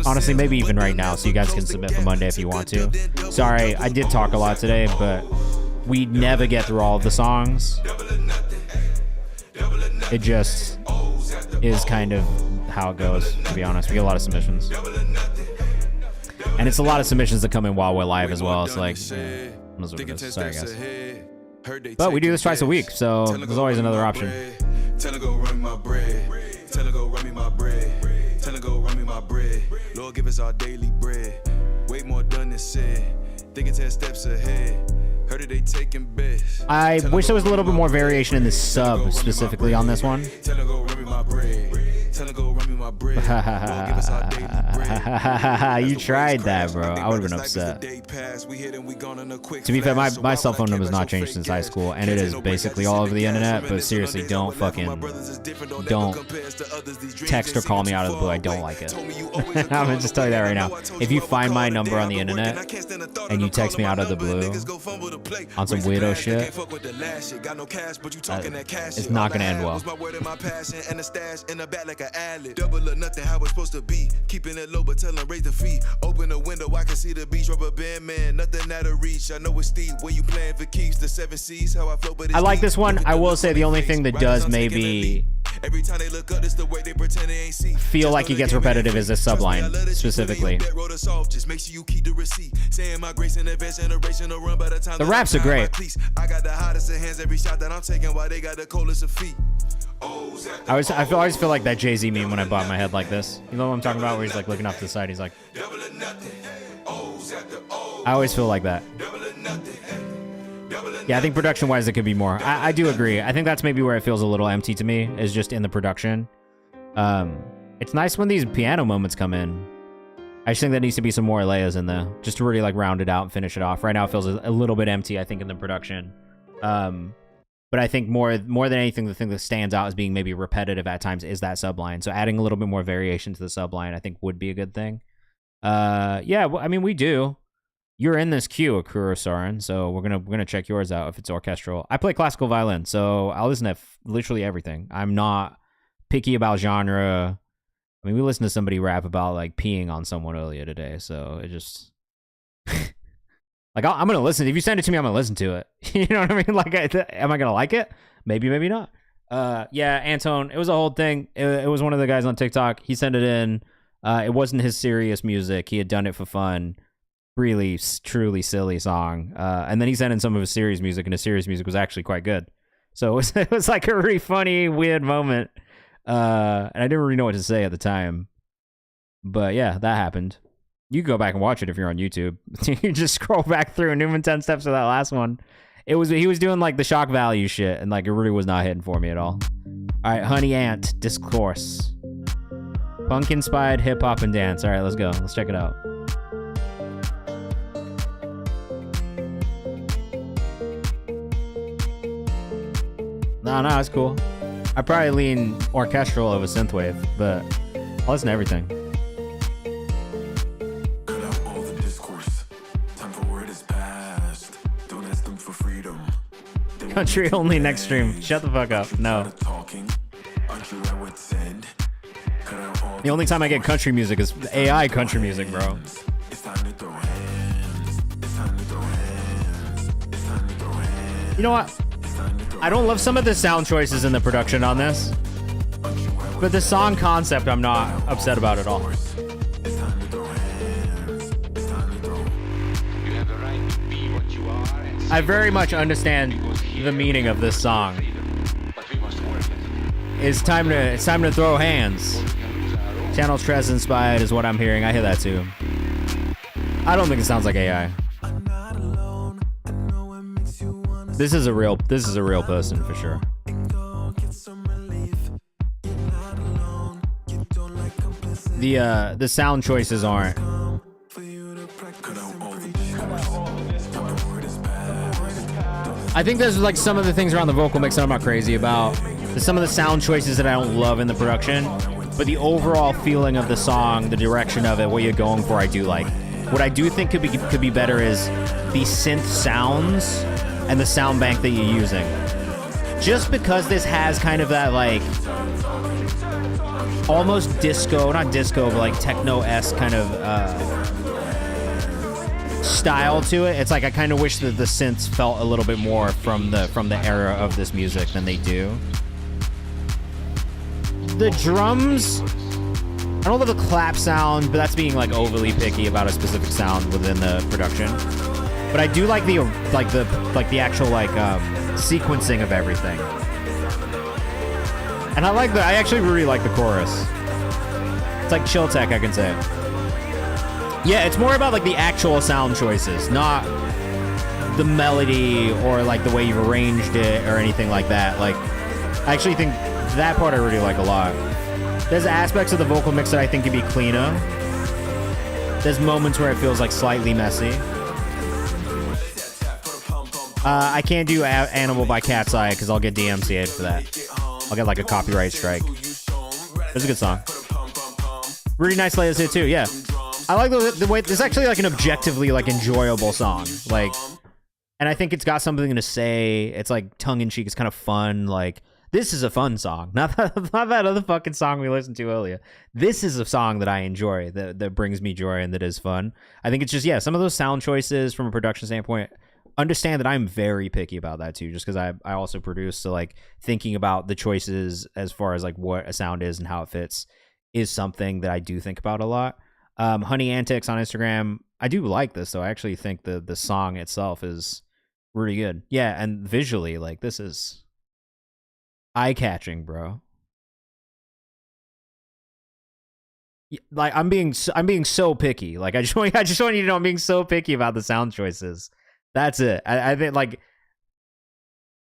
Honestly, maybe even right now, so you guys can submit for Monday if you want to. Sorry, I did talk a lot today, but we never get through all of the songs. It just is kind of how it goes, to be honest. We get a lot of submissions, and it's a lot of submissions that come in while we're live as well. It's like, sorry guys, but we do this twice a week, so there's always another option. Tell her go run me my bread. Tell her go run me my bread. Tell her go run me my bread. Lord, give us our daily bread. Way more done than said. Thinking 10 steps ahead. Heard that they taking bets. I wish there was a little bit more variation in the sub specifically on this one. Tell her go run me my bread. Tell her go run me my bread. Lord, give us our daily bread. You tried that, bro. I would have been upset. To be fair, my cell phone number has not changed since high school, and it is basically all over the internet, but seriously, don't text or call me out of the blue. I don't like it. I'm gonna just tell you that right now. If you find my number on the internet and you text me out of the blue on some weirdo shit, it's not gonna end well. Double or nothing, how it's supposed to be. Keeping it low, but tell them raise the fee. Open the window, I can see the beach. Rubber band man, nothing out of reach. I know it's steep. Where you playing for keeps? The 7 Seas, how I flow, but it's I like this one. I will say the only thing that does maybe every time they look up, it's the way they pretend they ain't see. Feel like it gets repetitive is this subline specifically. The raps are great. I got the hottest of hands every shot that I'm taking while they got the coldest of feet. I always feel like that Jay-Z meme when I bob my head like this. You know what I'm talking about? Where he's like looking off to the side. He's like, I always feel like that. Yeah, I think production-wise it could be more. I do agree. I think that's maybe where it feels a little empty to me, is just in the production. It's nice when these piano moments come in. I just think there needs to be some more layers in there, just to really like round it out and finish it off. Right now it feels a little bit empty, I think, in the production. But I think more than anything, the thing that stands out as being maybe repetitive at times is that subline. So adding a little bit more variation to the subline, I think, would be a good thing. Yeah, well, I mean, we do. You're in this queue, Akura Soren, so we're gonna check yours out if it's orchestral. I play classical violin, so I'll listen to literally everything. I'm not picky about genre. I mean, we listened to somebody rap about like peeing on someone earlier today, so it just like I'm gonna listen. If you send it to me, I'm gonna listen to it. You know what I mean? Like, am I gonna like it? Maybe, maybe not. Yeah, Antone, it was a whole thing. It was one of the guys on TikTok. He sent it in. It wasn't his serious music. He had done it for fun. Really, truly silly song. And then he sent in some of his serious music, and his serious music was actually quite good. So it was like a really funny, weird moment. And I didn't really know what to say at the time. But yeah, that happened. You can go back and watch it if you're on YouTube. You just scroll back through and even 10 steps of that last one. He was doing like the shock value shit, and like it really was not hitting for me at all. All right, Honey Ant, Discourse. Punk inspired hip hop and dance. All right, let's go. Let's check it out. No, it's cool. I probably lean orchestral over synthwave, but I'll listen to everything. Cut out all the discourse. Time for word is past. Don't ask them for freedom. Country only next stream. Shut the fuck up. No. The only time I get country music is AI country music, bro. You know what? I don't love some of the sound choices in the production on this, but the song concept I'm not upset about at all. I very much understand the meaning of this song. It's time to throw hands. Channel Stress inspired is what I'm hearing. I hear that too. I don't think it sounds like AI. This is a real person for sure. The sound choices aren't. I think there's like some of the things around the vocal mix that I'm not crazy about. There's some of the sound choices that I don't love in the production, but the overall feeling of the song, the direction of it, what you're going for, I do like. What I do think could be better is the synth sounds and the sound bank that you're using. Just because this has kind of that like almost disco, not disco, but like techno-esque kind of style to it. It's like I kind of wish that the synths felt a little bit more from the era of this music than they do. The drums, I don't love the clap sound, but that's being like overly picky about a specific sound within the production. But I do like the actual like sequencing of everything. And I actually really like the chorus. It's like chill tech, I can say. Yeah, it's more about like the actual sound choices, not the melody or like the way you've arranged it or anything like that. Like, I actually think that part I really like a lot. There's aspects of the vocal mix that I think could be cleaner. There's moments where it feels like slightly messy. I can't do Animal by Cat's Eye because I'll get DMCA'd for that. I'll get like a copyright strike. It's a good song. Really nice layers here too, yeah. I like the way, it's actually like an objectively like enjoyable song. Like, and I think it's got something to say. It's like tongue-in-cheek, it's kind of fun. Like, this is a fun song. Not that other fucking song we listened to earlier. This is a song that I enjoy, that brings me joy and that is fun. I think it's just, yeah, some of those sound choices from a production standpoint, understand that I'm very picky about that too, just because I also produce, so like thinking about the choices as far as like what a sound is and how it fits is something that I do think about a lot. Honey Antics on Instagram, I do like this though. I actually think the song itself is really good. Yeah, and visually, like, this is eye-catching, bro. Like, I'm being so picky. Like, I just want you to know I'm being so picky about the sound choices. That's it. I think, like,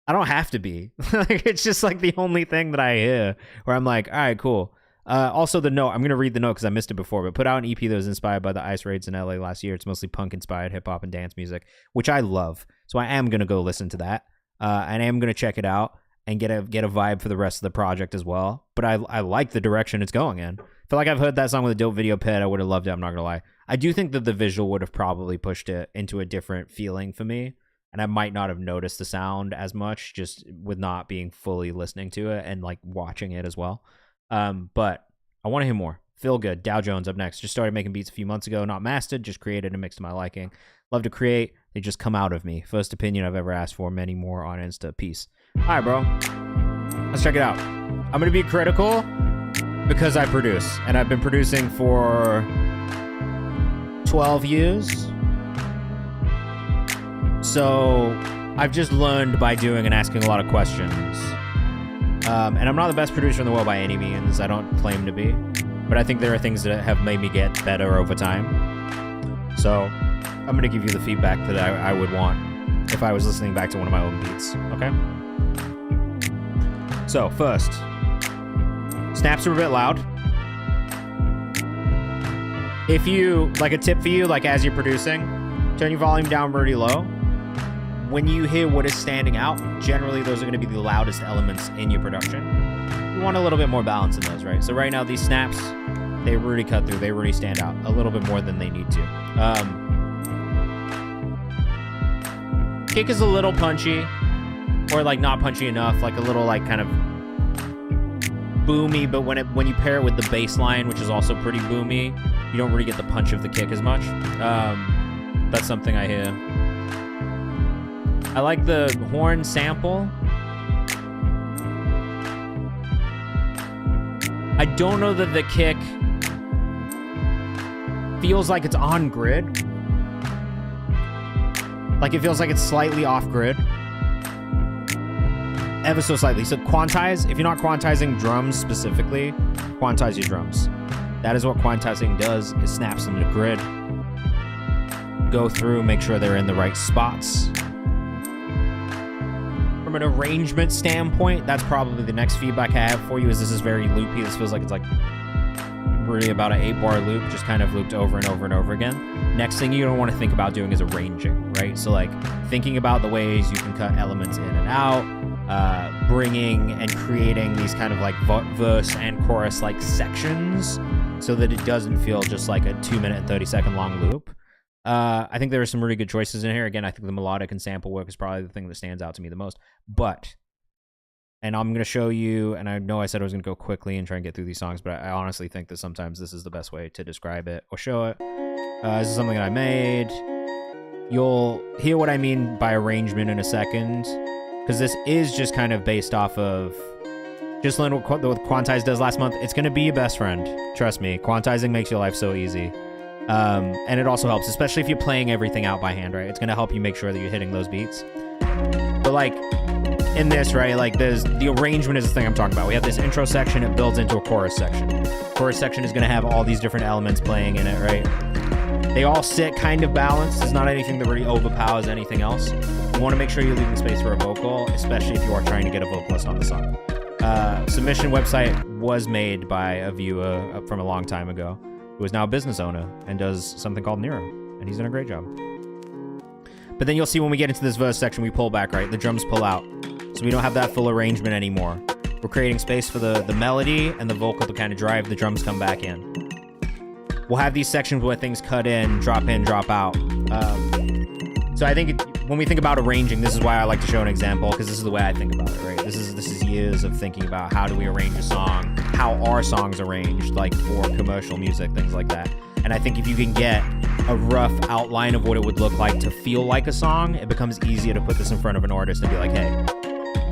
I don't have to be. Like, it's just like the only thing that I hear where I'm like, all right, cool. Also, the note, I'm going to read the note because I missed it before, but put out an EP that was inspired by the ice raids in LA last year. It's mostly punk-inspired hip-hop and dance music, which I love. So I am going to go listen to that. And I am going to check it out and get a vibe for the rest of the project as well. But I like the direction it's going in. I feel like I've heard that song with a dope video pet. I would have loved it. I'm not going to lie. I do think that the visual would have probably pushed it into a different feeling for me. And I might not have noticed the sound as much just with not being fully listening to it and like watching it as well. But I want to hear more. Feel good. Dow Jones up next. Just started making beats a few months ago. Not mastered, just created and mixed to my liking. Love to create. They just come out of me. First opinion I've ever asked for. Many more on Insta. Peace. All right, bro. Let's check it out. I'm going to be critical because I produce. And I've been producing for 12 years. So I've just learned by doing and asking a lot of questions. And I'm not the best producer in the world by any means. I don't claim to be. But I think there are things that have made me get better over time. So I'm going to give you the feedback that I would want if I was listening back to one of my own beats. Okay? So, first, snaps are a bit loud. If you, like a tip for you, like as you're producing, turn your volume down pretty low. When you hear what is standing out, generally those are going to be the loudest elements in your production. You want a little bit more balance in those, right? So right now, these snaps, they really cut through. They really stand out a little bit more than they need to. Kick is a little punchy, or like not punchy enough, like a little like kind of boomy, but when you pair it with the bass line, which is also pretty boomy, you don't really get the punch of the kick as much. That's something I hear. I like the horn sample. I don't know that the kick feels like it's on grid. Like it feels like it's slightly off grid. Ever so slightly. So quantize. If you're not quantizing drums specifically, quantize your drums. That is what quantizing does. It snaps them to grid. Go through, make sure they're in the right spots. from an arrangement standpoint, that's probably the next feedback I have for you. Is this is very loopy. This feels like it's like really about an 8-bar loop, just kind of looped over and over and over again. Next thing you don't want to think about doing is arranging, right? So like thinking about the ways you can cut elements in and out, bringing and creating these kind of like verse and chorus like sections so that it doesn't feel just like a 2-minute and 30-second long loop. I think there are some really good choices in here. Again, I think the melodic and sample work is probably the thing that stands out to me the most. But, and I'm going to show you, and I know I said I was going to go quickly and try and get through these songs, but I honestly think that sometimes this is the best way to describe it or show it. This is something that I made. You'll hear what I mean by arrangement in a second, because this is just kind of based off of just learn what Quantize does last month. It's going to be your best friend. Trust me. Quantizing makes your life so easy. And it also helps, especially if you're playing everything out by hand, right? It's going to help you make sure that you're hitting those beats. But like in this, right, like there's the arrangement is the thing I'm talking about. We have this intro section, it builds into a chorus section. Chorus section is going to have all these different elements playing in it, right? They all sit kind of balanced. There's not anything that really overpowers anything else. You want to make sure you're leaving space for a vocal, especially if you are trying to get a vocalist on the song. Submission website was made by a viewer from a long time ago who is now a business owner and does something called Nero, and he's done a great job. But then you'll see when we get into this verse section, we pull back, right? The drums pull out. So we don't have that full arrangement anymore. We're creating space for the melody and the vocal to kind of drive the drums come back in. We'll have these sections where things cut in, drop out. So I think when we think about arranging, this is why I like to show an example, because this is the way I think about it, right? This is years of thinking about how do we arrange a song, how are songs arranged, like for commercial music, things like that. And I think if you can get a rough outline of what it would look like to feel like a song, it becomes easier to put this in front of an artist and be like, hey,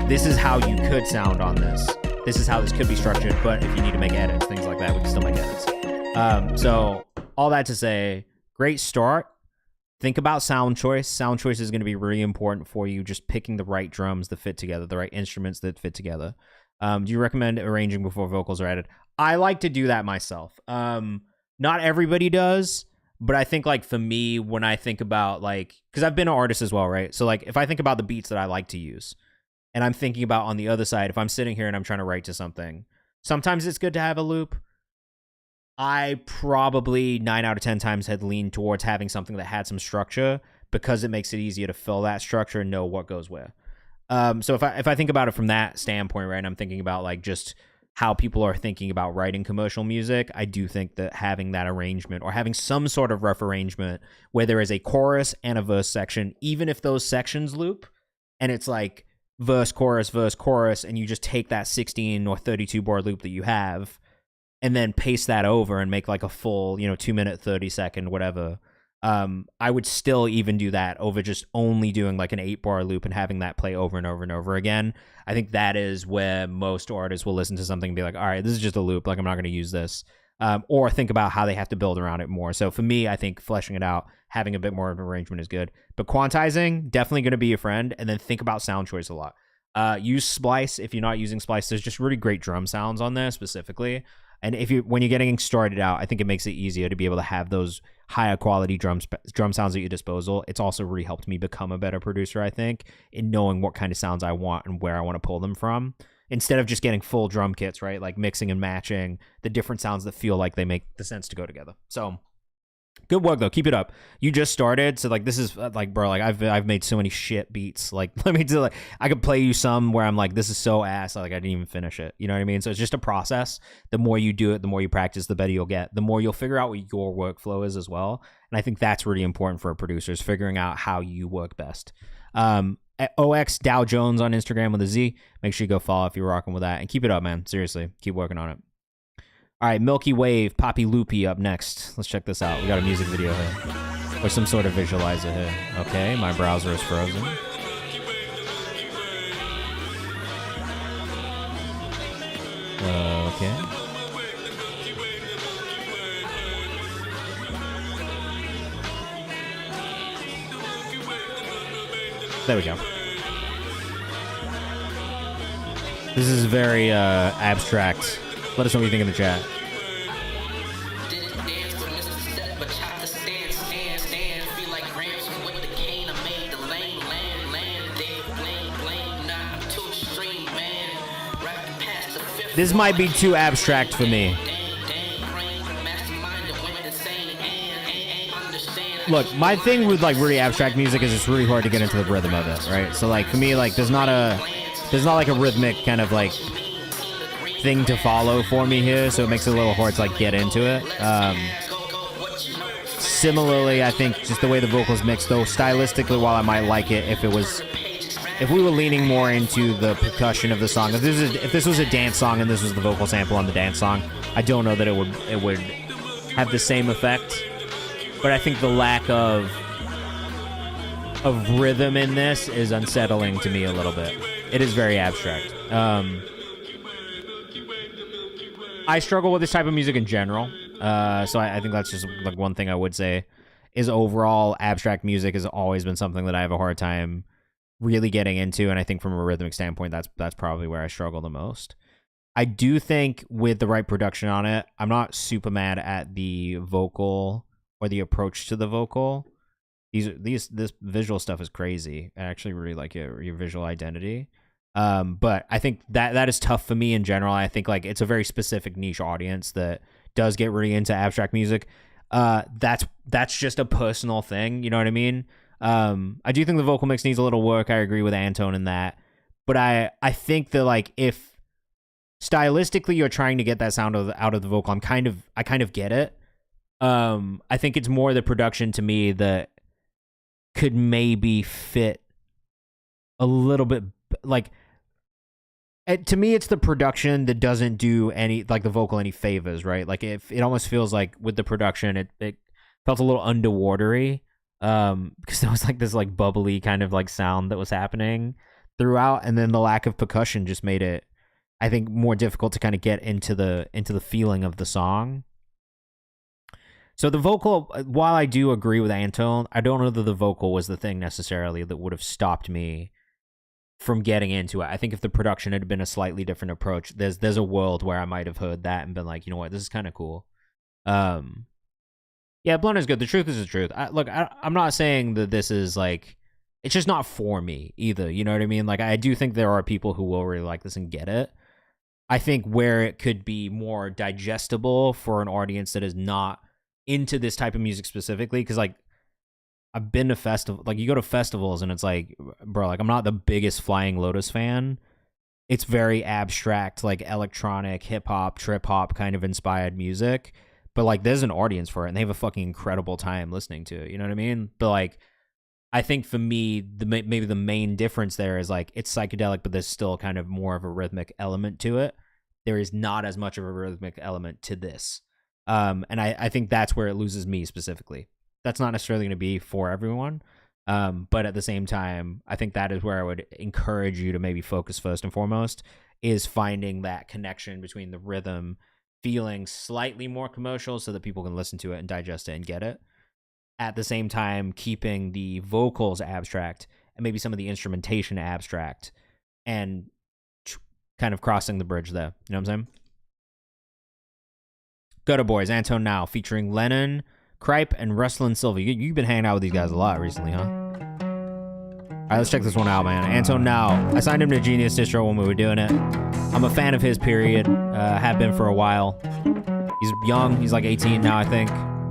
this is how you could sound on this. This is how this could be structured, but if you need to make edits, things like that, we can still make edits. So all that to say, great start. Think about sound choice. Sound choice is going to be really important for you, just picking the right drums that fit together, the right instruments that fit together. Do you recommend arranging before vocals are added? I like to do that myself. Not everybody does, but I think like for me, when I think about like, because I've been an artist as well, right? So like if I think about the beats that I like to use, and I'm thinking about on the other side, if I'm sitting here and I'm trying to write to something, sometimes it's good to have a loop. I probably 9 out of 10 times had leaned towards having something that had some structure because it makes it easier to fill that structure and know what goes where. So if I think about it from that standpoint, right, and I'm thinking about like just how people are thinking about writing commercial music, I do think that having that arrangement or having some sort of rough arrangement where there is a chorus and a verse section, even if those sections loop and it's like verse, chorus, and you just take that 16 or 32 bar loop that you have and then paste that over and make like a full, 2-minute, 30-second, whatever. I would still even do that over just only doing like an 8-bar loop and having that play over and over and over again. I think that is where most artists will listen to something and be like, all right, this is just a loop. Like, I'm not going to use this. Or think about how they have to build around it more. So for me, I think fleshing it out, having a bit more of an arrangement is good. But quantizing, definitely going to be your friend. And then think about sound choice a lot. Use Splice if you're not using Splice. There's just really great drum sounds on there specifically. And when you're getting started out, I think it makes it easier to be able to have those higher quality drum sounds at your disposal. It's also really helped me become a better producer, I think, in knowing what kind of sounds I want and where I want to pull them from. Instead of just getting full drum kits, right? Like mixing and matching the different sounds that feel like they make the sense to go together. So good work though. Keep it up. You just started, so like this is like, bro, like I've made so many shit beats. Like let me do like I could play you some where I'm like, this is so ass, like I didn't even finish it. You know what I mean? So it's just a process. The more you do it, the more you practice, the better you'll get. The more you'll figure out what your workflow is as well. And I think that's really important for producers, figuring out how you work best. At OX Dow Jones on Instagram with a Z. Make sure you go follow if you're rocking with that. And keep it up, man. Seriously. Keep working on it. All right, Milky Wave, Poppy Loopy up next. Let's check this out. We got a music video here. Or some sort of visualizer here. Okay, my browser is frozen. Okay. There we go. This is very abstract. Let us know what you think in the chat. This might be too abstract for me. Look, my thing with like really abstract music is it's really hard to get into the rhythm of it, right? So like for me, like there's not like a rhythmic kind of like thing to follow for me here, so it makes it a little hard to like get into it. Similarly, I think just the way the vocals mix, though stylistically, while I might like it, if we were leaning more into the percussion of the song, if this was a dance song and this was the vocal sample on the dance song, I don't know that it would have the same effect. But I think the lack of rhythm in this is unsettling to me a little bit. It is very abstract. I struggle with this type of music in general. So I think that's just like one thing I would say is overall abstract music has always been something that I have a hard time really getting into. And I think from a rhythmic standpoint, that's probably where I struggle the most. I do think with the right production on it, I'm not super mad at the vocal or the approach to the vocal. This visual stuff is crazy. I actually really like your visual identity. But I think that is tough for me in general. I think like it's a very specific niche audience that does get really into abstract music. That's just a personal thing, you know what I mean? I do think the vocal mix needs a little work. I agree with Antone in that. But I think that like if stylistically you're trying to get that sound out of the vocal, I kind of get it. I think it's more the production to me that could maybe fit a little bit like to me it's the production that doesn't do any like the vocal any favors, right? Like if it almost feels like with the production it felt a little underwatery because there was like this like bubbly kind of like sound that was happening throughout, and then the lack of percussion just made it, I think, more difficult to kind of get into the feeling of the song. So the vocal, while I do agree with Antone, I don't know that the vocal was the thing necessarily that would have stopped me from getting into it. I think if the production had been a slightly different approach, there's a world where I might have heard that and been like, you know what, this is kind of cool. Yeah, Blunt is good. The truth is the truth. I'm not saying that this is like, it's just not for me either. You know what I mean? Like, I do think there are people who will really like this and get it. I think where it could be more digestible for an audience that is not into this type of music specifically, because like I've been to festival, like you go to festivals and it's like, bro, like I'm not the biggest Flying Lotus fan. It's very abstract, like electronic, hip hop, trip hop kind of inspired music, but like there's an audience for it and they have a fucking incredible time listening to it. You know what I mean? But like, I think for me, maybe the main difference there is like it's psychedelic, but there's still kind of more of a rhythmic element to it. There is not as much of a rhythmic element to this. And I think that's where it loses me specifically. That's not necessarily going to be for everyone. But at the same time, I think that is where I would encourage you to maybe focus first and foremost, is finding that connection between the rhythm feeling slightly more commercial so that people can listen to it and digest it and get it. At the same time, keeping the vocals abstract and maybe some of the instrumentation abstract and kind of crossing the bridge there. You know what I'm saying? Gutter Boys, Antone Now, featuring Lennon, Cripe, and Rustlin Silva. You've been hanging out with these guys a lot recently, huh? All right, let's check this one out, man. Antone Now. I signed him to Genius Distro when we were doing it. I'm a fan of his, period. Have been for a while. He's young. He's like 18 now, I think.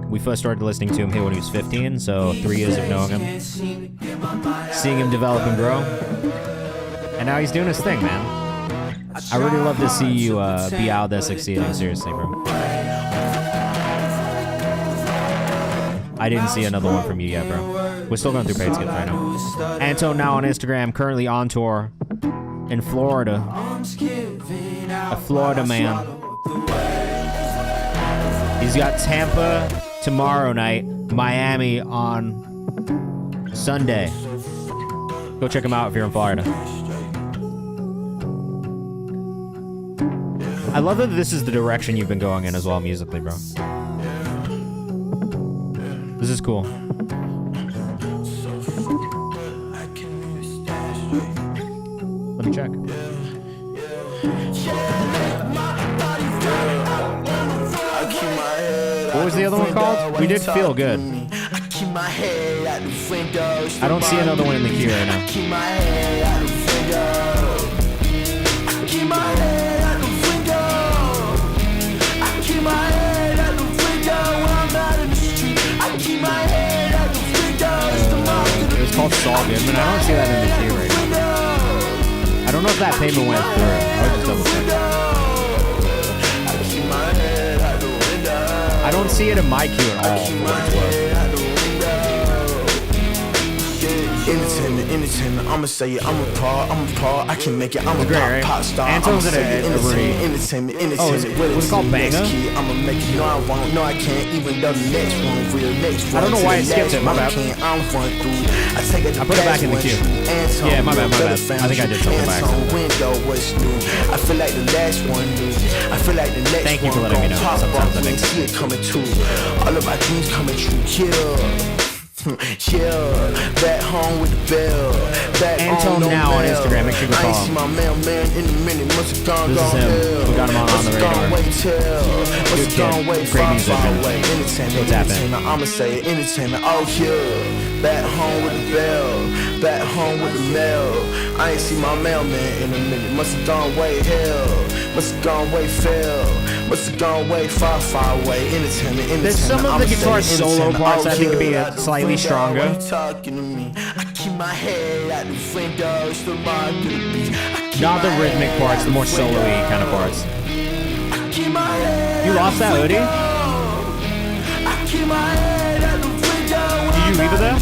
We first started listening to him here when he was 15, so 3 years of knowing him. Seeing him develop and grow. And now he's doing his thing, man. I really love to see you be out there succeeding, seriously, bro. I didn't see another one from you yet, bro. We're still going through paid skips right now. Antone Now on Instagram, currently on tour in Florida. A Florida man. He's got Tampa tomorrow night, Miami on Sunday. Go check him out if you're in Florida. I love that this is the direction you've been going in as well musically, bro. This is cool. Let me check. What was the other one called? We Did Feel Good. I don't see another one in the queue right now. It's called Saul Goodman. I don't see that in the queue right now. I don't know if that payment went through. I would just double check. I don't see it in my queue at all. For what it's worth. Entertainment, I'ma say it, I'm a par, I can make it, I'm a great, pop star. Antone's in a entertainment. Oh, is it called Banger? I'ma make it, no I won't, no I can't, even though the next one, real next one. I don't know why it skipped it, my bad. I put it back in the queue. Yeah, my bad. I think I did something by accident. I feel like the last one new. I feel like the next one. Thank you for letting me know. Sometimes I think see it coming true. All of my dreams coming true, yeah, back home with the bell. Antone now on Instagram. Make sure you go follow him. My mailman in a minute, must have gone This is him. We got him on the radar. Good kid. Great music. Go tap in. I'ma say it, entertainment. Oh yeah, back home with the bell. Back home with the mail. I ain't see my mailman in a minute. Must have gone way hell. Must have gone way fell. Must have gone way far away. Entertainment. There's some of the guitar solo parts I think could be slightly stronger. Not the rhythmic parts, the more solo-y kind of parts. You lost that hoodie? Did you leave it there?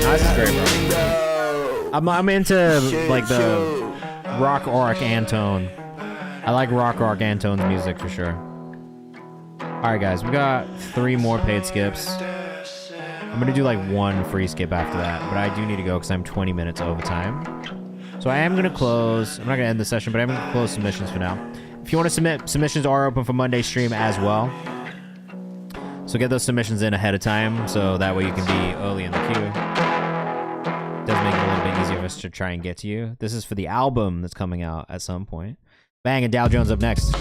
This is great, bro. I'm into like the rock arc Antone. I like rock arc Antone's music for sure. Alright guys, we got 3 more paid skips. I'm gonna do like 1 free skip after that, but I do need to go because I'm 20 minutes over time. So I am gonna close, I'm not gonna end the session, but I'm gonna close submissions for now. If you want to submit, submissions are open for Monday's stream as well. So get those submissions in ahead of time, so that way you can be early in the queue. Does make it a little bit easier for us to try and get to you. This is for the album that's coming out at some point. Bang and Dow Jones up next.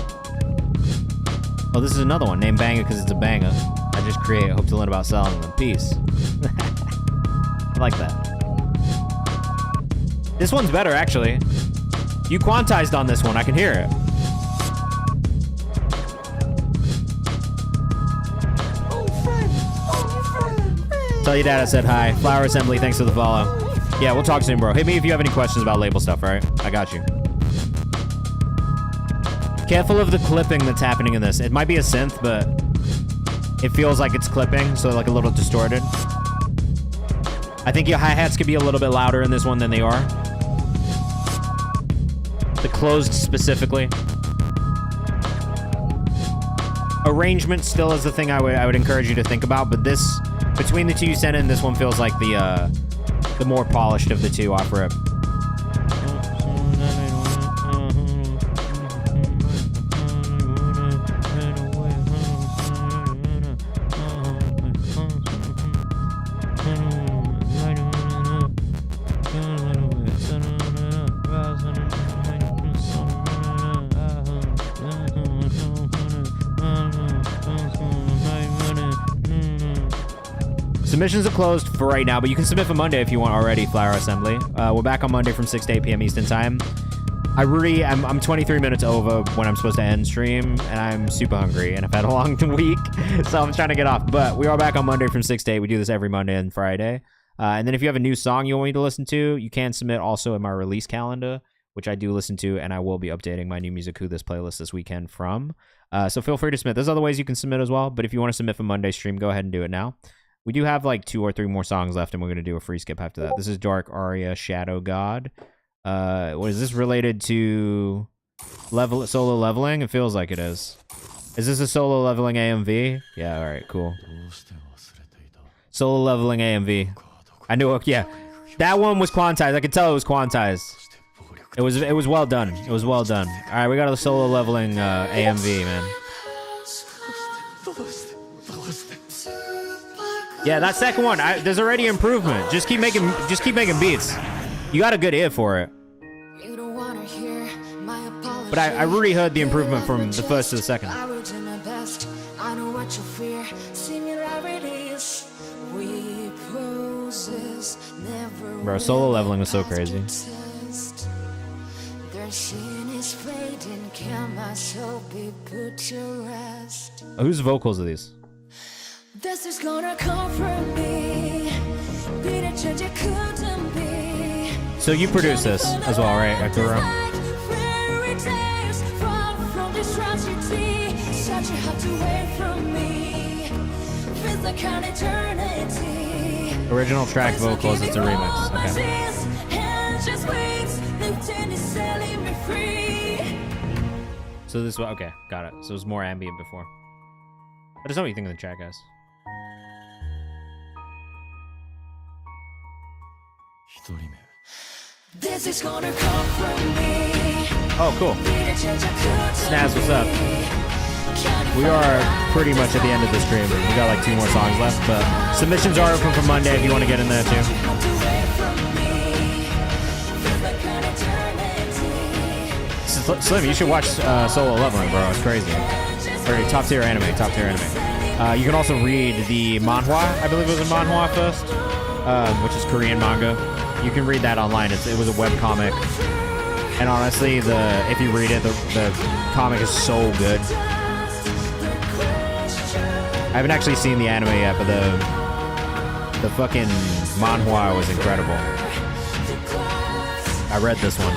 Oh, this is another one. Named Banger because it's a banger. I just create, hope to learn about selling them. Peace. I like that. This one's better, actually. You quantized on this one. I can hear it. Tell your dad I said hi. Flower Assembly, thanks for the follow. Yeah, we'll talk soon, bro. Hit me if you have any questions about label stuff, all right? I got you. Careful of the clipping that's happening in this. It might be a synth, but it feels like it's clipping, so like a little distorted. I think your hi-hats could be a little bit louder in this one than they are. The closed specifically. Arrangement still is the thing I would encourage you to think about, but this, between the two you sent in, this one feels like the more polished of the two off rip. Submissions are closed for right now, but you can submit for Monday if you want already, Flower Assembly. We're back on Monday from 6 to 8 p.m. Eastern Time. I'm 23 minutes over when I'm supposed to end stream, and I'm super hungry, and I've had a long week, so I'm trying to get off. But we are back on Monday from 6 to 8. We do this every Monday and Friday. And then if you have a new song you want me to listen to, you can submit also in my release calendar, which I do listen to, and I will be updating my new Music Who This playlist this weekend from. So feel free to submit. There's other ways you can submit as well, but if you want to submit for Monday's stream, go ahead and do it now. We do have like 2 or 3 more songs left, and we're going to do a free skip after that. This is Dark Aria Shadow God. Was this related to solo leveling? It feels like it is. Is this a solo leveling AMV? Yeah, all right, cool. Solo leveling AMV. I knew it, yeah. That one was quantized. I could tell it was quantized. It was well done. It was well done. All right, we got a solo leveling AMV, man. Yeah, that second one, there's already improvement. Just keep making beats. You got a good ear for it. But I really heard the improvement from the first to the second. Bro, solo leveling was so crazy. Whose vocals are these? This is gonna come from me. Be the change it couldn't be. So you produce this as well, right, Arturo? Fairy tales far from this tragedy. Such a hard to wait from me. Feels like an eternity. Original track vocals, it's a remix. Okay. So this was, okay, got it. So it was more ambient before. Let us know what you think in the chat, guys. This is gonna come from me. Oh, cool. Snaz, what's up? We are pretty much at the end of the stream. We got like 2 more songs left, but submissions are open for Monday if you want to get in there too. Slim, you should watch Solo Leveling, bro. It's crazy. Very top tier anime, top tier anime. You can also read the manhwa. I believe it was a manhwa first, which is Korean manga. You can read that online. It was a web comic, and honestly, if you read it, the comic is so good. I haven't actually seen the anime yet, but the fucking manhwa was incredible. I read this one.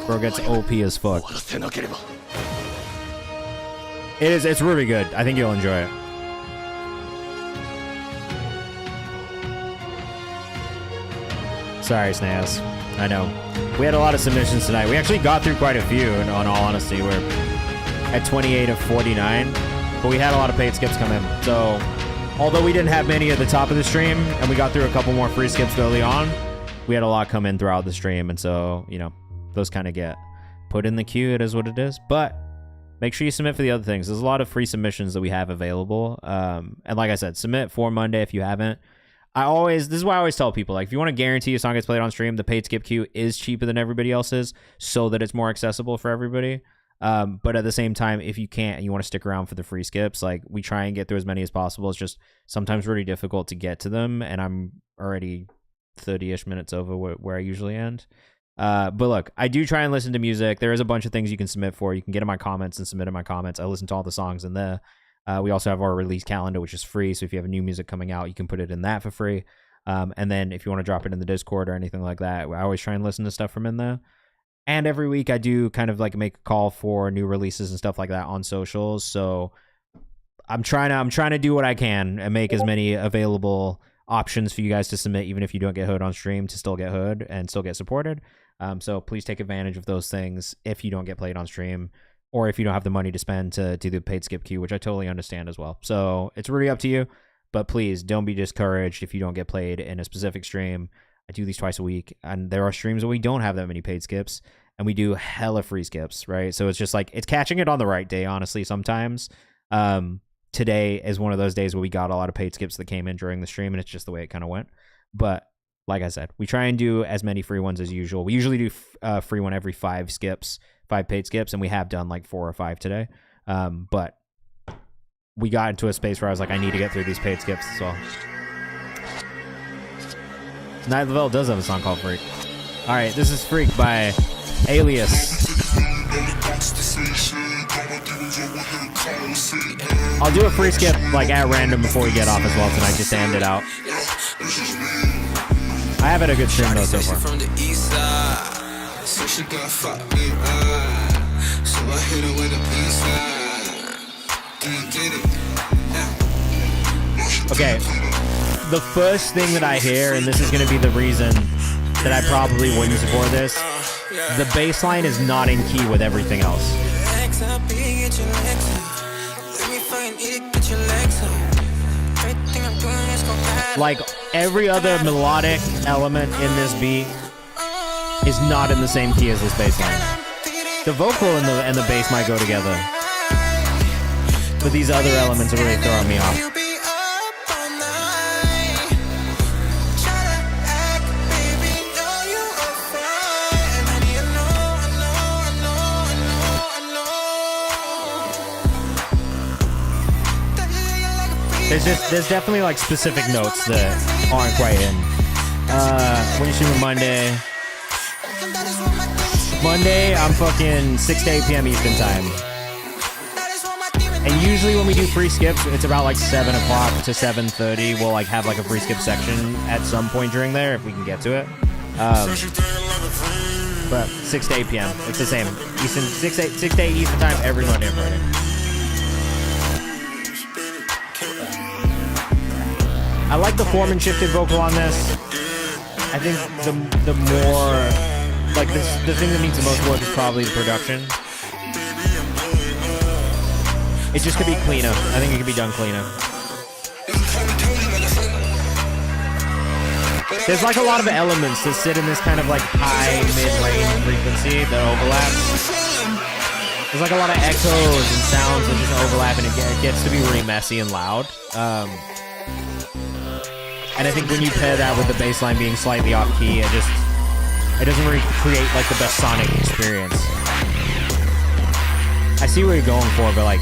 Bro gets OP as fuck. It's really good. I think you'll enjoy it. Sorry, Snaz. I know. We had a lot of submissions tonight. We actually got through quite a few, in all honesty. We're at 28 of 49, but we had a lot of paid skips come in. So, although we didn't have many at the top of the stream, and we got through a couple more free skips early on, we had a lot come in throughout the stream, and so, you know, those kind of get put in the queue. It is what it is. But make sure you submit for the other things. There's a lot of free submissions that we have available. And like I said, submit for Monday if you haven't. This is why I always tell people, like, if you want to guarantee a song gets played on stream, the paid skip queue is cheaper than everybody else's so that it's more accessible for everybody. But at the same time, if you can't and you want to stick around for the free skips, like, we try and get through as many as possible. It's just sometimes really difficult to get to them, and I'm already 30-ish minutes over where I usually end. But look, I do try and listen to music. There is a bunch of things you can submit for. You can get in my comments and submit in my comments. I listen to all the songs in there. We also have our release calendar, which is free. So if you have new music coming out, you can put it in that for free. And then if you want to drop it in the Discord or anything like that, I always try and listen to stuff from in there. And every week I do kind of like make a call for new releases and stuff like that on socials. So I'm trying to do what I can and make as many available options for you guys to submit, even if you don't get heard on stream, to still get heard and still get supported. So please take advantage of those things if you don't get played on stream, or if you don't have the money to spend to do the paid skip queue, which I totally understand as well. So it's really up to you, but please don't be discouraged if you don't get played in a specific stream. I do these twice a week, and there are streams where we don't have that many paid skips, and we do hella free skips, right? So it's just like, it's catching it on the right day, honestly, sometimes. Today is one of those days where we got a lot of paid skips that came in during the stream, and it's just the way it kind of went. But like I said, we try and do as many free ones as usual. We usually do free one every 5 paid skips, and we have done like 4 or 5 today. But we got into a space where I was like, I need to get through these paid skips as well. Night Lavelle does have a song called Freak. All right, this is Freak by Alias. I'll do a free skip like at random before we get off as well tonight, just to end it out. I have had a good stream though so far. From the east side, so she gon' fuck me right. So I hit her with a peace sign. Get it. Okay, the first thing that I hear, and this is going to be the reason that I probably wouldn't support this, the bass line is not in key with everything else. Like, every other melodic element in this beat is not in the same key as this bass line. The vocal and the bass might go together, but these other elements are really throwing me off. There's definitely like specific notes that aren't quite in. When you stream Monday, I'm fucking 6 to 8 p.m. Eastern time. And usually when we do free skips, it's about like 7 o'clock to 7:30. We'll like have like a free skip section at some point during there if we can get to it. But 6 to 8 p.m. It's the same. Eastern 6 to 8 Eastern time every Monday and Friday. I like the form and shifted vocal on this. I think the more like the thing that needs the most work is probably the production. It just could be cleaner. I think it could be done cleaner. There's like a lot of elements that sit in this kind of like high mid-range frequency that overlap. There's like a lot of echoes and sounds that just overlap, and it gets to be really messy and loud. And I think when you pair that with the bass line being slightly off key, it doesn't really create like the best sonic experience. I see what you're going for, but like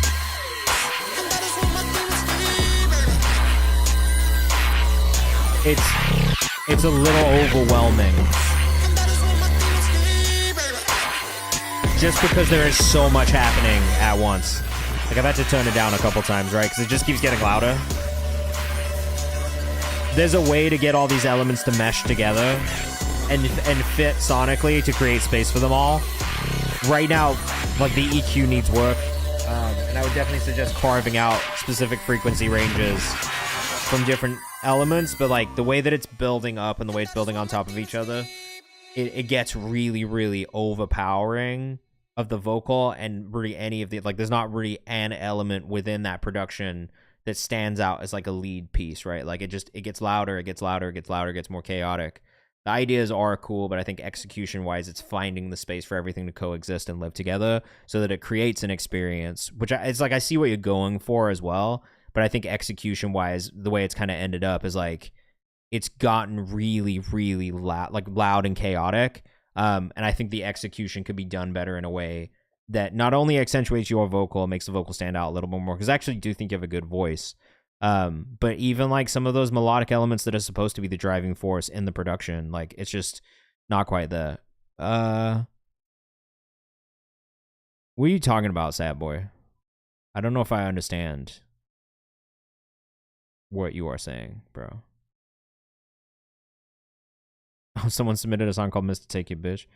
it's a little overwhelming. Just because there is so much happening at once. Like I've had to turn it down a couple times, right? Because it just keeps getting louder. There's a way to get all these elements to mesh together and fit sonically to create space for them all. Right now, like the EQ needs work. And I would definitely suggest carving out specific frequency ranges from different elements, but like the way that it's building up and the way it's building on top of each other, it gets really, really overpowering of the vocal, and really any of the, like there's not really an element within that production that stands out as like a lead piece, right? Like it gets louder, it gets louder, it gets louder, it gets more chaotic. The ideas are cool, but I think execution-wise, it's finding the space for everything to coexist and live together so that it creates an experience, which it's like I see what you're going for as well, but I think execution-wise, the way it's kind of ended up is like it's gotten really, really loud and chaotic. And I think the execution could be done better in a way that not only accentuates your vocal, makes the vocal stand out a little bit more, because I actually do think you have a good voice. But even like some of those melodic elements that are supposed to be the driving force in the production, like it's just not quite there. What are you talking about, Sad Boy? I don't know if I understand what you are saying, bro. Oh, someone submitted a song called Mr. Take You Bitch.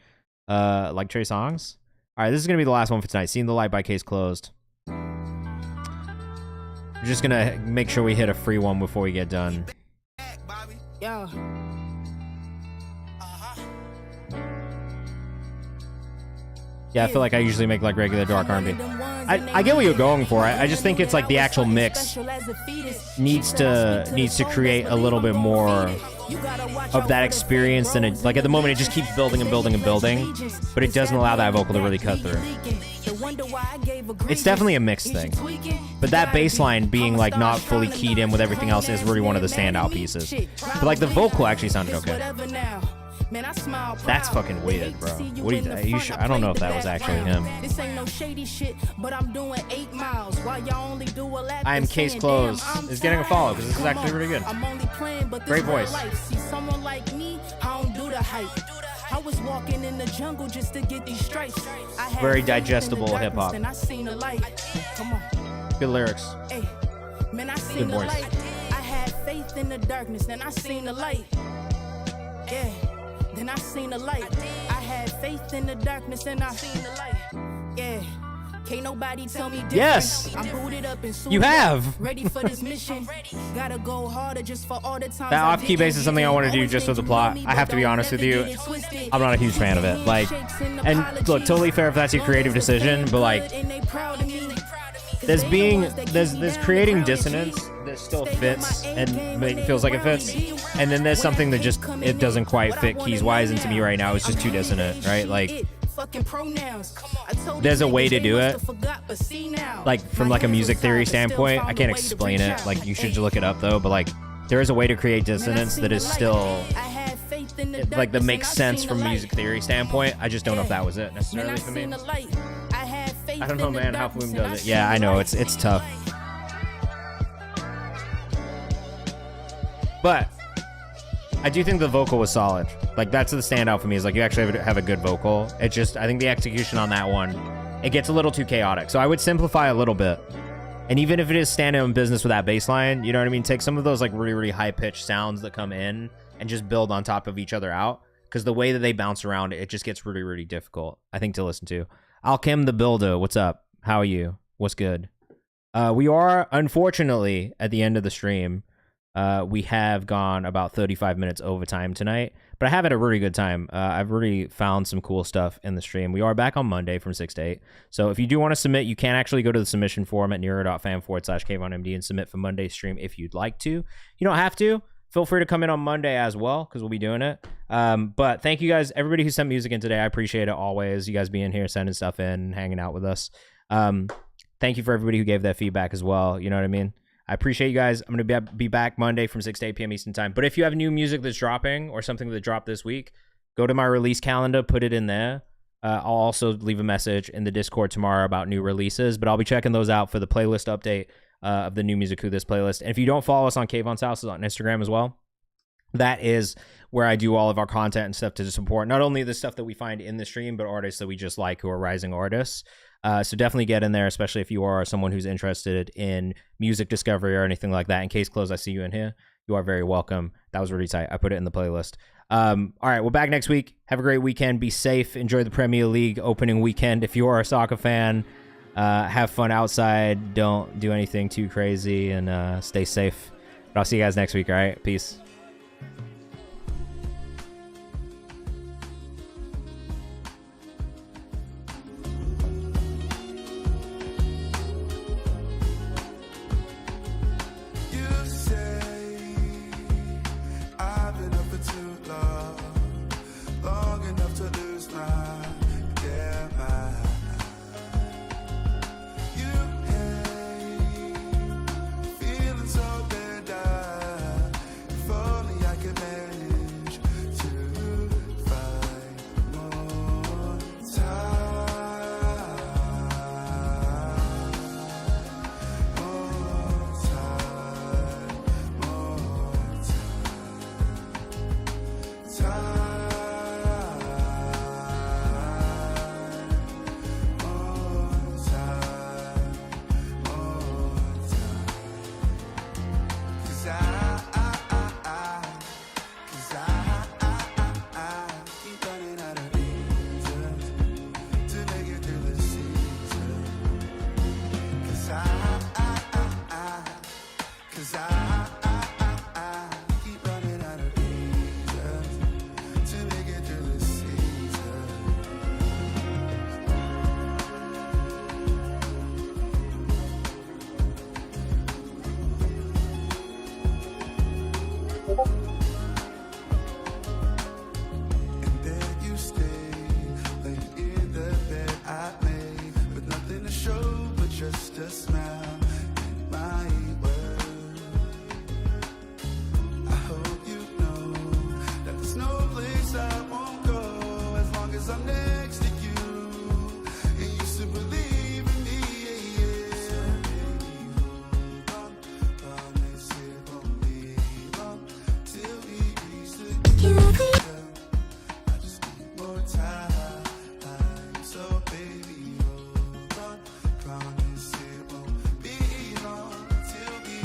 Like Trey Songz? Alright, this is gonna be the last one for tonight. Seeing the Light by Case Closed. We're just gonna make sure we hit a free one before we get done. Yo. Yeah, I feel like I usually make like regular dark R&B. I get what you're going for. I just think it's like the actual mix needs to create a little bit more of that experience than it, like at the moment it just keeps building and building and building, but it doesn't allow that vocal to really cut through. It's definitely a mixed thing, but that bass line being like not fully keyed in with everything else is really one of the standout pieces. But like the vocal actually sounded okay. That's fucking weird, bro. What do you sure? I don't know if that was actually him. I am Case Closed is getting a follow because this is actually really good. Great voice. I was walking in the jungle just to get these stripes. Very digestible hip hop. Good lyrics. Good voice. I had faith in the darkness, then I seen the light. Yeah. Then I seen the light. I had faith in the darkness and I seen the light. Yeah. Can't nobody tell me different. Yes. I'm booted up and you have. Ready for this mission. Gotta go harder just for all the times. That off-key bass is something I want to do just for the plot. I have to be honest with you. I'm not a huge fan of it. Like, and look, totally fair if that's your creative decision, but like, there's creating dissonance that still fits and feels like it fits, and then there's something that just it doesn't quite fit keys wise, and to me right now it's just too dissonant, right? Like there's a way to do it, like from like a music theory standpoint. I can't explain it, like you should look it up though, but like there is a way to create dissonance that is still like that makes sense from a music theory standpoint. I just don't know if that was it necessarily for me. I don't know, man, how Flume does it. Yeah, I know, it's tough. But I do think the vocal was solid. Like, that's the standout for me, is like you actually have a good vocal. It's just, I think the execution on that one, it gets a little too chaotic. So I would simplify a little bit. And even if it is standing on business with that bass line, you know what I mean? Take some of those like really, really high-pitched sounds that come in and just build on top of each other out. Because the way that they bounce around, it just gets really, really difficult, I think, to listen to. Alchem the Builder, what's up? How are you? What's good? We are, unfortunately, at the end of the stream. We have gone about 35 minutes overtime tonight, but I have had a really good time. I've really found some cool stuff in the stream. We are back on Monday from 6 to 8. So if you do want to submit, you can actually go to the submission form at nero.fan/KayvanMD and submit for Monday's stream if you'd like to. You don't have to. Feel free to come in on Monday as well, because we'll be doing it. But thank you guys, everybody who sent music in today. I appreciate it always. You guys being here, sending stuff in, hanging out with us. Thank you for everybody who gave that feedback as well. You know what I mean? I appreciate you guys. I'm going to be back Monday from 6 to 8 p.m. Eastern time. But if you have new music that's dropping or something that dropped this week, go to my release calendar, put it in there. I'll also leave a message in the Discord tomorrow about new releases, but I'll be checking those out for the playlist update of the new Music Who This playlist. And if you don't follow us on Kayvan's House, on Instagram as well, that is where I do all of our content and stuff to support not only the stuff that we find in the stream, but artists that we just like who are rising artists. So definitely get in there, especially if you are someone who's interested in music discovery or anything like that. In case Close, I see you in here. You are very welcome. That was really tight. I put it in the playlist. All right, we're back next week. Have a great weekend. Be safe. Enjoy the Premier League opening weekend. If you are a soccer fan, have fun outside. Don't do anything too crazy, and stay safe. But I'll see you guys next week, all right? Peace. Just a smile.